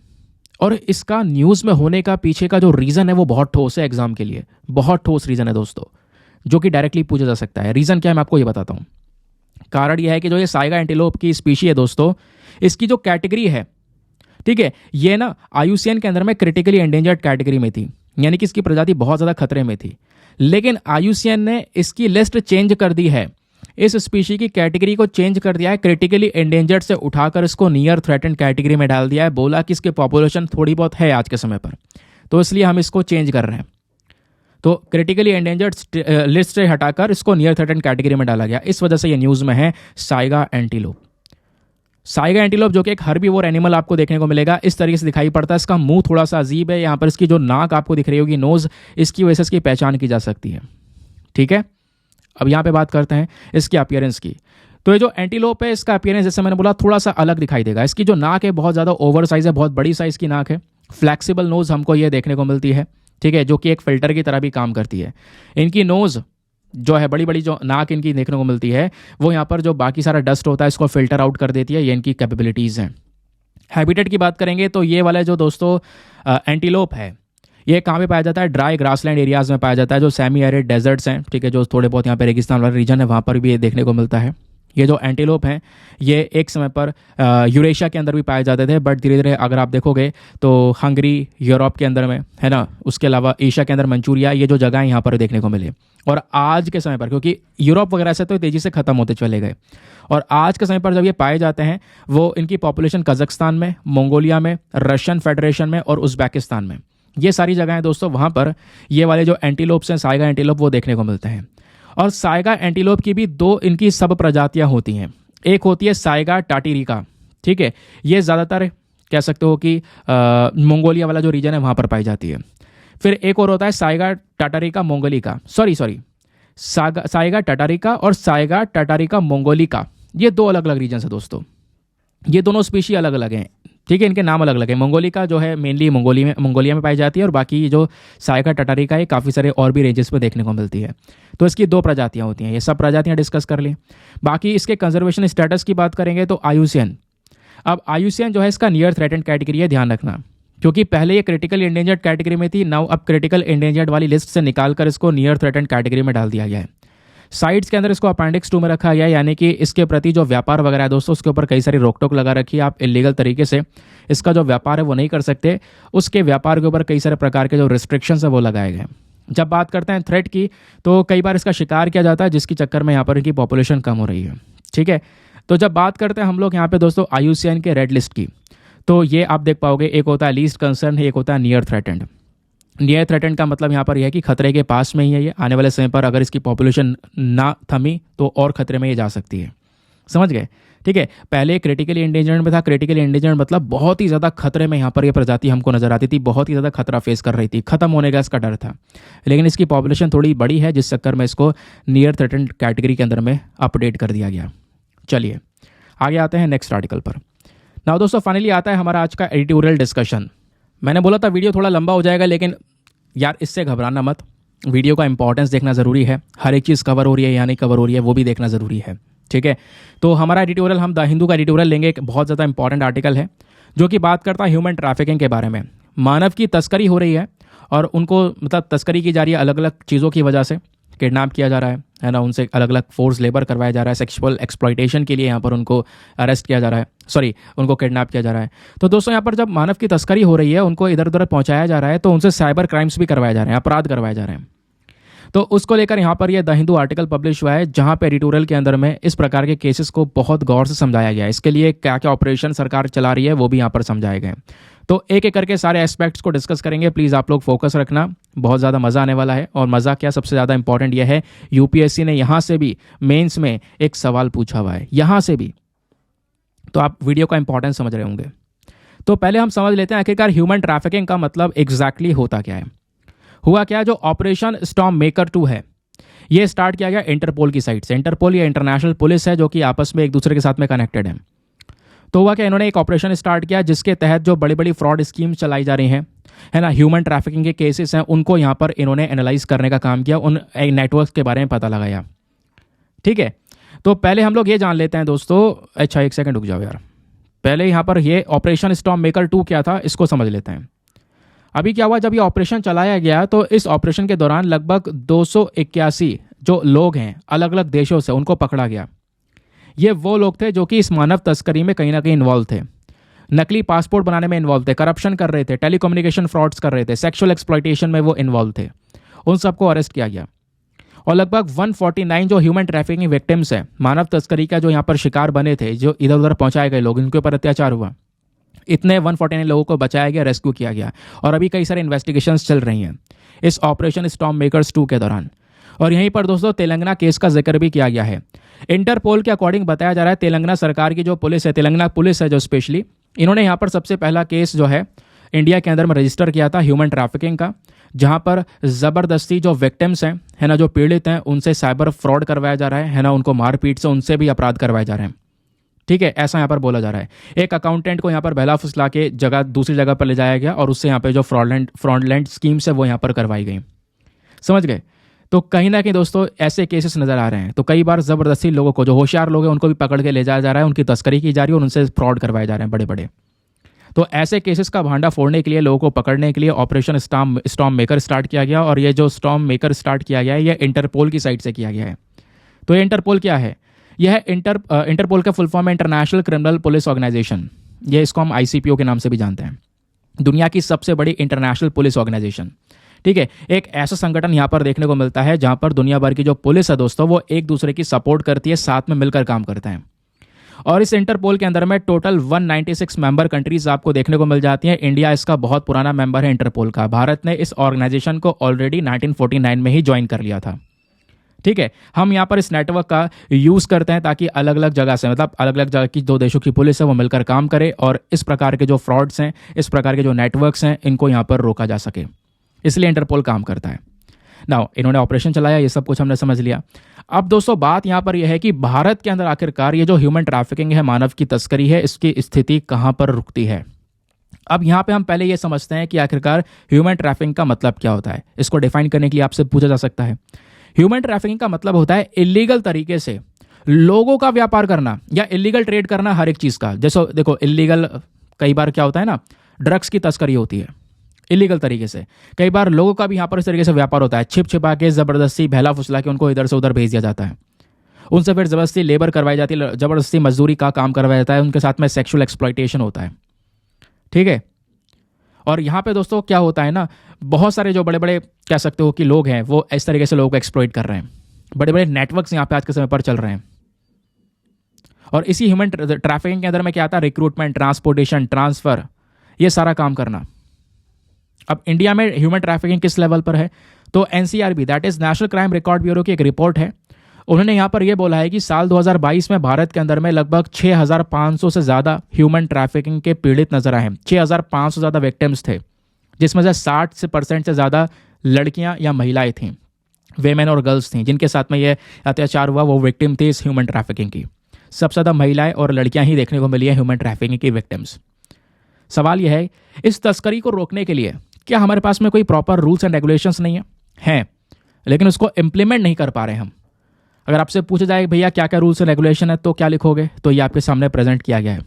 Speaker 1: और इसका न्यूज़ में होने का पीछे का जो रीज़न है वो बहुत ठोस है, एग्जाम के लिए बहुत ठोस रीज़न है दोस्तों, जो कि डायरेक्टली पूछा जा सकता है। रीज़न क्या है मैं आपको ये बताता हूँ। कारण यह है कि जो ये साइगा एंटीलोप की स्पीशी है दोस्तों, इसकी जो कैटेगरी है, ठीक है, ये ना आईयूसीएन के अंदर में क्रिटिकली एंडेंजर्ड कैटेगरी में थी, यानी कि इसकी प्रजाति बहुत ज़्यादा खतरे में थी। लेकिन आईयूसीएन ने इसकी लिस्ट चेंज कर दी है, इस स्पीशी की कैटेगरी को चेंज कर दिया है, क्रिटिकली एंडेंजर्ड से उठाकर इसको नियर थ्रेटेंड कैटेगरी में डाल दिया है। बोला कि इसकी पॉपुलेशन थोड़ी बहुत है आज के समय पर, तो इसलिए हम इसको चेंज कर रहे हैं। तो क्रिटिकली एंडेंजर्ड लिस्ट से हटाकर इसको नियर थ्रेटेंड कैटेगरी में डाला गया, इस वजह से ये न्यूज़ में है साइगा एंटीलोप। साइगा एंटीलोप जो कि एक हर्बीवोर एनिमल आपको देखने को मिलेगा, इस तरीके से दिखाई पड़ता है। इसका मुंह थोड़ा सा अजीब है, यहाँ पर इसकी जो नाक आपको दिख रही होगी, नोज, इसकी वजह से इसकी पहचान की जा सकती है। ठीक है, अब यहाँ पे बात करते हैं इसकी अपीयरेंस की। तो ये जो एंटीलोप है, इसका अपीयरेंस जैसे मैंने बोला थोड़ा सा अलग दिखाई देगा। इसकी जो नाक है बहुत ज़्यादा ओवर साइज है, बहुत बड़ी साइज की नाक है। फ्लैक्सीबल नोज हमको ये देखने को मिलती है, ठीक है, जो कि एक फिल्टर की तरह भी काम करती है। इनकी नोज जो है, बड़ी बड़ी जो नाक इनकी देखने को मिलती है, वो यहाँ पर जो बाकी सारा डस्ट होता है इसको फिल्टर आउट कर देती है। ये इनकी कैपेबिलिटीज़ हैं। हैबिटेट की बात करेंगे तो ये वाला जो दोस्तों एंटीलोप है, ये कहाँ पे पाया जाता है? ड्राई ग्रासलैंड एरियाज़ में पाया जाता है, जो सेमी एरिड डेजर्ट्स हैं, ठीक है, जो थोड़े बहुत यहाँ पे रेगिस्तान वाला रीजन है, वहाँ पर भी ये देखने को मिलता है। ये जो एंटीलोप हैं, ये एक समय पर यूरेशिया के अंदर भी पाए जाते थे, बट धीरे धीरे अगर आप देखोगे तो हंगरी यूरोप के अंदर में है ना, उसके अलावा एशिया के अंदर मंचूरिया, ये जो जगह है यहाँ पर देखने को मिले। और आज के समय पर, क्योंकि यूरोप वगैरह से तो तेज़ी से ख़त्म होते चले गए, और आज के समय पर जब ये पाए जाते हैं, वो इनकी पॉपुलेशन कजाकिस्तान में, मंगोलिया में, रशियन फेडरेशन में और उज़्बेकिस्तान में, ये सारी जगहें दोस्तों, वहाँ पर ये वाले जो एंटीलोप्स हैं, साइगा एंटीलोप, वो देखने को मिलते हैं। और साइगा एंटीलोप की भी दो इनकी सब प्रजातियाँ होती हैं। एक होती है साइगा टाटिरिका, ठीक है, ये ज़्यादातर कह सकते हो कि मंगोलिया वाला जो रीजन है वहाँ पर पाई जाती है। फिर एक और होता है साइगा टाटारिका मंगोलिका, साइगा टाटारिका और साइगा टाटारिका मंगोलिका, ये दो अलग अलग रीजन है दोस्तों। ये दोनों स्पीशी अलग अलग हैं, ठीक है, इनके नाम अलग अलग हैं। मंगोलिका जो है मेनली मंगोलिया में पाई जाती है, और बाकी जो साइगा टाटारिका है काफ़ी सारे और भी रेंजेस पे देखने को मिलती है। तो इसकी दो प्रजातियां होती हैं। ये सब प्रजातियां डिस्कस कर ली। बाकी इसके कंजर्वेशन स्टेटस की बात करेंगे तो आईयूसीएन, अब आईयूसीएन जो है इसका नियर थ्रेटेंड कैटेगरी है, ध्यान रखना, क्योंकि पहले ये क्रिटिकल एंडेंजर्ड कैटेगरी में थी, नाउ अब क्रिटिकल एंडेंजर्ड वाली लिस्ट से निकालकर इसको नियर थ्रेटेंड कैटेगरी में डाल दिया गया है। साइट्स के अंदर इसको अपेंडिक्स 2 में रखा गया है, यानी कि इसके प्रति जो व्यापार वगैरह है दोस्तों, उसके ऊपर कई सारी रोक टोक लगा रखी है। आप इलीगल तरीके से इसका जो व्यापार है वो नहीं कर सकते, उसके व्यापार के ऊपर कई सारे प्रकार के जो रिस्ट्रिक्शंस है वो लगाए गए। जब बात करते हैं थ्रेट की, तो कई बार इसका शिकार किया जाता है, जिसके चक्कर में यहाँ पर इनकी पॉपुलेशन कम हो रही है, ठीक है। तो जब बात करते हैं हम लोग यहाँ पे दोस्तों आईयूसीएन के रेड लिस्ट की, तो ये आप देख पाओगे, एक होता है लीस्ट कंसर्न, एक होता है नियर थ्रेटेंड। नियर थ्रेटेंड का मतलब यहाँ पर यह है कि खतरे के पास में ही है ये, आने वाले समय पर अगर इसकी पॉपुलेशन ना थमी तो और खतरे में ये जा सकती है, समझ गए, ठीक है। पहले क्रिटिकली एंडेंजर्ड में था, क्रिटिकली एंडेंजर्ड मतलब बहुत ही ज़्यादा खतरे में यहाँ पर ये प्रजाति हमको नजर आती थी, बहुत ही ज़्यादा खतरा फेस कर रही थी, खत्म होने का इसका डर था। लेकिन इसकी पॉपुलेशन थोड़ी बड़ी है, जिस चक्कर में इसको नियर थ्रेटेंड कैटेगरी के अंदर में अपडेट कर दिया गया। चलिए आगे आते हैं नेक्स्ट आर्टिकल पर। नाउ दोस्तों फाइनली आता है हमारा आज का एडिटोरियल डिस्कशन। मैंने बोला था वीडियो थोड़ा लंबा हो जाएगा, लेकिन यार इससे घबराना मत, वीडियो का इंपॉर्टेंस देखना ज़रूरी है, हर एक चीज़ कवर हो रही है या नहीं कवर हो रही है वो भी देखना ज़रूरी है, ठीक है। तो हमारा एडिटोरियल, हम द हिंदू का एडिटोरियल लेंगे, एक बहुत ज़्यादा इंपॉर्टेंट आर्टिकल है जो कि बात करता है ह्यूमन ट्रैफिकिंग के बारे में। मानव की तस्करी हो रही है और उनको मतलब तस्करी की जा रही है अलग अलग चीज़ों की वजह से, किडनैप किया जा रहा है ना, उनसे अलग अलग फोर्स लेबर करवाया जा रहा है, सेक्सुअल एक्सप्लॉयटेशन के लिए यहाँ पर उनको अरेस्ट किया जा रहा है, उनको किडनैप किया जा रहा है। तो दोस्तों यहाँ पर जब मानव की तस्करी हो रही है, उनको इधर उधर पहुँचाया जा रहा है, तो उनसे साइबर क्राइम्स भी करवाए जा रहे हैं, अपराध करवाए जा रहे हैं। तो उसको लेकर यहाँ पर यह द हिंदू आर्टिकल पब्लिश हुआ है, जहाँ पे एडिटोरियल के अंदर में इस प्रकार के केसेस को बहुत गौर से समझाया गया है। इसके लिए क्या क्या ऑपरेशन सरकार चला रही है वो भी यहाँ पर समझाए गए। तो एक एक करके सारे एस्पेक्ट्स को डिस्कस करेंगे, प्लीज़ आप लोग फोकस रखना, बहुत ज़्यादा मज़ा आने वाला है। और मज़ा क्या, सबसे ज़्यादा इंपॉर्टेंट यह है, यूपीएससी ने यहाँ से भी मेंस में एक सवाल पूछा हुआ है, यहाँ से भी, तो आप वीडियो का इंपॉर्टेंस समझ रहे होंगे। तो पहले हम समझ लेते हैं आखिरकार ह्यूमन ट्रैफिकिंग का मतलब एग्जैक्टली होता क्या है। हुआ क्या, जो ऑपरेशन स्टॉर्म मेकर 2 है, ये स्टार्ट किया गया इंटरपोल की साइड से। इंटरपोल ये इंटरनेशनल पुलिस है जो कि आपस में एक दूसरे के साथ में कनेक्टेड है। तो हुआ क्या, इन्होंने एक ऑपरेशन स्टार्ट किया जिसके तहत जो बड़ी बड़ी फ्रॉड स्कीम चलाई जा रही हैं, है ना, ह्यूमन ट्रैफिकिंग के केसेस हैं, उनको यहाँ पर इन्होंने एनालाइज करने का काम किया, उन नेटवर्क के बारे में पता लगाया, ठीक है। तो पहले हम लोग ये जान लेते हैं दोस्तों। अच्छा एक सेकंड रुक जाओ यार, पहले यहाँ पर ये ऑपरेशन स्टॉर्म मेकर 2 क्या था इसको समझ लेते हैं। अभी क्या हुआ, जब ये ऑपरेशन चलाया गया तो इस ऑपरेशन के दौरान लगभग 281 जो लोग हैं अलग अलग देशों से, उनको पकड़ा गया। ये वो लोग थे जो कि इस मानव तस्करी में कहीं ना कहीं इन्वॉल्व थे, नकली पासपोर्ट बनाने में इन्वॉल्व थे, करप्शन कर रहे थे, टेलीकम्युनिकेशन फ्रॉड्स कर रहे थे, सेक्सुअल एक्सप्लॉयटेशन में वो इन्वॉल्व थे। उन सबको अरेस्ट किया गया और लगभग 149 जो ह्यूमन ट्रैफिकिंग विक्टिम्स हैं, मानव तस्करी का जो यहाँ पर शिकार बने थे, जो इधर उधर पहुंचाए गए लोग, इनके ऊपर अत्याचार हुआ, इतने 149 लोगों को बचाया गया, रेस्क्यू किया गया। और अभी कई सारे इन्वेस्टिगेशंस चल रही हैं इस ऑपरेशन स्टॉर्म मेकर्स 2 के दौरान। और यहीं पर दोस्तों तेलंगाना केस का जिक्र भी किया गया है। इंटरपोल के अकॉर्डिंग बताया जा रहा है तेलंगाना सरकार की जो पुलिस है, तेलंगाना पुलिस है जो स्पेशली, इन्होंने यहाँ पर सबसे पहला केस जो है इंडिया के अंदर में रजिस्टर किया था ह्यूमन ट्रैफिकिंग का, जहाँ पर ज़बरदस्ती जो विक्टिम्स हैं है ना, जो पीड़ित हैं, उनसे साइबर फ्रॉड करवाया जा रहा है ना, उनको मारपीट से उनसे भी अपराध करवाए जा रहे हैं। ठीक है, ऐसा यहाँ पर बोला जा रहा है। एक अकाउंटेंट को यहाँ पर बहला फुसला के जगह दूसरी जगह पर ले जाया गया और उससे यहाँ पे जो फ्रॉडलेंट स्कीम्स है वो यहाँ पर करवाई गई। समझ गए? तो कहीं ना कहीं दोस्तों ऐसे केसेस नजर आ रहे हैं। तो कई बार ज़बरदस्ती लोगों को, जो होशियार लोग हैं, उनको भी पकड़ के ले जाया जा रहा है, उनकी तस्करी की जा रही है और उनसे फ्रॉड करवाए जा रहे हैं बड़े बड़े। तो ऐसे केसेस का भांडा फोड़ने के लिए, लोगों को पकड़ने के लिए ऑपरेशन स्टॉर्म मेकर स्टार्ट किया गया। और ये जो स्टॉर्म मेकर स्टार्ट किया गया है ये इंटरपोल की साइड से किया गया है। तो ये इंटरपोल क्या है? यह है इंटरपोल का फुल फॉर्म है इंटरनेशनल क्रिमिनल पुलिस ऑर्गेनाइजेशन। ये इसको हम ICPO के नाम से भी जानते हैं, दुनिया की सबसे बड़ी इंटरनेशनल पुलिस ऑर्गेनाइजेशन। ठीक है, एक ऐसा संगठन यहाँ पर देखने को मिलता है जहाँ पर दुनिया भर की जो पुलिस है दोस्तों वो एक दूसरे की सपोर्ट करती है, साथ में मिलकर काम करते हैं। और इस इंटरपोल के अंदर में टोटल 196 मेंबर कंट्रीज आपको देखने को मिल जाती हैं। इंडिया इसका बहुत पुराना मेंबर है इंटरपोल का। भारत ने इस ऑर्गेनाइजेशन को ऑलरेडी 1949 में ही ज्वाइन कर लिया था। ठीक है, हम यहाँ पर इस नेटवर्क का यूज़ करते हैं ताकि अलग अलग जगह से, मतलब अलग अलग जगह की 2 देशों की पुलिस है वो मिलकर काम करे और इस प्रकार के जो फ्रॉड्स हैं, इस प्रकार के जो नेटवर्क्स हैं, इनको यहाँ पर रोका जा सके। इसलिए इंटरपोल काम करता है। नाउ इन्होंने ऑपरेशन चलाया, ये सब कुछ हमने समझ लिया। अब दोस्तों बात यहाँ पर यह है कि भारत के अंदर आखिरकार ये जो ह्यूमन ट्रैफिकिंग है, मानव की तस्करी है, इसकी स्थिति कहाँ पर रुकती है। अब यहाँ पे हम पहले ये समझते हैं कि आखिरकार ह्यूमन ट्रैफिकिंग का मतलब क्या होता है। इसको डिफाइन करने के लिए आपसे पूछा जा सकता है। ह्यूमन ट्रैफिकिंग का मतलब होता है इलीगल तरीके से लोगों का व्यापार करना या इलीगल ट्रेड करना हर एक चीज़ का। जैसे देखो, इलीगल कई बार क्या होता है ना, ड्रग्स की तस्करी होती है इलीगल तरीके से। कई बार लोगों का भी यहाँ पर इस तरीके से व्यापार होता है, छिप छिपा के ज़बरदस्ती बहला फुसला के उनको इधर से उधर भेज दिया जाता है, उनसे फिर ज़बरदस्ती लेबर करवाई जाती है, ज़बरदस्ती मजदूरी का काम करवाया जाता है, उनके साथ में सेक्सुअल एक्सप्लॉयटेशन होता है। ठीक है, और यहाँ पे दोस्तों क्या होता है ना, बहुत सारे जो बड़े बड़े कह सकते हो कि लोग हैं वो इस तरीके से लोगों को एक्सप्लॉइट कर रहे हैं। बड़े बड़े नेटवर्क्स यहाँ पे आज के समय पर चल रहे हैं। और इसी ह्यूमन ट्रैफिकिंग के अंदर में क्या आता है, रिक्रूटमेंट, ट्रांसपोर्टेशन, ट्रांसफ़र, ये सारा काम करना। अब इंडिया में ह्यूमन ट्रैफिकिंग किस लेवल पर है, तो NCRB that is national crime record bureau की एक रिपोर्ट है। उन्होंने यहाँ पर यह बोला है कि साल 2022 में भारत के अंदर में लगभग 6500 से ज़्यादा ह्यूमन ट्रैफिकिंग के पीड़ित नजर आए हैं। 6500 से ज़्यादा विक्टिम्स थे, जिसमें से 60% से ज़्यादा लड़कियाँ या महिलाएं थीं, वेमेन और गर्ल्स थीं, जिनके साथ में ये अत्याचार हुआ, वो विक्टिम थी इस ह्यूमन ट्रैफिकिंग की। सबसे ज़्यादा महिलाएं और लड़कियां ही देखने को मिली है ह्यूमन ट्रैफिकिंग की विक्टिम्स। सवाल यह है, इस तस्करी को रोकने के लिए क्या हमारे पास में कोई प्रॉपर रूल्स एंड रेगुलेशंस नहीं है, लेकिन उसको इम्प्लीमेंट नहीं कर पा रहे हम। अगर आपसे पूछा जाए भैया क्या क्या रूल्स एंड रेगुलेशन है, तो क्या लिखोगे, तो ये आपके सामने प्रेजेंट किया गया है।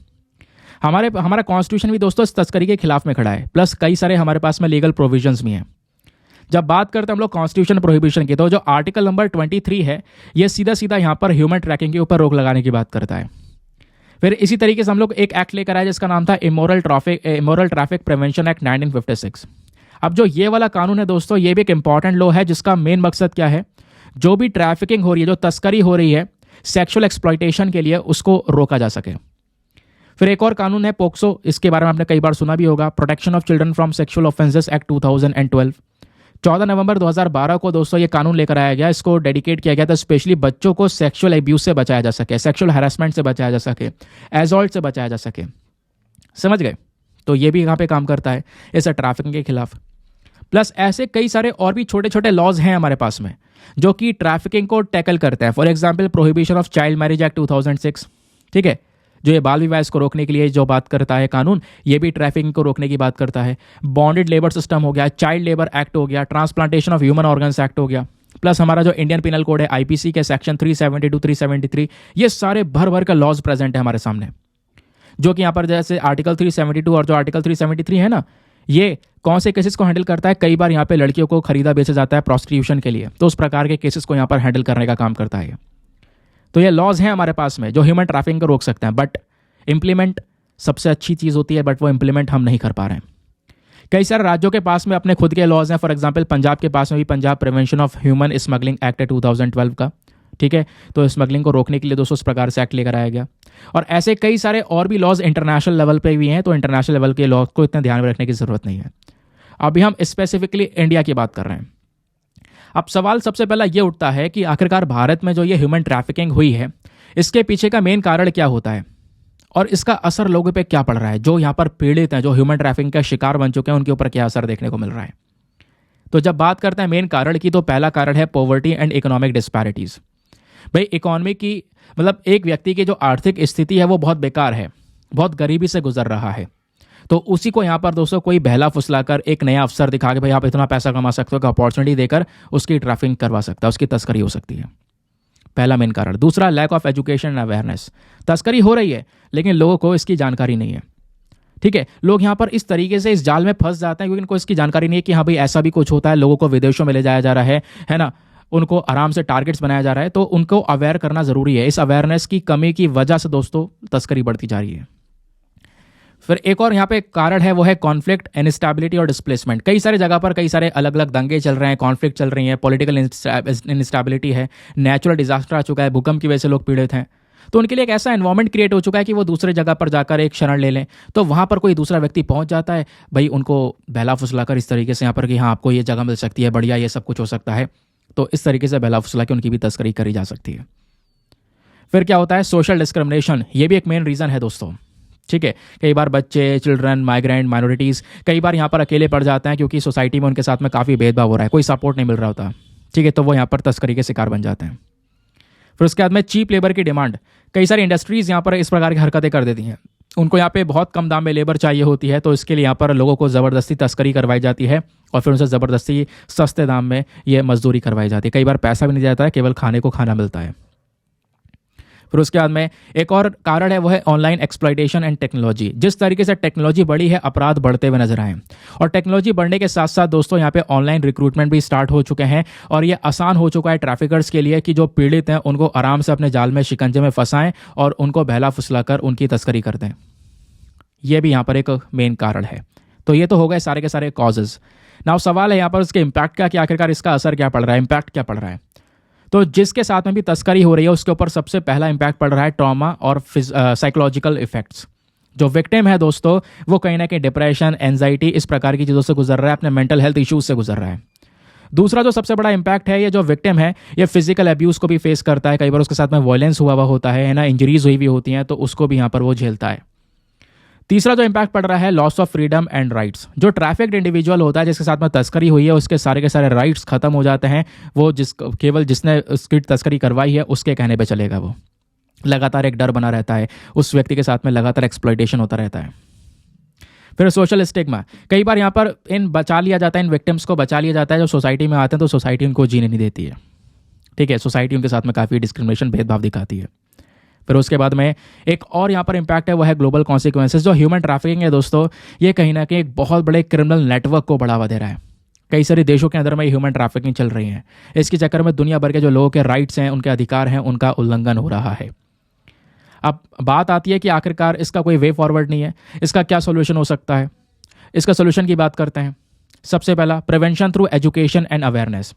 Speaker 1: हमारा कॉन्स्टिट्यूशन भी दोस्तों इस तस्करी के खिलाफ में खड़ा है, प्लस कई सारे हमारे पास में लीगल प्रोविजंस भी हैं। जब बात करते हैं हम लोग कॉन्स्टिट्यूशन प्रोहिबिशन की, तो जो आर्टिकल नंबर 23 है, ये सीधा सीधा यहाँ पर ह्यूमन ट्रैफिकिंग के ऊपर रोक लगाने की बात करता है। फिर इसी तरीके से हम लोग एक एक्ट लेकर आए जिसका नाम था इमोरल ट्रैफिक प्रिवेंशन एक्ट 1956। अब जो ये वाला कानून है दोस्तों, ये भी एक इंपॉर्टेंट लॉ है जिसका मेन मकसद क्या है, जो भी ट्रैफिकिंग हो रही है, जो तस्करी हो रही है सेक्सुअल एक्सप्लॉयटेशन के लिए, उसको रोका जा सके। फिर एक और कानून है पोक्सो, इसके बारे में आपने कई बार सुना भी होगा, protection of children from sexual offences act 2012। 14 नवंबर 2012 को दोस्तों ये कानून लेकर आया गया। इसको डेडिकेट किया गया था स्पेशली बच्चों को सेक्सुअल एब्यूज से बचाया जा सके, सेक्सुअल हैरेसमेंट से बचाया जा सके, एजॉल्ट से बचाया जा सके। समझ गए? तो ये भी यहाँ पे काम करता है इस ट्रैफिकिंग के खिलाफ। प्लस ऐसे कई सारे और भी छोटे छोटे लॉज हैं हमारे पास में जो कि ट्रैफिकिंग को टैकल करते हैं। For example prohibition of child marriage act 2006, ठीक है, जो ये बाल विवाह को रोकने के लिए जो बात करता है कानून, ये भी ट्रैफिकिंग को रोकने की बात करता है। बॉन्डेड लेबर सिस्टम हो गया, चाइल्ड लेबर एक्ट हो गया, transplantation of human organs act हो गया, प्लस हमारा जो इंडियन पिनल कोड है आईपीसी के सेक्शन 372 373, ये सारे भर भर का लॉज प्रेजेंट है हमारे सामने। जो कि यहाँ पर जैसे आर्टिकल 372 और जो आर्टिकल 373 है ना, ये कौन से केसेस को हैंडल करता है, कई बार यहाँ पे लड़कियों को खरीदा बेचा जाता है प्रोस्टिट्यूशन के लिए, तो उस प्रकार के केसेस को यहाँ पर हैंडल करने का काम करता है। तो ये लॉज हैं हमारे पास में जो ह्यूमन ट्रैफिकिंग को रोक सकते हैं, बट इम्प्लीमेंट सबसे अच्छी चीज़ होती है, बट वो इम्प्लीमेंट हम नहीं कर पा रहे हैं। कई सारे राज्यों के पास में अपने खुद के लॉज हैं। फॉर एग्जांपल पंजाब के पास में भी Punjab prevention of human smuggling act है 2012 का, ठीक है। तो स्मगलिंग को रोकने के लिए दोस्तों इस प्रकार से एक्ट लेकर आया गया। और ऐसे कई सारे और भी लॉज इंटरनेशनल लेवल पे भी हैं, तो इंटरनेशनल लेवल के लॉज को इतना ध्यान में रखने की ज़रूरत नहीं है। अभी हम स्पेसिफिकली इंडिया की बात कर रहे हैं। अब सवाल सबसे पहला ये उठता है कि आखिरकार भारत में जो ये ह्यूमन ट्रैफिकिंग हुई है, इसके पीछे का मेन कारण क्या होता है और इसका असर लोगों पे क्या पड़ रहा है। जो यहाँ पर पीड़ित हैं, जो ह्यूमन ट्रैफिकिंग का शिकार बन चुके हैं, उनके ऊपर क्या असर देखने को मिल रहा है। तो जब बात करते हैं मेन कारण की, तो पहला कारण है पॉवर्टी एंड इकोनॉमिक डिस्पैरिटीज़। भाई इकोनॉमी की मतलब एक व्यक्ति की जो आर्थिक स्थिति है वो बहुत बेकार है, बहुत गरीबी से गुजर रहा है, तो उसी को यहाँ पर दोस्तों कोई बहला फुसलाकर एक नया अवसर दिखा के भाई आप इतना पैसा कमा सकते हो, कि अपॉर्चुनिटी देकर उसकी ट्रैफिकिंग करवा सकता है, उसकी तस्करी हो सकती है। पहला मेन कारण। दूसरा, lack of education and awareness. तस्करी हो रही है लेकिन लोगों को इसकी जानकारी नहीं है, ठीक है। लोग यहाँ पर इस तरीके से इस जाल में फंस जाते हैं क्योंकि इनको इसकी जानकारी नहीं है कि हाँ भाई ऐसा भी कुछ होता है, लोगों को विदेशों में ले जाया जा रहा है ना, उनको आराम से टारगेट्स बनाया जा रहा है, तो उनको अवेयर करना ज़रूरी है। इस अवेयरनेस की कमी की वजह से दोस्तों तस्करी बढ़ती जा रही है। फिर एक और यहाँ पे कारण है, वो है कॉन्फ्लिक्ट, इनस्टेबिलिटी और डिस्प्लेसमेंट। कई सारे जगह पर कई सारे अलग अलग दंगे चल रहे हैं, कॉन्फ्लिक्ट चल रही है, पॉलिटिकल इनस्टेबिलिटी है, नेचुरल डिजास्टर आ चुका है, भूकंप की वजह से लोग पीड़ित हैं, तो उनके लिए एक ऐसा एनवायरनमेंट क्रिएट हो चुका है कि वो दूसरे जगह पर जाकर एक शरण ले लें। तो वहाँ पर कोई दूसरा व्यक्ति पहुँच जाता है, भाई उनको बहला फुसलाकर इस तरीके से यहाँ पर कि हाँ आपको ये जगह मिल सकती है, बढ़िया ये सब कुछ हो सकता है, तो इस तरीके से बहला फुसला के उनकी भी तस्करी करी जा सकती है। फिर क्या होता है, सोशल डिस्क्रिमिनेशन। ये भी एक मेन रीज़न है दोस्तों, ठीक है। कई बार बच्चे, चिल्ड्रन, माइग्रेंट, माइनॉरिटीज़ कई बार यहाँ पर अकेले पड़ जाते हैं क्योंकि सोसाइटी में उनके साथ में काफ़ी भेदभाव हो रहा है, कोई सपोर्ट नहीं मिल रहा होता, ठीक है, तो वो यहाँ पर तस्करी के शिकार बन जाते हैं। फिर उसके बाद में चीप लेबर की डिमांड। कई सारी इंडस्ट्रीज़ यहाँ पर इस प्रकार की हरकतें कर देती हैं, उनको यहाँ पे बहुत कम दाम में लेबर चाहिए होती है, तो इसके लिए यहाँ पर लोगों को ज़बरदस्ती तस्करी करवाई जाती है और फिर उनसे ज़बरदस्ती सस्ते दाम में ये मजदूरी करवाई जाती है। कई बार पैसा भी नहीं जाता है, केवल खाने को खाना मिलता है। फिर उसके बाद में एक और कारण है, वो है ऑनलाइन एक्सप्लॉयटेशन एंड टेक्नोलॉजी। जिस तरीके से टेक्नोलॉजी बढ़ी है, अपराध बढ़ते हुए नजर आए, और टेक्नोलॉजी बढ़ने के साथ साथ दोस्तों यहाँ पे ऑनलाइन रिक्रूटमेंट भी स्टार्ट हो चुके हैं, और ये आसान हो चुका है ट्रैफिकर्स के लिए कि जो पीड़ित हैं उनको आराम से अपने जाल में, शिकंजे में फंसाएं और उनको बहला फुसलाकर उनकी तस्करी कर दें। यह भी यहाँ पर एक मेन कारण है। तो ये तो हो गए सारे के सारे कॉजेज। नाउ सवाल है यहाँ पर उसके इम्पैक्ट का, कि आखिरकार इसका असर क्या पड़ रहा है, इम्पैक्ट क्या पड़ रहा है। तो जिसके साथ में भी तस्करी हो रही है उसके ऊपर सबसे पहला इम्पैक्ट पड़ रहा है ट्रॉमा और साइकोलॉजिकल इफेक्ट्स। जो विक्टिम है दोस्तों वो कहीं ना कहीं डिप्रेशन, एंजाइटी, इस प्रकार की चीज़ों से गुजर रहा है, अपने मेंटल हेल्थ इश्यूज से गुजर रहा है। दूसरा जो सबसे बड़ा इम्पैक्ट है, ये जो विक्टिम है ये फिजिकल अब्यूज़ को भी फेस करता है, कई बार उसके साथ में वायलेंस हुआ होता है ना, इंजरीज हुई भी होती हैं, तो उसको भी यहाँ पर वो झेलता है। तीसरा जो इम्पैक्ट पड़ रहा है, loss of freedom and rights. जो ट्रैफिक्ड इंडिविजुअल होता है जिसके साथ में तस्करी हुई है, उसके सारे के सारे राइट्स खत्म हो जाते हैं। वो केवल जिसने उसकी तस्करी करवाई है उसके कहने पे चलेगा, वो लगातार एक डर बना रहता है, उस व्यक्ति के साथ में लगातार एक्सप्लॉयटेशन होता रहता है। फिर सोशल स्टिग्मा। कई बार यहाँ पर इन विक्टिम्स को बचा लिया जाता है, जब सोसाइटी में आते हैं तो सोसाइटी उनको जीने नहीं देती है, ठीक है। सोसाइटी उनके साथ में काफ़ी डिस्क्रिमिनेशन, भेदभाव दिखाती है। फिर उसके बाद में एक और यहाँ पर इम्पैक्ट है, वो है ग्लोबल कॉन्सिक्वेंसेस। जो ह्यूमन ट्रैफिकिंग है दोस्तों, ये कहीं ना कहीं एक बहुत बड़े क्रिमिनल नेटवर्क को बढ़ावा दे रहा है। कई सारे देशों के अंदर में ह्यूमन ट्रैफिकिंग चल रही है, इसके चक्कर में दुनिया भर के जो लोगों के राइट्स हैं, उनके अधिकार हैं, उनका उल्लंघन हो रहा है। अब बात आती है कि आखिरकार इसका कोई वे फॉरवर्ड नहीं है, इसका क्या सोल्यूशन हो सकता है। इसका सोल्यूशन की बात करते हैं। सबसे पहला, prevention through education and awareness.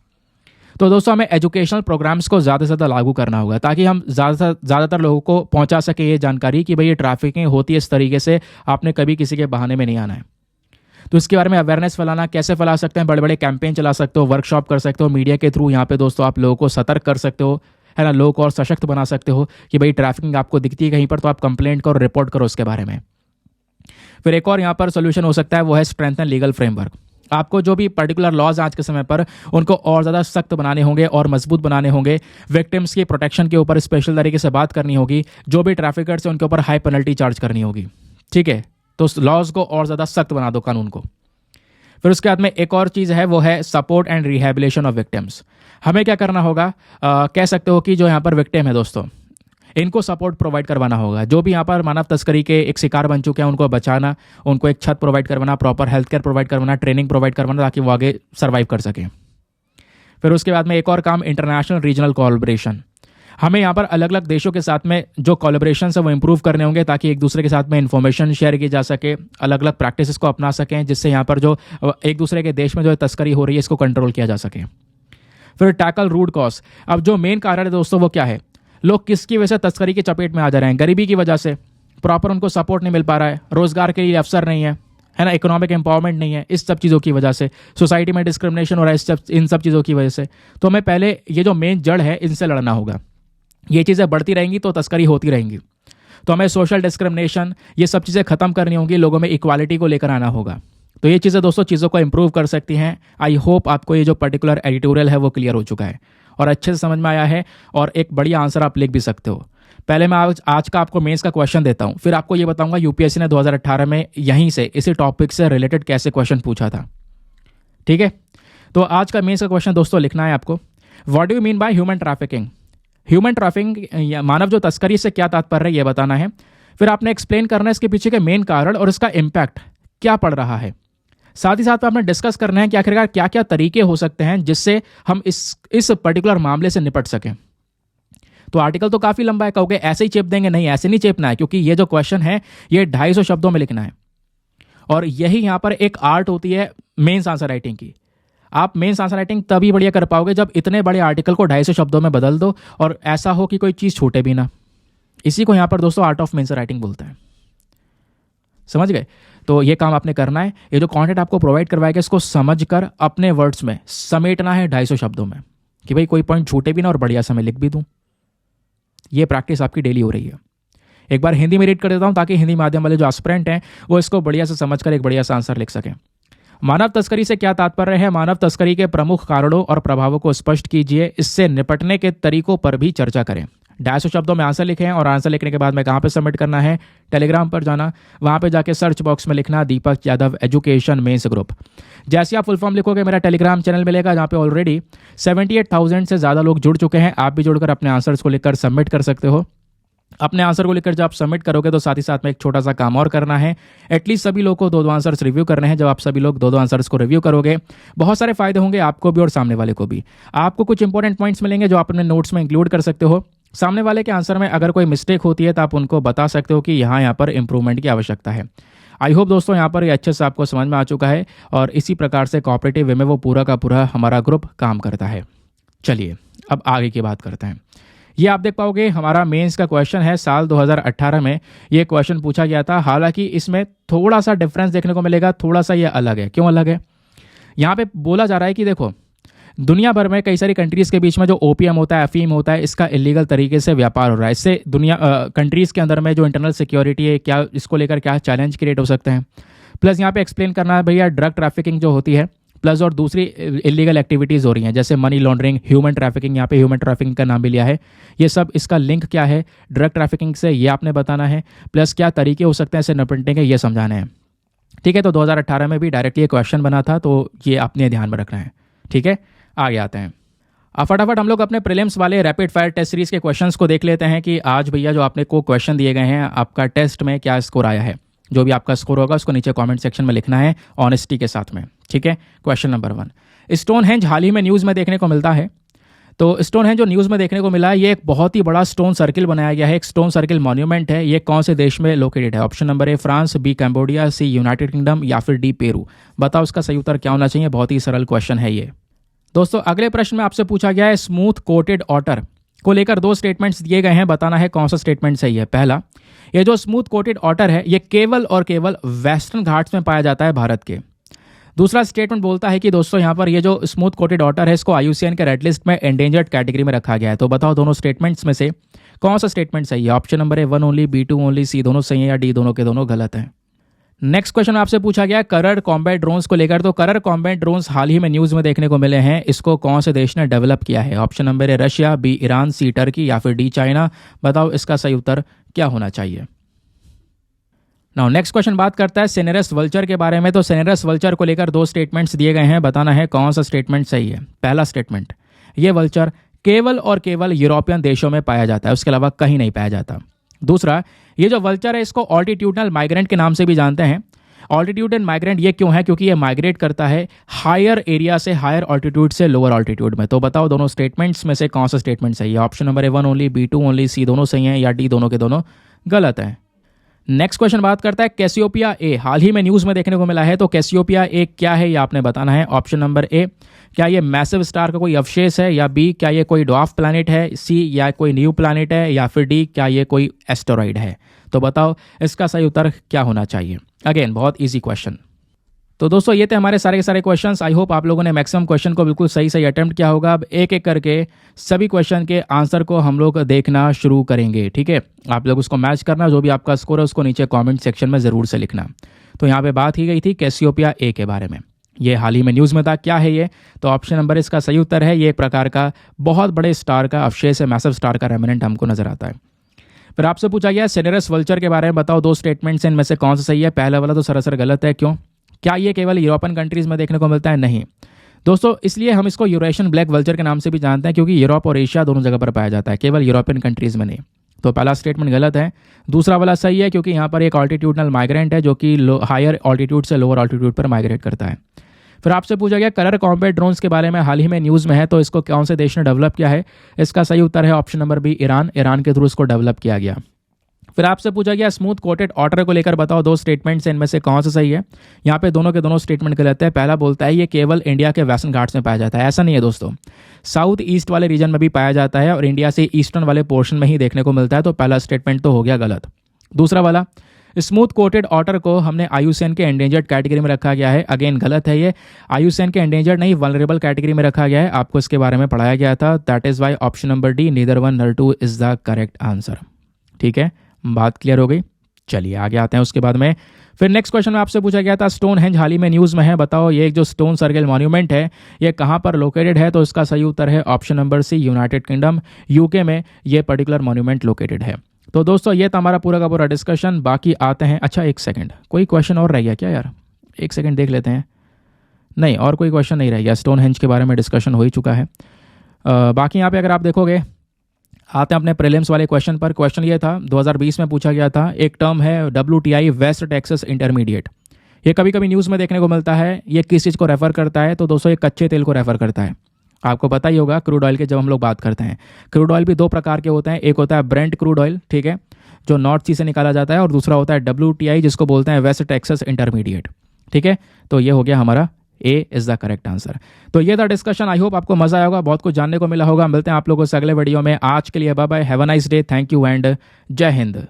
Speaker 1: तो दोस्तों हमें एजुकेशनल प्रोग्राम्स को ज़्यादा से ज़्यादा लागू करना होगा, ताकि हम ज़्यादातर लोगों को पहुंचा सके ये जानकारी कि भाई ये ट्रैफिकिंग होती है इस तरीके से, आपने कभी किसी के बहाने में नहीं आना है। तो इसके बारे में अवेयरनेस फैलाना, कैसे फैला सकते हैं, बड़े बड़े कैंपेन चला सकते हो, वर्कशॉप कर सकते हो, मीडिया के थ्रू यहाँ पे दोस्तों आप लोगों को सतर्क कर सकते हो, है ना, लोगों को और सशक्त बना सकते हो कि भाई ट्रैफिकिंग आपको दिखती है कहीं पर तो आप कंप्लेंट करो, रिपोर्ट करो उसके बारे में। फिर एक और यहाँ पर सोल्यूशन हो सकता है, वो है स्ट्रेंथन लीगल फ्रेमवर्क। आपको जो भी पर्टिकुलर लॉज आज के समय पर उनको और ज़्यादा सख्त बनाने होंगे और मजबूत बनाने होंगे। विक्टिम्स की प्रोटेक्शन के ऊपर स्पेशल तरीके से बात करनी होगी, जो भी ट्रैफिकर्स हैं उनके ऊपर हाई पेनल्टी चार्ज करनी होगी, ठीक है। तो लॉज को और ज़्यादा सख्त बना दो, कानून को। फिर उसके बाद में एक और चीज़ है, वो है support and rehabilitation of victims. हमें क्या करना होगा, कह सकते हो कि जो यहाँ पर विक्टिम है दोस्तों, इनको सपोर्ट प्रोवाइड करवाना होगा। जो भी यहाँ पर मानव तस्करी के एक शिकार बन चुके हैं उनको बचाना, उनको एक छत प्रोवाइड करवाना, प्रॉपर हेल्थ केयर प्रोवाइड करवाना, ट्रेनिंग प्रोवाइड करवाना, ताकि वो आगे सर्वाइव कर सकें। फिर उसके बाद में एक और काम, इंटरनेशनल रीजनल कोलैबोरेशन। हमें यहाँ पर अलग अलग देशों के साथ में जो कोलैबोरेशन है वो इंप्रूव करने होंगे, ताकि एक दूसरे के साथ में इन्फॉर्मेशन शेयर की जा सके, अलग अलग प्रैक्टिसेस को अपना सकें, जिससे यहाँ पर जो एक दूसरे के देश में जो तस्करी हो रही है इसको कंट्रोल किया जा सके। फिर टैकल रूट कॉज। अब जो मेन कारण है दोस्तों वो क्या है, लोग किसकी वजह से तस्करी की चपेट में आ जा रहे हैं, गरीबी की वजह से, प्रॉपर उनको सपोर्ट नहीं मिल पा रहा है, रोजगार के लिए अवसर नहीं है ना, इकोनॉमिक एम्पावरमेंट नहीं है, इस सब चीज़ों की वजह से, सोसाइटी में डिस्क्रिमिनेशन हो रहा है इन सब चीज़ों की वजह से। तो हमें पहले ये जो मेन जड़ है इनसे लड़ना होगा। ये चीज़ें बढ़ती रहेंगी तो तस्करी होती रहेंगी। तो हमें सोशल डिस्क्रिमिनेशन, ये सब चीज़ें खत्म करनी होंगी, लोगों में इक्वालिटी को लेकर आना होगा। तो ये चीज़ें दोस्तों चीज़ों को इंप्रूव कर सकती हैं। आई होप आपको ये जो पर्टिकुलर एडिटोरियल है वो क्लियर हो चुका है और अच्छे से समझ में आया है, और एक बढ़िया आंसर आप लिख भी सकते हो। पहले मैं आज का आपको मेंस का क्वेश्चन देता हूँ, फिर आपको ये बताऊंगा यूपीएससी ने 2018 में यहीं से इसी टॉपिक से रिलेटेड कैसे क्वेश्चन पूछा था। ठीक है, तो आज का मेंस का क्वेश्चन दोस्तों लिखना है आपको, what do you mean by human trafficking. Human trafficking या मानव जो तस्करी से क्या तात्पर्य है ये बताना है। फिर आपने एक्सप्लेन करना है इसके पीछे के मेन कारण और इसका इम्पैक्ट क्या पड़ रहा है। साथ ही साथ में आपने डिस्कस करना है कि आखिरकार क्या क्या तरीके हो सकते हैं जिससे हम इस पर्टिकुलर मामले से निपट सकें। तो आर्टिकल तो काफ़ी लंबा है, कहोगे ऐसे ही चेप देंगे, नहीं ऐसे नहीं चेपना है, क्योंकि ये जो क्वेश्चन है ये 250 शब्दों में लिखना है। और यही यहाँ पर एक आर्ट होती है मेंस आंसर राइटिंग की। आप मेंस आंसर राइटिंग तभी बढ़िया कर पाओगे जब इतने बड़े आर्टिकल को 250 शब्दों में बदल दो और ऐसा हो कि कोई चीज़ छूटे भी ना। इसी को यहाँ पर दोस्तों आर्ट ऑफ मेंस राइटिंग बोलते हैं। समझ गए? तो ये काम आपने करना है। ये जो कंटेंट आपको प्रोवाइड करवाएगा इसको समझकर अपने वर्ड्स में समेटना है 250 शब्दों में, कि भाई कोई पॉइंट छूटे भी ना और बढ़िया समय लिख भी दूं। ये प्रैक्टिस आपकी डेली हो रही है। एक बार हिंदी में रीड कर देता हूं ताकि हिंदी माध्यम वाले जो एस्पिरेंट हैं वो इसको बढ़िया से समझकर एक बढ़िया सा आंसर लिख सकें। मानव तस्करी से क्या तात्पर्य है, मानव तस्करी के प्रमुख कारणों और प्रभावों को स्पष्ट कीजिए, इससे निपटने के तरीकों पर भी चर्चा करें। 250 शब्दों में आंसर लिखें और आंसर लिखने के बाद में कहाँ पे सबमिट करना है, टेलीग्राम पर जाना, वहाँ पे जाके सर्च बॉक्स में लिखना Deepak Yadav education mains group. जैसे आप फुल फॉर्म लिखोगे मेरा टेलीग्राम चैनल मिलेगा जहाँ पे ऑलरेडी 78,000 से ज़्यादा लोग जुड़ चुके हैं। आप भी जुड़कर अपने आंसर्स को लिखकर सबमिट कर सकते हो। अपने आंसर को लेकर जब आप सबमिट करोगे तो साथ ही साथ में एक छोटा सा काम और करना है, एटलीस्ट सभी लोग को 2-2 आंसर्स रिव्यू करने हैं। जब आप सभी लोग 2-2 आंसर्स को रिव्यू करोगे बहुत सारे फायदे होंगे आपको भी और सामने वाले को भी। आपको कुछ इंपॉर्टेंट पॉइंट्स मिलेंगे जो आप अपने नोट्स में इंक्लूड कर सकते हो। सामने वाले के आंसर में अगर कोई मिस्टेक होती है तो आप उनको बता सकते हो कि यहाँ पर इंप्रूवमेंट की आवश्यकता है। आई होप दोस्तों यहाँ पर ये अच्छे से आपको समझ में आ चुका है और इसी प्रकार से कोऑपरेटिव वे में वो पूरा का पूरा हमारा ग्रुप काम करता है। चलिए अब आगे की बात करते हैं। ये आप देख पाओगे हमारा मेंस का क्वेश्चन है, साल 2018 में ये क्वेश्चन पूछा गया था। हालांकि इसमें थोड़ा सा डिफरेंस देखने को मिलेगा, थोड़ा सा ये अलग है। क्यों अलग है? यहाँ पे बोला जा रहा है कि देखो दुनिया भर में कई सारी कंट्रीज़ के बीच में जो ओपीएम होता है, अफीम होता है, इसका इलीगल तरीके से व्यापार हो रहा है। इससे दुनिया कंट्रीज़ के अंदर में जो इंटरनल सिक्योरिटी है, क्या इसको लेकर क्या चैलेंज क्रिएट हो सकते हैं। प्लस यहाँ पे एक्सप्लेन करना है भैया ड्रग ट्रैफिकिंग जो होती है, प्लस और दूसरी इलीगल एक्टिविटीज़ हो रही हैं जैसे मनी लॉन्ड्रिंग, ह्यूमन ट्रैफिकिंग, यहाँ पे ह्यूमन ट्रैफिकिंग का नाम भी लिया है। ये सब इसका लिंक क्या है ड्रग ट्रैफिकिंग से, ये आपने बताना है। प्लस क्या तरीके हो सकते हैं इसे निपटने के, ये समझाना है। ठीक है, तो 2018 में भी डायरेक्टली ये क्वेश्चन बना था, तो ये अपने ध्यान में रखना है। ठीक है, आगे आते हैं। अब फटाफट हम लोग अपने प्रीलिम्स वाले रैपिड फायर टेस्ट सीरीज के क्वेश्चंस को देख लेते हैं कि आज भैया जो आपने को क्वेश्चन दिए गए हैं आपका टेस्ट में क्या स्कोर आया है। जो भी आपका स्कोर होगा उसको नीचे कमेंट सेक्शन में लिखना है ऑनेस्टी के साथ में। ठीक है, क्वेश्चन नंबर 1, स्टोनहेंज हाल ही में न्यूज़ में देखने को मिलता है। तो स्टोनहेंज जो न्यूज़ में देखने को मिला है ये एक बहुत ही बड़ा स्टोन सर्किल बनाया गया है, एक स्टोन सर्किल मॉन्यूमेंट है। ये कौन से देश में लोकेटेड है? Option number A France, B Cambodia, C United Kingdom या फिर डी पेरू। बताओ उसका सही उत्तर क्या होना चाहिए। बहुत ही सरल क्वेश्चन है ये। दोस्तों अगले प्रश्न में आपसे पूछा गया है स्मूथ कोटेड ऑटर को लेकर 2 स्टेटमेंट्स दिए गए हैं, बताना है कौन सा स्टेटमेंट सही है। पहला, ये जो स्मूथ कोटेड ऑटर है ये केवल और केवल वेस्टर्न घाट्स में पाया जाता है भारत के। दूसरा स्टेटमेंट बोलता है कि दोस्तों यहाँ पर ये जो स्मूथ कोटेड ऑटर है इसको आईयूसीएन के रेड लिस्ट में एंडेंजर्ड कैटेगरी में रखा गया है। तो बताओ दोनों स्टेटमेंट्स में से कौन सा स्टेटमेंट सही है। Option number A 1 only, B 2 only, C दोनों सही है या डी दोनों के दोनों गलत हैं। नेक्स्ट क्वेश्चन आपसे पूछा गया करर कॉम्बैट ड्रोन्स को लेकर। तो करर कॉम्बैट ड्रोन्स हाल ही में न्यूज़ में देखने को मिले हैं, इसको कौन से देश ने डेवलप किया है। Option number A Russia, B Iran, C Turkey या फिर डी चाइना। बताओ इसका सही उत्तर क्या होना चाहिए। नाउ नेक्स्ट क्वेश्चन बात करता है सिनेरस वल्चर के बारे में। तो सिनेरस वल्चर को लेकर दो स्टेटमेंट्स दिए गए हैं, बताना है कौन सा स्टेटमेंट सही है। पहला स्टेटमेंट, ये वल्चर केवल और केवल यूरोपियन देशों में पाया जाता है, उसके अलावा कहीं नहीं पाया जाता। दूसरा, ये जो वल्चर है इसको ऑल्टीट्यूडनल माइग्रेंट के नाम से भी जानते हैं। ऑल्टीट्यूडनल माइग्रेंट ये क्यों है? क्योंकि ये माइग्रेट करता है हायर एरिया से हायर ऑल्टीट्यूड से लोअर ऑल्टीट्यूड में। तो बताओ दोनों स्टेटमेंट्स में से कौन सा स्टेटमेंट सही है। Option number A1 only, B2 only, C दोनों सही हैं, या D दोनों के दोनों गलत हैं। नेक्स्ट क्वेश्चन बात करता है कैसियोपिया ए, हाल ही में न्यूज़ में देखने को मिला है। तो कैसियोपिया ए क्या है ये आपने बताना है। ऑप्शन नंबर A, क्या ये मैसिव स्टार का कोई अवशेष है, या B, क्या ये कोई ड्वार्फ प्लैनेट है, C, या कोई न्यू प्लैनेट है, या फिर D, क्या ये कोई एस्टेरॉइड है। तो बताओ इसका सही उत्तर क्या होना चाहिए। अगेन बहुत ईजी क्वेश्चन। तो दोस्तों ये थे हमारे सारे के सारे क्वेश्चंस। आई होप आप लोगों ने मैक्सिमम क्वेश्चन को बिल्कुल सही सही अटेम्प्ट किया होगा। अब एक एक करके सभी क्वेश्चन के आंसर को हम लोग देखना शुरू करेंगे, ठीक है। आप लोग उसको मैच करना, जो भी आपका स्कोर है उसको नीचे कमेंट सेक्शन में ज़रूर से लिखना। तो यहाँ पे बात की गई थी कैसियोपिया ए के बारे में, ये हाल ही में न्यूज़ में था। क्या है ये? तो ऑप्शन नंबर इसका सही उत्तर है, ये एक प्रकार का बहुत बड़े स्टार का अवशेष है, मैसिव स्टार का रेमिनेंट हमको नजर आता है। फिर आपसे पूछा गया सिनेरस वल्चर के बारे में, बताओ दो स्टेटमेंट्स इनमें से कौन सा सही है। पहला वाला तो सरासर गलत है। क्यों? क्या ये केवल यूरोपियन कंट्रीज में देखने को मिलता है? नहीं दोस्तों, इसलिए हम इसको यूरेशियन ब्लैक वल्चर के नाम से भी जानते हैं, क्योंकि यूरोप और एशिया दोनों जगह पर पाया जाता है, केवल यूरोपियन कंट्रीज में नहीं। तो पहला स्टेटमेंट गलत है। दूसरा वाला सही है, क्योंकि यहाँ पर एक ऑल्टीट्यूडनल माइग्रेंट है जो कि हायर ऑल्टीट्यूड से लोअर ऑल्टीट्यूड पर माइग्रेट करता है। फिर आपसे पूछा गया कलर कॉम्बैट ड्रोन्स के बारे में, हाल ही में न्यूज़ में है, तो इसको कौन से देश ने डेवलप किया है। इसका सही उत्तर है option number B, Iran. Iran के थ्रू इसको डेवलप किया गया। फिर आपसे पूछा गया स्मूथ कोटेड ऑटर को लेकर, बताओ दो स्टेटमेंट्स इनमें से कौन सा सही है। यहाँ पे दोनों के दोनों स्टेटमेंट गलत है। पहला बोलता है ये केवल इंडिया के वेस्टर्न घाट्स में पाया जाता है, ऐसा नहीं है दोस्तों, साउथ ईस्ट वाले रीजन में भी पाया जाता है और इंडिया से ईस्टर्न वाले पोर्शन में ही देखने को मिलता है। तो पहला स्टेटमेंट तो हो गया गलत। दूसरा वाला, स्मूथ कोटेड ऑटर को हमने IUCN के एंडेंजर्ड कैटेगरी में रखा गया है, अगेन गलत है। ये IUCN के एंडेंजर्ड नहीं, वल्नरेबल कैटेगरी में रखा गया है, आपको इसके बारे में पढ़ाया गया था। That is why option number D, neither one nor two is the correct answer. ठीक है, बात क्लियर हो गई। चलिए आगे आते हैं उसके बाद में। फिर नेक्स्ट क्वेश्चन में आपसे पूछा गया था स्टोन हेंज हाल ही में न्यूज़ में है, बताओ ये जो स्टोन सर्कल मॉन्यूमेंट है ये कहाँ पर लोकेटेड है। तो इसका सही उत्तर है option number C, United kingdom UK में ये पर्टिकुलर मॉन्यूमेंट लोकेटेड है। तो दोस्तों ये था हमारा पूरा का पूरा डिस्कशन। बाकी आते हैं, अच्छा एक सेकंड, कोई क्वेश्चन और रह गया क्या यार? एक सेकंड देख लेते हैं। नहीं, और कोई क्वेश्चन नहीं रह गया, स्टोन हेंज के बारे में डिस्कशन हो ही चुका है। बाकी यहाँ पे अगर आप देखोगे, आते हैं अपने प्रीलिम्स वाले क्वेश्चन पर। क्वेश्चन ये था 2020 में पूछा गया था, एक टर्म है WTI वेस्ट टेक्सास इंटरमीडिएट, ये कभी कभी न्यूज़ में देखने को मिलता है। ये किस चीज़ को रेफर करता है? तो दोस्तों ये कच्चे तेल को रेफर करता है। आपको पता ही होगा क्रूड ऑयल के जब हम लोग बात करते हैं, क्रूड ऑयल भी दो प्रकार के होते हैं, एक होता है ब्रेंट क्रूड ऑयल, ठीक है, जो नॉर्थ सी से निकाला जाता है, और दूसरा होता है WTI जिसको बोलते हैं वेस्ट टेक्सास इंटरमीडिएट, ठीक है। तो ये हो गया हमारा A is the correct answer. तो ये था डिस्कशन, आई होप आपको मजा आया होगा, बहुत कुछ जानने को मिला होगा। मिलते हैं आप लोगों से अगले वीडियो में। आज के लिए bye bye, have a nice day, thank you and जय हिंद।